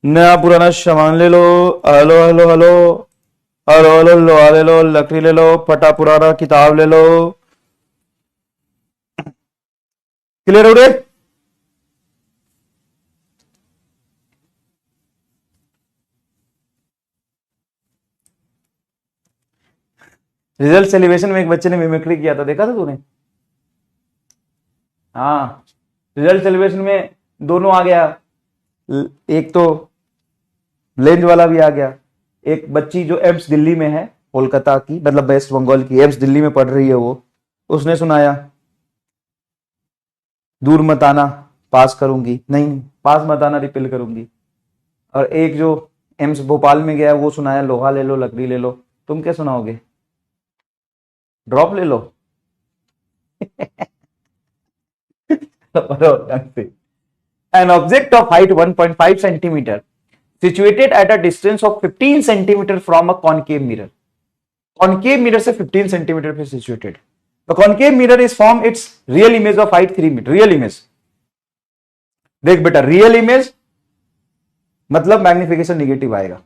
नया पुराना सामान ले लो, hello hello hello hello hello, लोहा ले लो, लकड़ी ले लो, फटा पुराना किताब ले लो। क्लियर हो रहे? रिजल्ट सेलिब्रेशन में एक बच्चे ने मिमिक्री किया था, देखा था तूने? हाँ, रिजल्ट सेलिब्रेशन में दोनों आ गया, एक तो लेंज वाला भी आ गया। एक बच्ची जो एम्स दिल्ली में है, कोलकाता की, मतलब वेस्ट बंगाल की, एम्स दिल्ली में पढ़ रही है वो, उसने सुनाया दूर मत आना पास करूंगी, नहीं पास मत आना रिपेल करूंगी। और एक जो एम्स भोपाल में गया वो सुनाया लोहा ले लो, लकड़ी ले लो। तुम क्या सुनाओगे? ड्रॉप ले लो। An object of height 1.5 centimeter situated at a distance of 15 centimeter from a concave mirror. Concave mirror से 15 centimeter पे situated. The concave mirror is form its real image of height 3 meter. Real image. देख बेटा, real image मतलब magnification negative आएगा,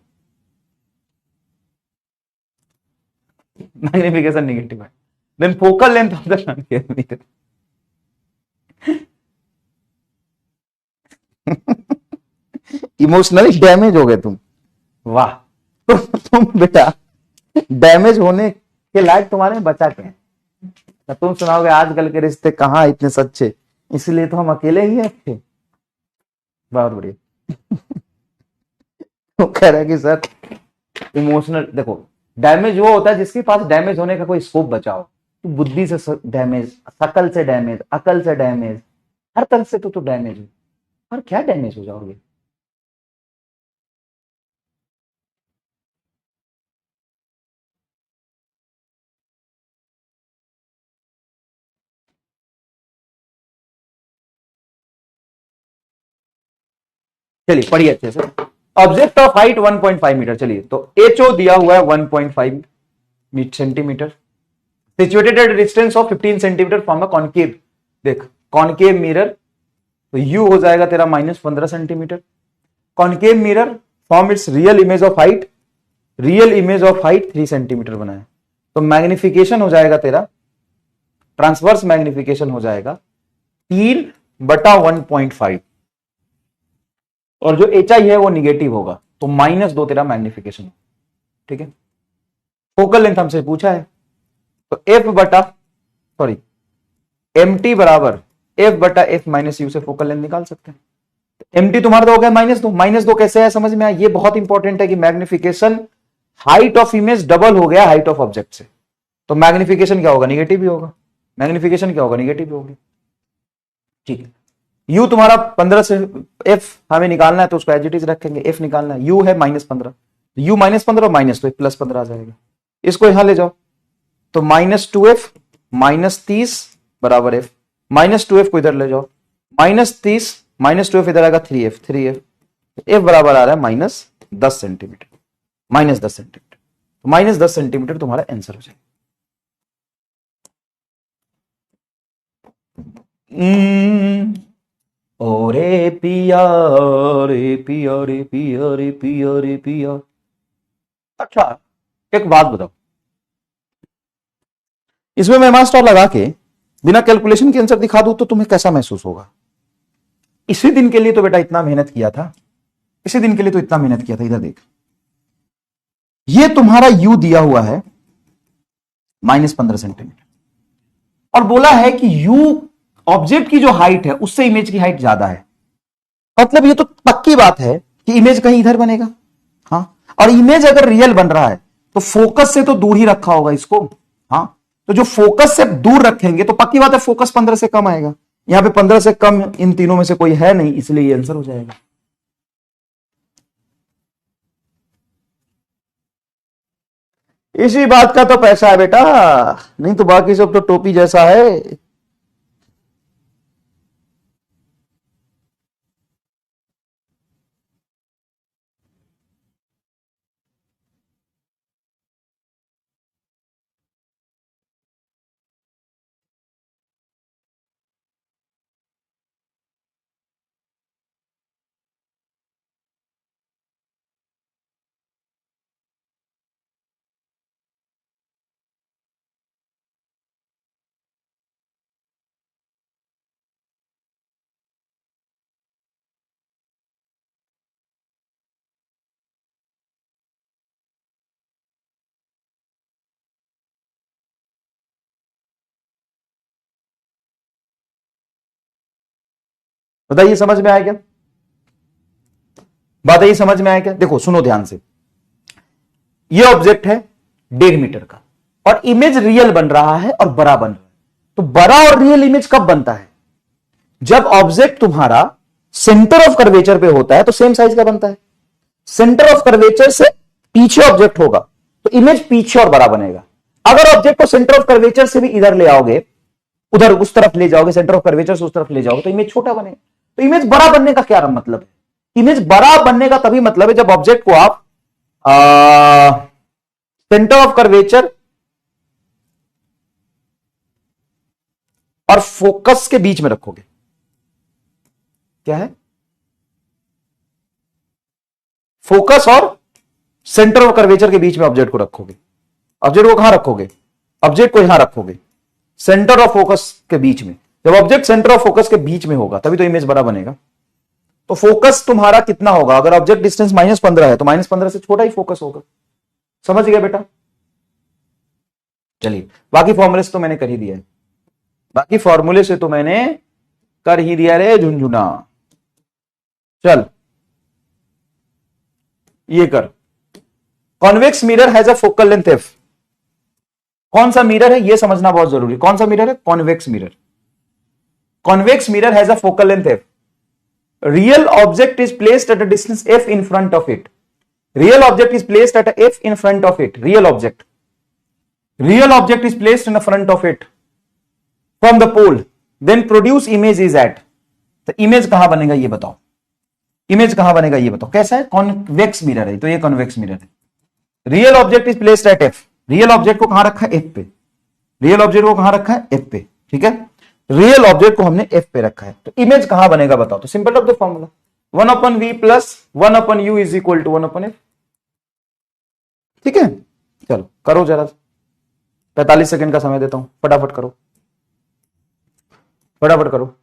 magnification negative आएगा। Then focal length of the concave mirror. Emotionally damage हो गए तुम, वाह। तुम बेटा डैमेज होने के लायक तुम्हारे बचा के हैं। तो तुम सुनाओगे आजकल के रिश्ते कहाँ इतने सच्चे, इसलिए तो हम अकेले ही हैं थे। बहुत बढ़िया। तो कह रहा है कि सर इमोशनल, देखो डैमेज वो होता है जिसके पास डैमेज होने का कोई स्कोप बचा हो। तो बुद्धि से डैमेज, शकल से डैमेज, अकल से डैमेज, हर तरह से तो डैमेज हो। और क्या डैमेज हो जाओगे? चलिए पढ़िए अच्छे से। Object of height 1.5 metre. चलिए, तो एचओ दिया हुआ है 1.5 centimetre, situated at distance of 15 centimetre from a concave. देख कॉनकेव मिरर, तो यू हो जाएगा तेरा -15 centimetre. Concave mirror form its real image of height, real image of height 3 centimetre बनाए। तो मैग्निफिकेशन हो जाएगा तेरा, ट्रांसवर्स मैग्निफिकेशन हो जाएगा 3/1.5, और जो एच आई है वो निगेटिव होगा, तो -2 तेरा मैग्निफिकेशन। ठीक है, फोकल लेंथ हमसे पूछा है, तो एफ बटा एम टी बराबर एफ बटा एफ माइनस यू से फोकल लेंथ निकाल सकते हैं। एमटी तुम्हारा तो हो गया -2, -2 कैसे है समझ में आया? ये बहुत इंपॉर्टेंट है कि magnification height of image double हो गया हाइट ऑफ ऑब्जेक्ट से, तो मैग्निफिकेशन क्या होगा? निगेटिव ही होगा। मैग्निफिकेशन क्या होगा? निगेटिव होगी। ठीक है, यू तुम्हारा 15 से, एफ हमें निकालना है तो उसको एज इट इज रखेंगे, एफ निकालना है, यू है -15, यू -15 माइनस तो +15 आ जाएगा। इसको यहां ले जाओ तो -2f -30 बराबर एफ, -2f को इधर ले जाओ, -30 -2f इधर आएगा 3f, 3f एफ बराबर आ रहा है -10 सेंटीमीटर, -10 सेंटीमीटर, -10 सेंटीमीटर तुम्हारा आंसर हो जाएगा। ओ रे पिया रे पिया रे पिया रे पिया रे पिया। अच्छा एक बात बताओ, इसमें मैं मास्टर लगा के बिना कैलकुलेशन के आंसर दिखा दूं तो तुम्हें कैसा महसूस होगा? इसी दिन के लिए तो बेटा इतना मेहनत किया था, इसी दिन के लिए तो इतना मेहनत किया था। इधर देख, ये तुम्हारा u दिया हुआ है -15 सेंटीमीटर, और बोला है कि u ऑब्जेक्ट की जो हाइट है उससे इमेज की हाइट ज्यादा है, मतलब ये तो पक्की बात है कि इमेज कहीं इधर बनेगा। हाँ, और इमेज अगर रियल बन रहा है तो फोकस से तो दूर ही रखा होगा इसको। हाँ, तो जो फोकस से दूर रखेंगे तो पक्की बात है फोकस 15 से कम आएगा। यहां पे 15 से कम इन तीनों में से कोई है नहीं, इसलिए ये आंसर हो जाएगा। इसी बात का तो पैसा है बेटा, नहीं तो बाकी सब तो टोपी जैसा है। बताइए समझ में आया क्या? बताइए समझ में आया क्या? देखो सुनो ध्यान से, ये ऑब्जेक्ट है 1.5 मीटर का और इमेज रियल बन रहा है और बड़ा बन रहा है। तो बड़ा और रियल इमेज कब बनता है? जब ऑब्जेक्ट तुम्हारा सेंटर ऑफ कर्वेचर पे होता है तो सेम साइज का बनता है। सेंटर ऑफ कर्वेचर से पीछे ऑब्जेक्ट होगा तो इमेज पीछे और बड़ा बनेगा। अगर ऑब्जेक्ट को सेंटर ऑफ कर्वेचर से भी इधर ले आओगे, उधर उस तरफ ले जाओगे, सेंटर ऑफ कर्वेचर से उस तरफ ले जाओगे तो इमेज छोटा बनेगा। तो इमेज बड़ा बनने का क्या मतलब है? इमेज बड़ा बनने का तभी मतलब है जब ऑब्जेक्ट को आप सेंटर ऑफ कर्वेचर और फोकस के बीच में रखोगे। क्या है? फोकस और सेंटर ऑफ कर्वेचर के बीच में ऑब्जेक्ट को रखोगे। ऑब्जेक्ट को कहां रखोगे? ऑब्जेक्ट को यहां रखोगे, सेंटर ऑफ फोकस के बीच में। जब ऑब्जेक्ट सेंटर ऑफ फोकस के बीच में होगा तभी तो इमेज बड़ा बनेगा। तो फोकस तुम्हारा कितना होगा? अगर ऑब्जेक्ट डिस्टेंस -15 है तो -15 से छोटा ही फोकस होगा। समझ गया बेटा? चलिए, बाकी फॉर्मूले से तो मैंने कर ही दिया है, बाकी फॉर्मूले से तो मैंने कर ही दिया रे झुंझुना। चल ये कर, convex mirror has a focal length F. कौन सा मिरर है ये समझना बहुत जरूरी। कौन सा मिरर है? Convex mirror. Convex mirror has a focal length F. Real object is placed at a distance F in front of it. Real object is placed at F in front of it. Real object is placed in front of it from the pole, then produce image is at. तो image कहां बनेगा ये बताओ? Image कहां बनेगा ये बताओ? कैसा है? कॉन्वेक्स मिरर है, तो ये कॉन्वेक्स मिरर है। Real object is placed at F. Real object को कहां रखा है? एफ पे। रियल ऑब्जेक्ट को कहां रखा है? एफ पे। ठीक है, रियल ऑब्जेक्ट को हमने एफ पे रखा है, तो इमेज कहां बनेगा बताओ? तो simple of the formula 1/v plus 1/u is equal to 1/f। ठीक है, चलो करो जरा, 45 सेकंड का समय देता हूं, फटाफट करो, फटाफट करो।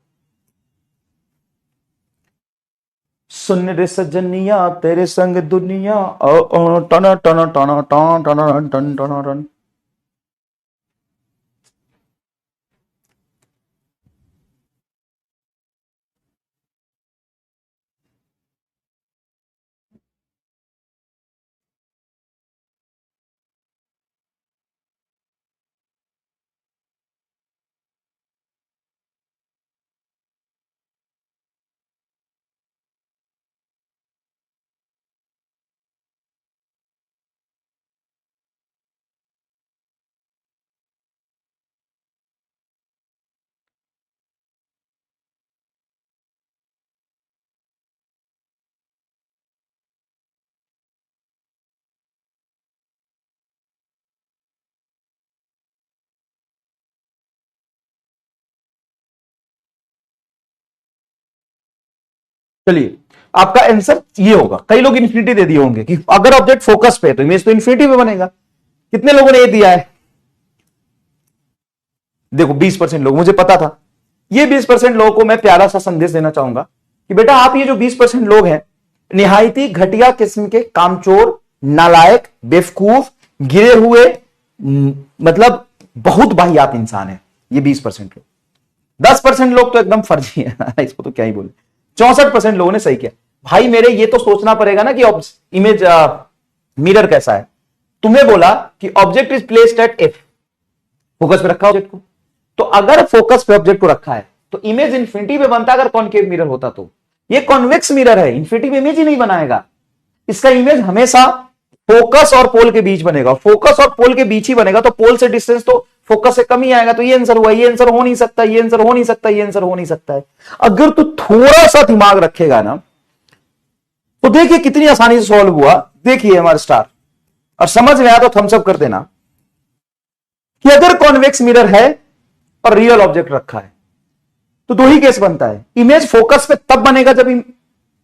सुन रे सजनिया तेरे संग दुनिया टना टना टना टना टना टन टना टन। चलिए आपका आंसर ये होगा। कई लोग इन्फिनिटी दे दिए होंगे कि अगर ऑब्जेक्ट फोकस पे है तो इमेज तो इन्फिनिटी पे बनेगा। कितने लोगों ने ये दिया है? देखो 20% लोग, मुझे पता था। ये 20% लोगों को मैं प्यारा सा संदेश देना चाहूंगा कि बेटा आप ये जो 20% लोग हैं निहायती घटिया किस्म के कामचोर, नालायक, बेवकूफ, गिरे हुए, मतलब बहुत वाहियात इंसान है ये 20% लोग। 10% लोग तो एकदम फर्जी है इसको तो क्या ही बोले। 64% लोगों ने सही किया। भाई मेरे ये तो सोचना पड़ेगा ना कि इमेज मिरर कैसा है। तुम्हें बोला कि object is placed at F, focus पे रखा ऑब्जेक्ट को। तो अगर फोकस पे ऑब्जेक्ट को रखा है तो इमेज इंफिनिटी पे बनता अगर कॉनकेव मिरर होता तो। ये कॉन्वेक्स मिरर है, इंफिनिटी में इमेज ही नहीं बनाएगा। इसका इमेज हमेशा फोकस और पोल के बीच बनेगा। फोकस और पोल के बीच ही बनेगा तो पोल से डिस्टेंस तो फोकस से कम ही आएगा। तो ये आंसर हुआ, ये आंसर हो नहीं सकता, ये आंसर हो नहीं सकता, ये आंसर हो नहीं सकता है। अगर तू थोड़ा सा दिमाग रखेगा ना तो देखिए कितनी आसानी से सॉल्व हुआ। देखिए हमारे स्टार, और समझ में आया तो थम्स अप कर देना कि अगर कॉन्वेक्स मिरर है और रियल ऑब्जेक्ट रखा है तो दो ही केस बनता है। इमेज फोकस पे तब बनेगा जब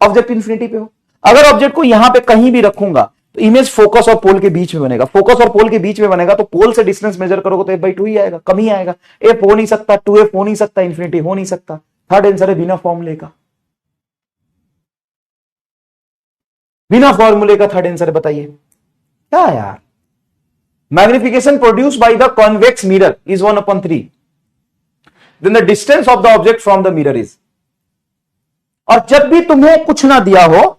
ऑब्जेक्ट इंफिनिटी पे हो। अगर ऑब्जेक्ट को यहां पे कहीं भी रखूंगा तो इमेज फोकस और पोल के बीच में बनेगा। फोकस और पोल के बीच में बनेगा तो पोल से डिस्टेंस मेजर करोगे तो f/2 ही आएगा, कम ही आएगा। f हो नहीं सकता, 2f हो नहीं सकता, इंफिनिटी हो नहीं सकता। थर्ड आंसर है बिना फॉर्मूले का। बिना फॉर्मूले का थर्ड आंसर है। बताइए क्या यार? Magnification produce by the convex mirror is 1/3, then the distance of the object from the mirror is. और जब भी तुम्हें कुछ ना दिया हो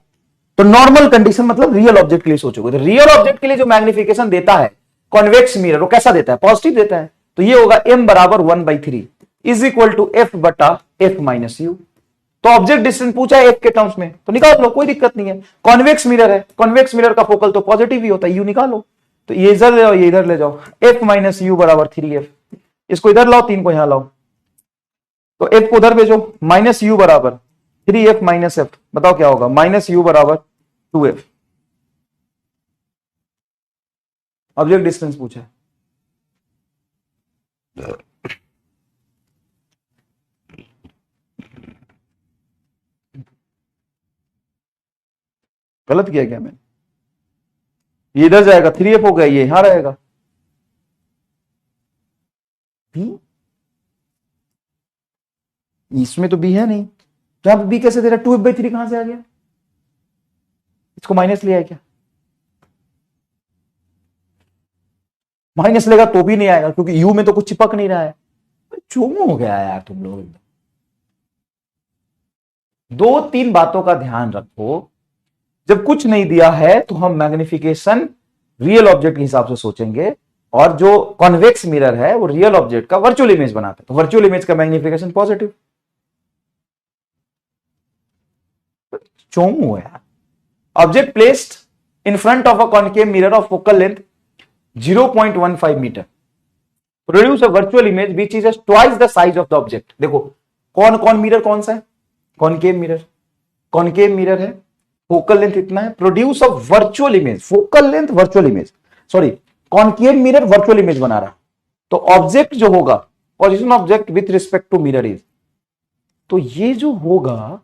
तो नॉर्मल कंडीशन मतलब रियल ऑब्जेक्ट के लिए सोचोगे तो रियल ऑब्जेक्ट के लिए जो मैग्निफिकेशन देता है कॉन्वेक्स मिरर वो कैसा देता है? पॉजिटिव देता है। तो ये होगा m बराबर 1/3 इज इक्वल टू f बटा f माइनस यू। तो ऑब्जेक्ट डिस्टेंस पूछा है f के टर्म्स में तो निकाल लो, कोई दिक्कत नहीं है। कॉन्वेक्स मिरर है, कॉन्वेक्स मिरर का फोकल तो पॉजिटिव ही होता है, u निकालो। तो ये इधर ले जाओ, ये इधर ले जाओ, f माइनस यू बराबर 3f। इसको इधर लाओ, 3 को यहां लाओ, तो f को उधर भेजो। माइनस यू बराबर 3f माइनस f, बताओ क्या होगा? माइनस यू बराबर 2f। ऑब्जेक्ट डिस्टेंस पूछा है। गलत किया क्या मैंने? ये इधर जाएगा, 3f हो गया, ये यहां रहेगा। b? इसमें तो b है नहीं, तो यहां पे b कैसे दे रहा है? 2f/3 कहां से आ गया? इसको माइनस लिया है क्या? माइनस लेगा तो भी नहीं आएगा क्योंकि u में तो कुछ चिपक नहीं रहा है। चूम हो गया यार तुम लोग। 2-3 बातों का ध्यान रखो। जब कुछ नहीं दिया है तो हम मैग्निफिकेशन रियल ऑब्जेक्ट के हिसाब से सोचेंगे और जो कॉन्वेक्स मिरर है वो रियल ऑब्जेक्ट का वर्चुअल इमेज बनाता है तो वर्चुअल इमेज का मैग्निफिकेशन पॉजिटिव। चूम हुआ यार। Object placed in front of a concave mirror of focal length 0.15 metre produce a virtual image which is twice the size of the object. देखो कौन मिरर कौन सा है? Concave mirror. कॉन्केव मिरर है, focal length इतना है, produce a virtual image. Focal length virtual image, sorry concave mirror virtual image बना रहा। तो ऑब्जेक्ट जो होगा position object with respect to mirror is, तो ये जो होगा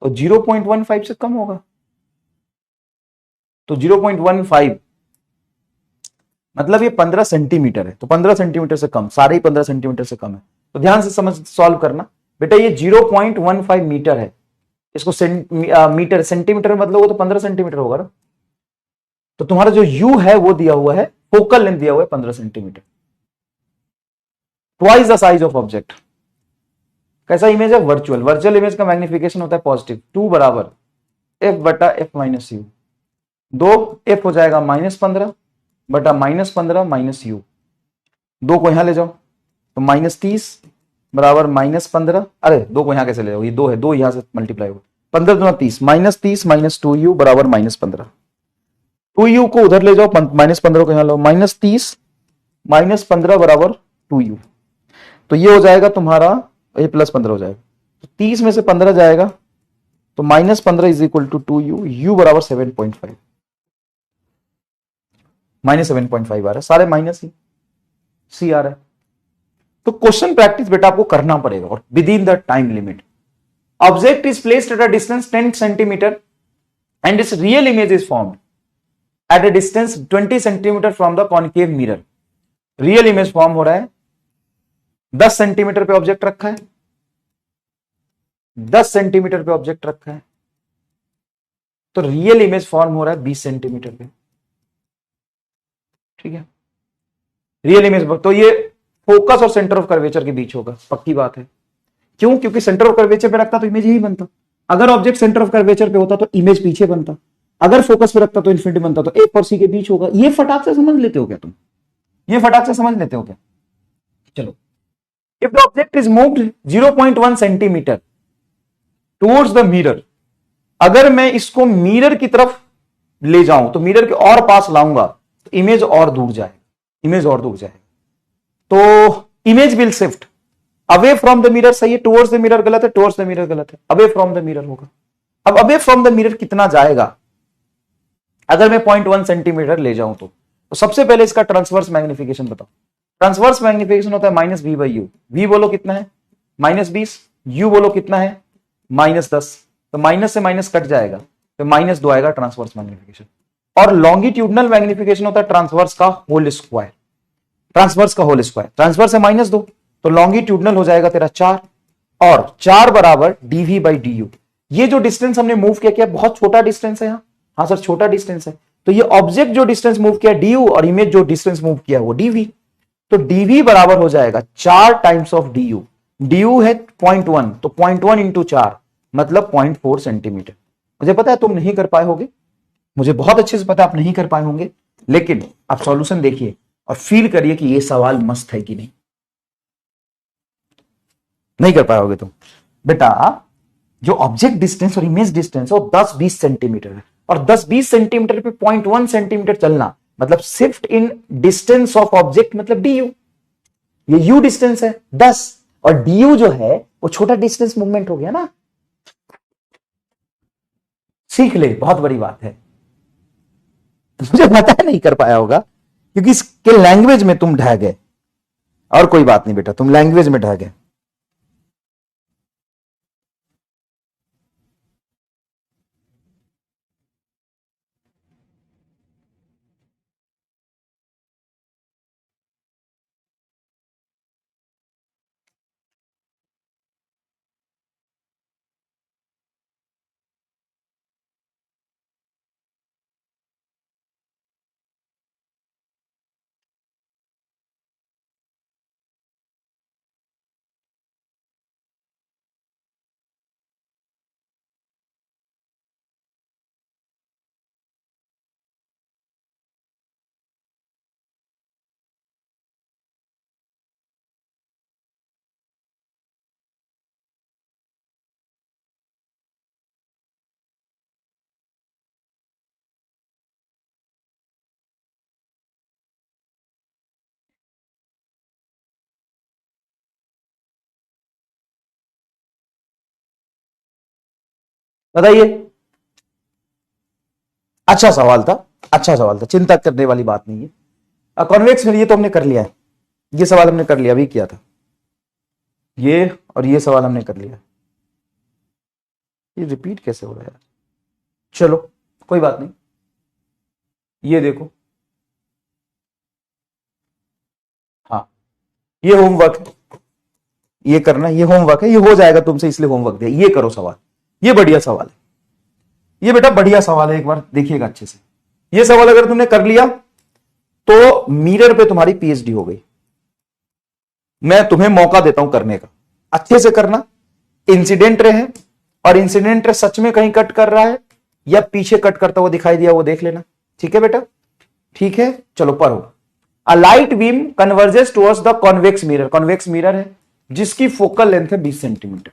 तो 0.15 से कम होगा। तो 0.15 मतलब ये 15 सेंटीमीटर है, तो 15 सेंटीमीटर से कम, सारे ही 15 सेंटीमीटर से कम है। तो ध्यान से समझ सॉल्व करना बेटा। ये 0.15 मीटर है, इसको मीटर सेंटीमीटर मतलब वो तो 15 सेंटीमीटर होगा ना। तो तुम्हारा जो u है वो दिया हुआ है, फोकल लेंथ दिया हुआ है 15 centimetre, twice the size of object. कैसा इमेज है? वर्चुअल। वर्चुअल इमेज का मैग्निफिकेशन होता है पॉजिटिव। 2 बराबर f बटा f माइनस यू। 2f हो जाएगा -15 बटा -15 माइनस यू। 2 को यहां ले जाओ तो -30 बराबर -15। अरे 2 को यहां कैसे ले जाओ? ये 2 है, 2 यहां से मल्टीप्लाई होगा। 15 दूना 30, -30 माइनस 2u बराबर -15। 2u को उधर ले जाओ, -15 को यहां लो, -30 -15 बराबर 2u। तो ये हो जाएगा तुम्हारा, ये +15 हो जाएगा। तो 30 में से 15 जाएगा तो -15 is equal to 2u, u बराबर 7.5, -7.5 आ रहा है, सारे माइनस ही, सी आ रहा है। तो क्वेश्चन प्रैक्टिस बेटा आपको करना पड़ेगा और with in the time limit. Object is placed at a distance 10 centimetre and it's real image is formed at a distance 20 centimetre from the concave mirror. Real image form हो रहा है, 10 centimetre पे object रखा है, 10 centimetre पे object रखा है, तो रियल इमेज फॉर्म हो रहा है 20 सेंटीमीटर पे। ठीक है, रियल इमेज, तो ये फोकस और सेंटर ऑफ कर्वेचर के बीच होगा, पक्की बात है। क्यों? क्योंकि सेंटर ऑफ कर्वेचर पे रखता तो इमेज यही बनता, अगर ऑब्जेक्ट सेंटर ऑफ कर्वेचर पे होता तो इमेज पीछे बनता, अगर फोकस पे रखता तो इन्फिनिटी बनता, तो ए और सी के बीच होगा। ये फटाक से समझ लेते हो क्या तुम? ये फटाक से समझ लेते हो क्या? चलो, if the object is moved 0.1 centimetre towards the mirror, अगर मैं इसको मिरर की तरफ ले जाऊं तो मिरर के और पास लाऊंगा तो इमेज और दूर जाएगा, इमेज और दूर जाएगा, तो image will shift away from the mirror. सही है, टुवर्ड्स द मिरर गलत है, टुवर्ड्स द मिरर गलत है, अवे फ्रॉम द मिरर होगा। अब अवे फ्रॉम द मिरर कितना जाएगा? अगर मैं 0.1 सेंटीमीटर ले जाऊं तो सबसे पहले इसका ट्रांसवर्स मैग्निफिकेशन बताओ। ट्रांसवर्स मैग्निफिकेशन होता है -v/u। v बोलो कितना है? -20। u बोलो कितना है? -10। तो माइनस से माइनस कट जाएगा तो -2 आएगा ट्रांसवर्स मैग्निफिकेशन। और लॉन्गिट्यूडनल मैग्निफिकेशन होता है ट्रांसवर्स का होल स्क्वायर, ट्रांसवर्स का होल स्क्वायर। ट्रांसवर्स है -2 तो लॉन्गिट्यूडनल हो जाएगा तेरा 4, और 4 बराबर dv/du। ये जो डिस्टेंस हमने मूव किया बहुत छोटा डिस्टेंस है। हाँ सर, छोटा डिस्टेंस है। तो ये ऑब्जेक्ट जो डिस्टेंस मूव किया du और इमेज जो डिस्टेंस मूव किया वो dv। तो dv बराबर हो जाएगा 4 टाइम्स ऑफ du। du है 0.1, तो 0.1 इंटू 4 मतलब 0.4 सेंटीमीटर। मुझे पता है तुम नहीं कर पाए होगे, मुझे बहुत अच्छे से पता है आप नहीं कर पाए होंगे, लेकिन आप सॉल्यूशन देखिए और फील करिए कि ये सवाल मस्त है कि नहीं। नहीं कर पाओगे तुम। बेटा, जो ऑब्जेक्ट डिस्टेंस और इमेज डिस्टेंस है वो 10-20 सेंटीमीटर है, और 10-20 सेंटीमीटर पे 0.1 सेंटीमीटर चलना मतलब shift in distance of object मतलब डी ये u डिस्टेंस है 10, और du जो है वो छोटा डिस्टेंस मूवमेंट हो गया ना। सीख ले, बहुत बड़ी बात है। मुझे पता है नहीं कर पाया होगा क्योंकि इसके लैंग्वेज में तुम ढह गए, और कोई बात नहीं बेटा, तुम लैंग्वेज में ढह गए। बताइए। अच्छा सवाल था, अच्छा सवाल था, चिंता करने वाली बात नहीं है। कॉन्वेक्स में ये तो हमने कर लिया है, ये सवाल हमने कर लिया, अभी किया था ये, और ये सवाल हमने कर लिया। ये रिपीट कैसे हो रहा है यार? चलो कोई बात नहीं, ये देखो, हाँ ये होमवर्क है, ये करना, ये होमवर्क है, ये हो जाएगा तुमसे इसलिए होमवर्क दिया, ये करो सवाल। ये बढ़िया सवाल है, ये बेटा बढ़िया सवाल है, एक बार देखिएगा अच्छे से। ये सवाल अगर तुमने कर लिया तो मिरर पे तुम्हारी पीएचडी हो गई। मैं तुम्हें मौका देता हूं करने का, अच्छे से करना। इंसिडेंट रे है, और इंसिडेंट रे सच में कहीं कट कर रहा है या पीछे कट करता हुआ दिखाई दिया वो देख लेना। ठीक है बेटा, ठीक है, चलो पढ़ो। A light beam converges towards the convex mirror, convex mirror है जिसकी फोकल लेंथ है 20 centimetre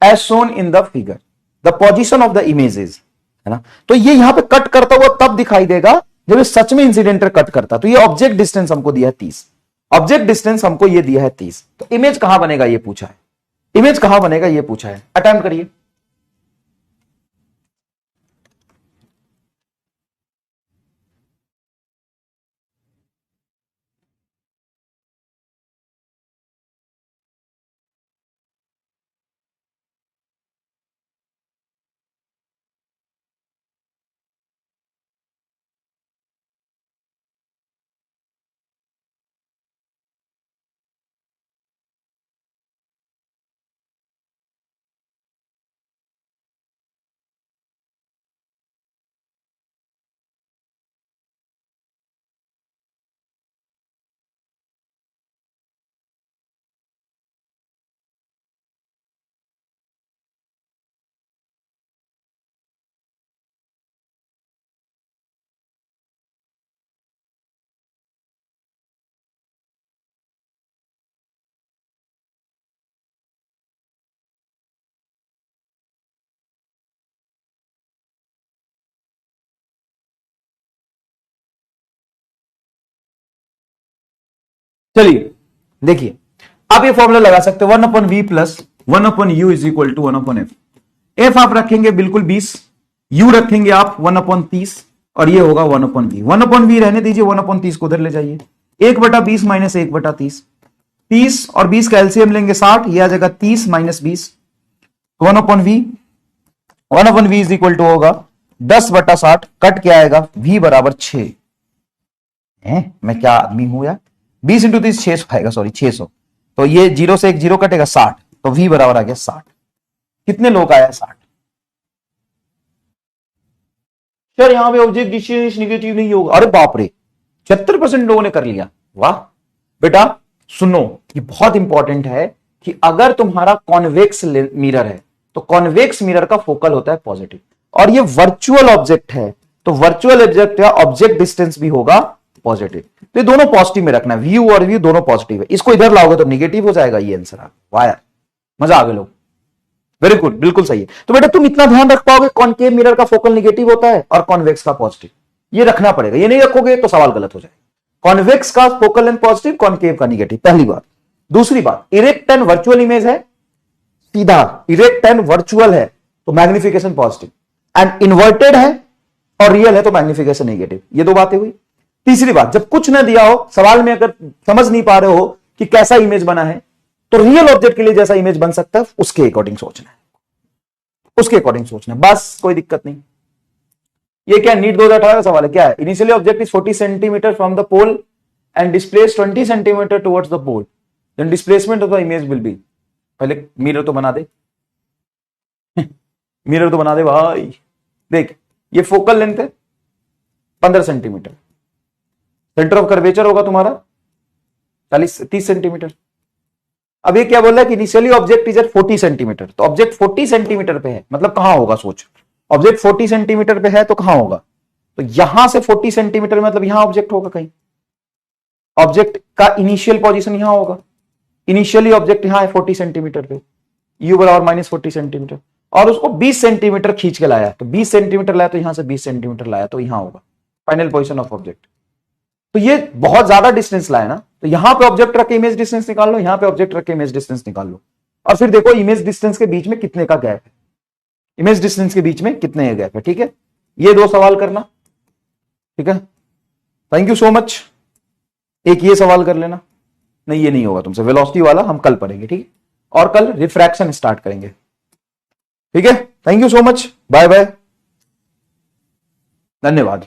as shown in the figure. The position of the images, है ना। तो ये यहां पे कट करता हुआ तब दिखाई देगा जब ये सच में इंसिडेंटर कट करता। तो ये ऑब्जेक्ट डिस्टेंस हमको दिया है 30, ऑब्जेक्ट डिस्टेंस हमको ये दिया है 30, तो इमेज कहां बनेगा ये पूछा है, इमेज कहां बनेगा ये पूछा है। अटेम्प्ट करिए। चलिए देखिए, आप ये फॉर्मूला लगा सकते हो 1/v plus 1/u is equal to 1/f। F आप रखेंगे बिल्कुल 20, u रखेंगे आप 1/30 और ये होगा 1/v। 1/v रहने दीजिए, 1/30 को उधर ले जाइए। 1/20 माइनस 1/30, 30 और 20 का एलसीएम लेंगे 60, ये आ जाएगा 30 minus 20, 1/v is equal to होगा 10/60, कट क्या आएगा v बराबर 6। मैं क्या आदमी हूं यार, 20 इंटू 30 600 आएगा, सॉरी 600, तो ये 0 से 1 0 कटेगा 60, तो v बराबर आ गया 60। कितने लोग आया 60? सर यहां पे ऑब्जेक्ट डिस्टेंस नेगेटिव नहीं होगा, अरे बाप रे 76% लोगों ने कर लिया, वाह बेटा। सुनो, ये बहुत इंपॉर्टेंट है कि अगर तुम्हारा कॉन्वेक्स मिरर है तो कॉन्वेक्स मिरर का फोकल होता है पॉजिटिव, और ये वर्चुअल ऑब्जेक्ट है तो वर्चुअल ऑब्जेक्ट का ऑब्जेक्ट डिस्टेंस भी होगा पॉजिटिव। तो ये दोनों पॉजिटिव में रखना, व्यू और व्यू दोनों पॉजिटिव है। इसको इधर लाओगे तो नेगेटिव हो जाएगा, ये आंसर आ वाह यार, मजा आ गया लोग, वेरी गुड, बिल्कुल सही है। तो बेटा तुम इतना ध्यान रख पाओगे कॉनकेव मिरर का फोकल नेगेटिव होता है और कॉन्वेक्स का पॉजिटिव, ये रखना पड़ेगा। ये नहीं रखोगे तो सवाल गलत हो जाएगा। कॉन्वेक्स का फोकल लेंथ पॉजिटिव, कॉनकेव का नेगेटिव, पहली बात। दूसरी बात, इरेक्ट एंड वर्चुअल इमेज है, सीधा इरेक्ट एंड वर्चुअल है तो मैग्निफिकेशन पॉजिटिव, एंड इन्वर्टेड है और रियल है तो मैग्निफिकेशन नेगेटिव। ये दो बातें हुई। तीसरी बात, जब कुछ ना दिया हो सवाल में, अगर समझ नहीं पा रहे हो कि कैसा इमेज बना है, तो रियल ऑब्जेक्ट के लिए जैसा इमेज बन सकता है उसके अकॉर्डिंग सोचना है, उसके अकॉर्डिंग सोचना है, बस कोई दिक्कत नहीं। ये क्या नीट 2018 का सवाल है, क्या है? Initially object is 40 centimetre from the pole and displace 20 centimetre towards the pole, then displacement of the image will be. पहले मिरर तो बना दे मिरर तो बना दे भाई। देख, ये फोकल लेंथ है 15 सेंटीमीटर, सेंटर ऑफ कर्वेचर होगा तुम्हारा 30 सेंटीमीटर। अब ये क्या बोल रहा है कि initially object is at 40 centimetre, तो ऑब्जेक्ट 40 सेंटीमीटर पे है, मतलब कहां होगा? सोच, ऑब्जेक्ट 40 सेंटीमीटर पे है तो कहां होगा? तो यहां से 40 सेंटीमीटर मतलब यहां ऑब्जेक्ट होगा कहीं। ऑब्जेक्ट का इनिशियल पोजीशन यहां होगा, इनिशियली ऑब्जेक्ट यहां है 40 सेंटीमीटर पे, u बराबर माइनस 40 सेंटीमीटर, और उसको 20 सेंटीमीटर खींच के लाया, तो 20 सेंटीमीटर लाया तो यहां से 20 सेंटीमीटर लाया तो यहां होगा फाइनल पोजीशन ऑफ ऑब्जेक्ट। तो ये बहुत ज्यादा डिस्टेंस लाया ना, तो यहां पे ऑब्जेक्ट रख के इमेज डिस्टेंस निकाल लो, यहां पे ऑब्जेक्ट रख के इमेज डिस्टेंस निकाल लो, और फिर देखो इमेज डिस्टेंस के बीच में कितने का गैप है, इमेज डिस्टेंस के बीच में कितने गैप है। ठीक है, ये दो सवाल करना, ठीक है। Thank you so much. एक ये सवाल कर लेना, नहीं ये नहीं होगा तुमसे, वेलोसिटी वाला हम कल पढ़ेंगे, ठीक है, और कल रिफ्रैक्शन स्टार्ट करेंगे, ठीक है। Thank you so much, bye bye, धन्यवाद।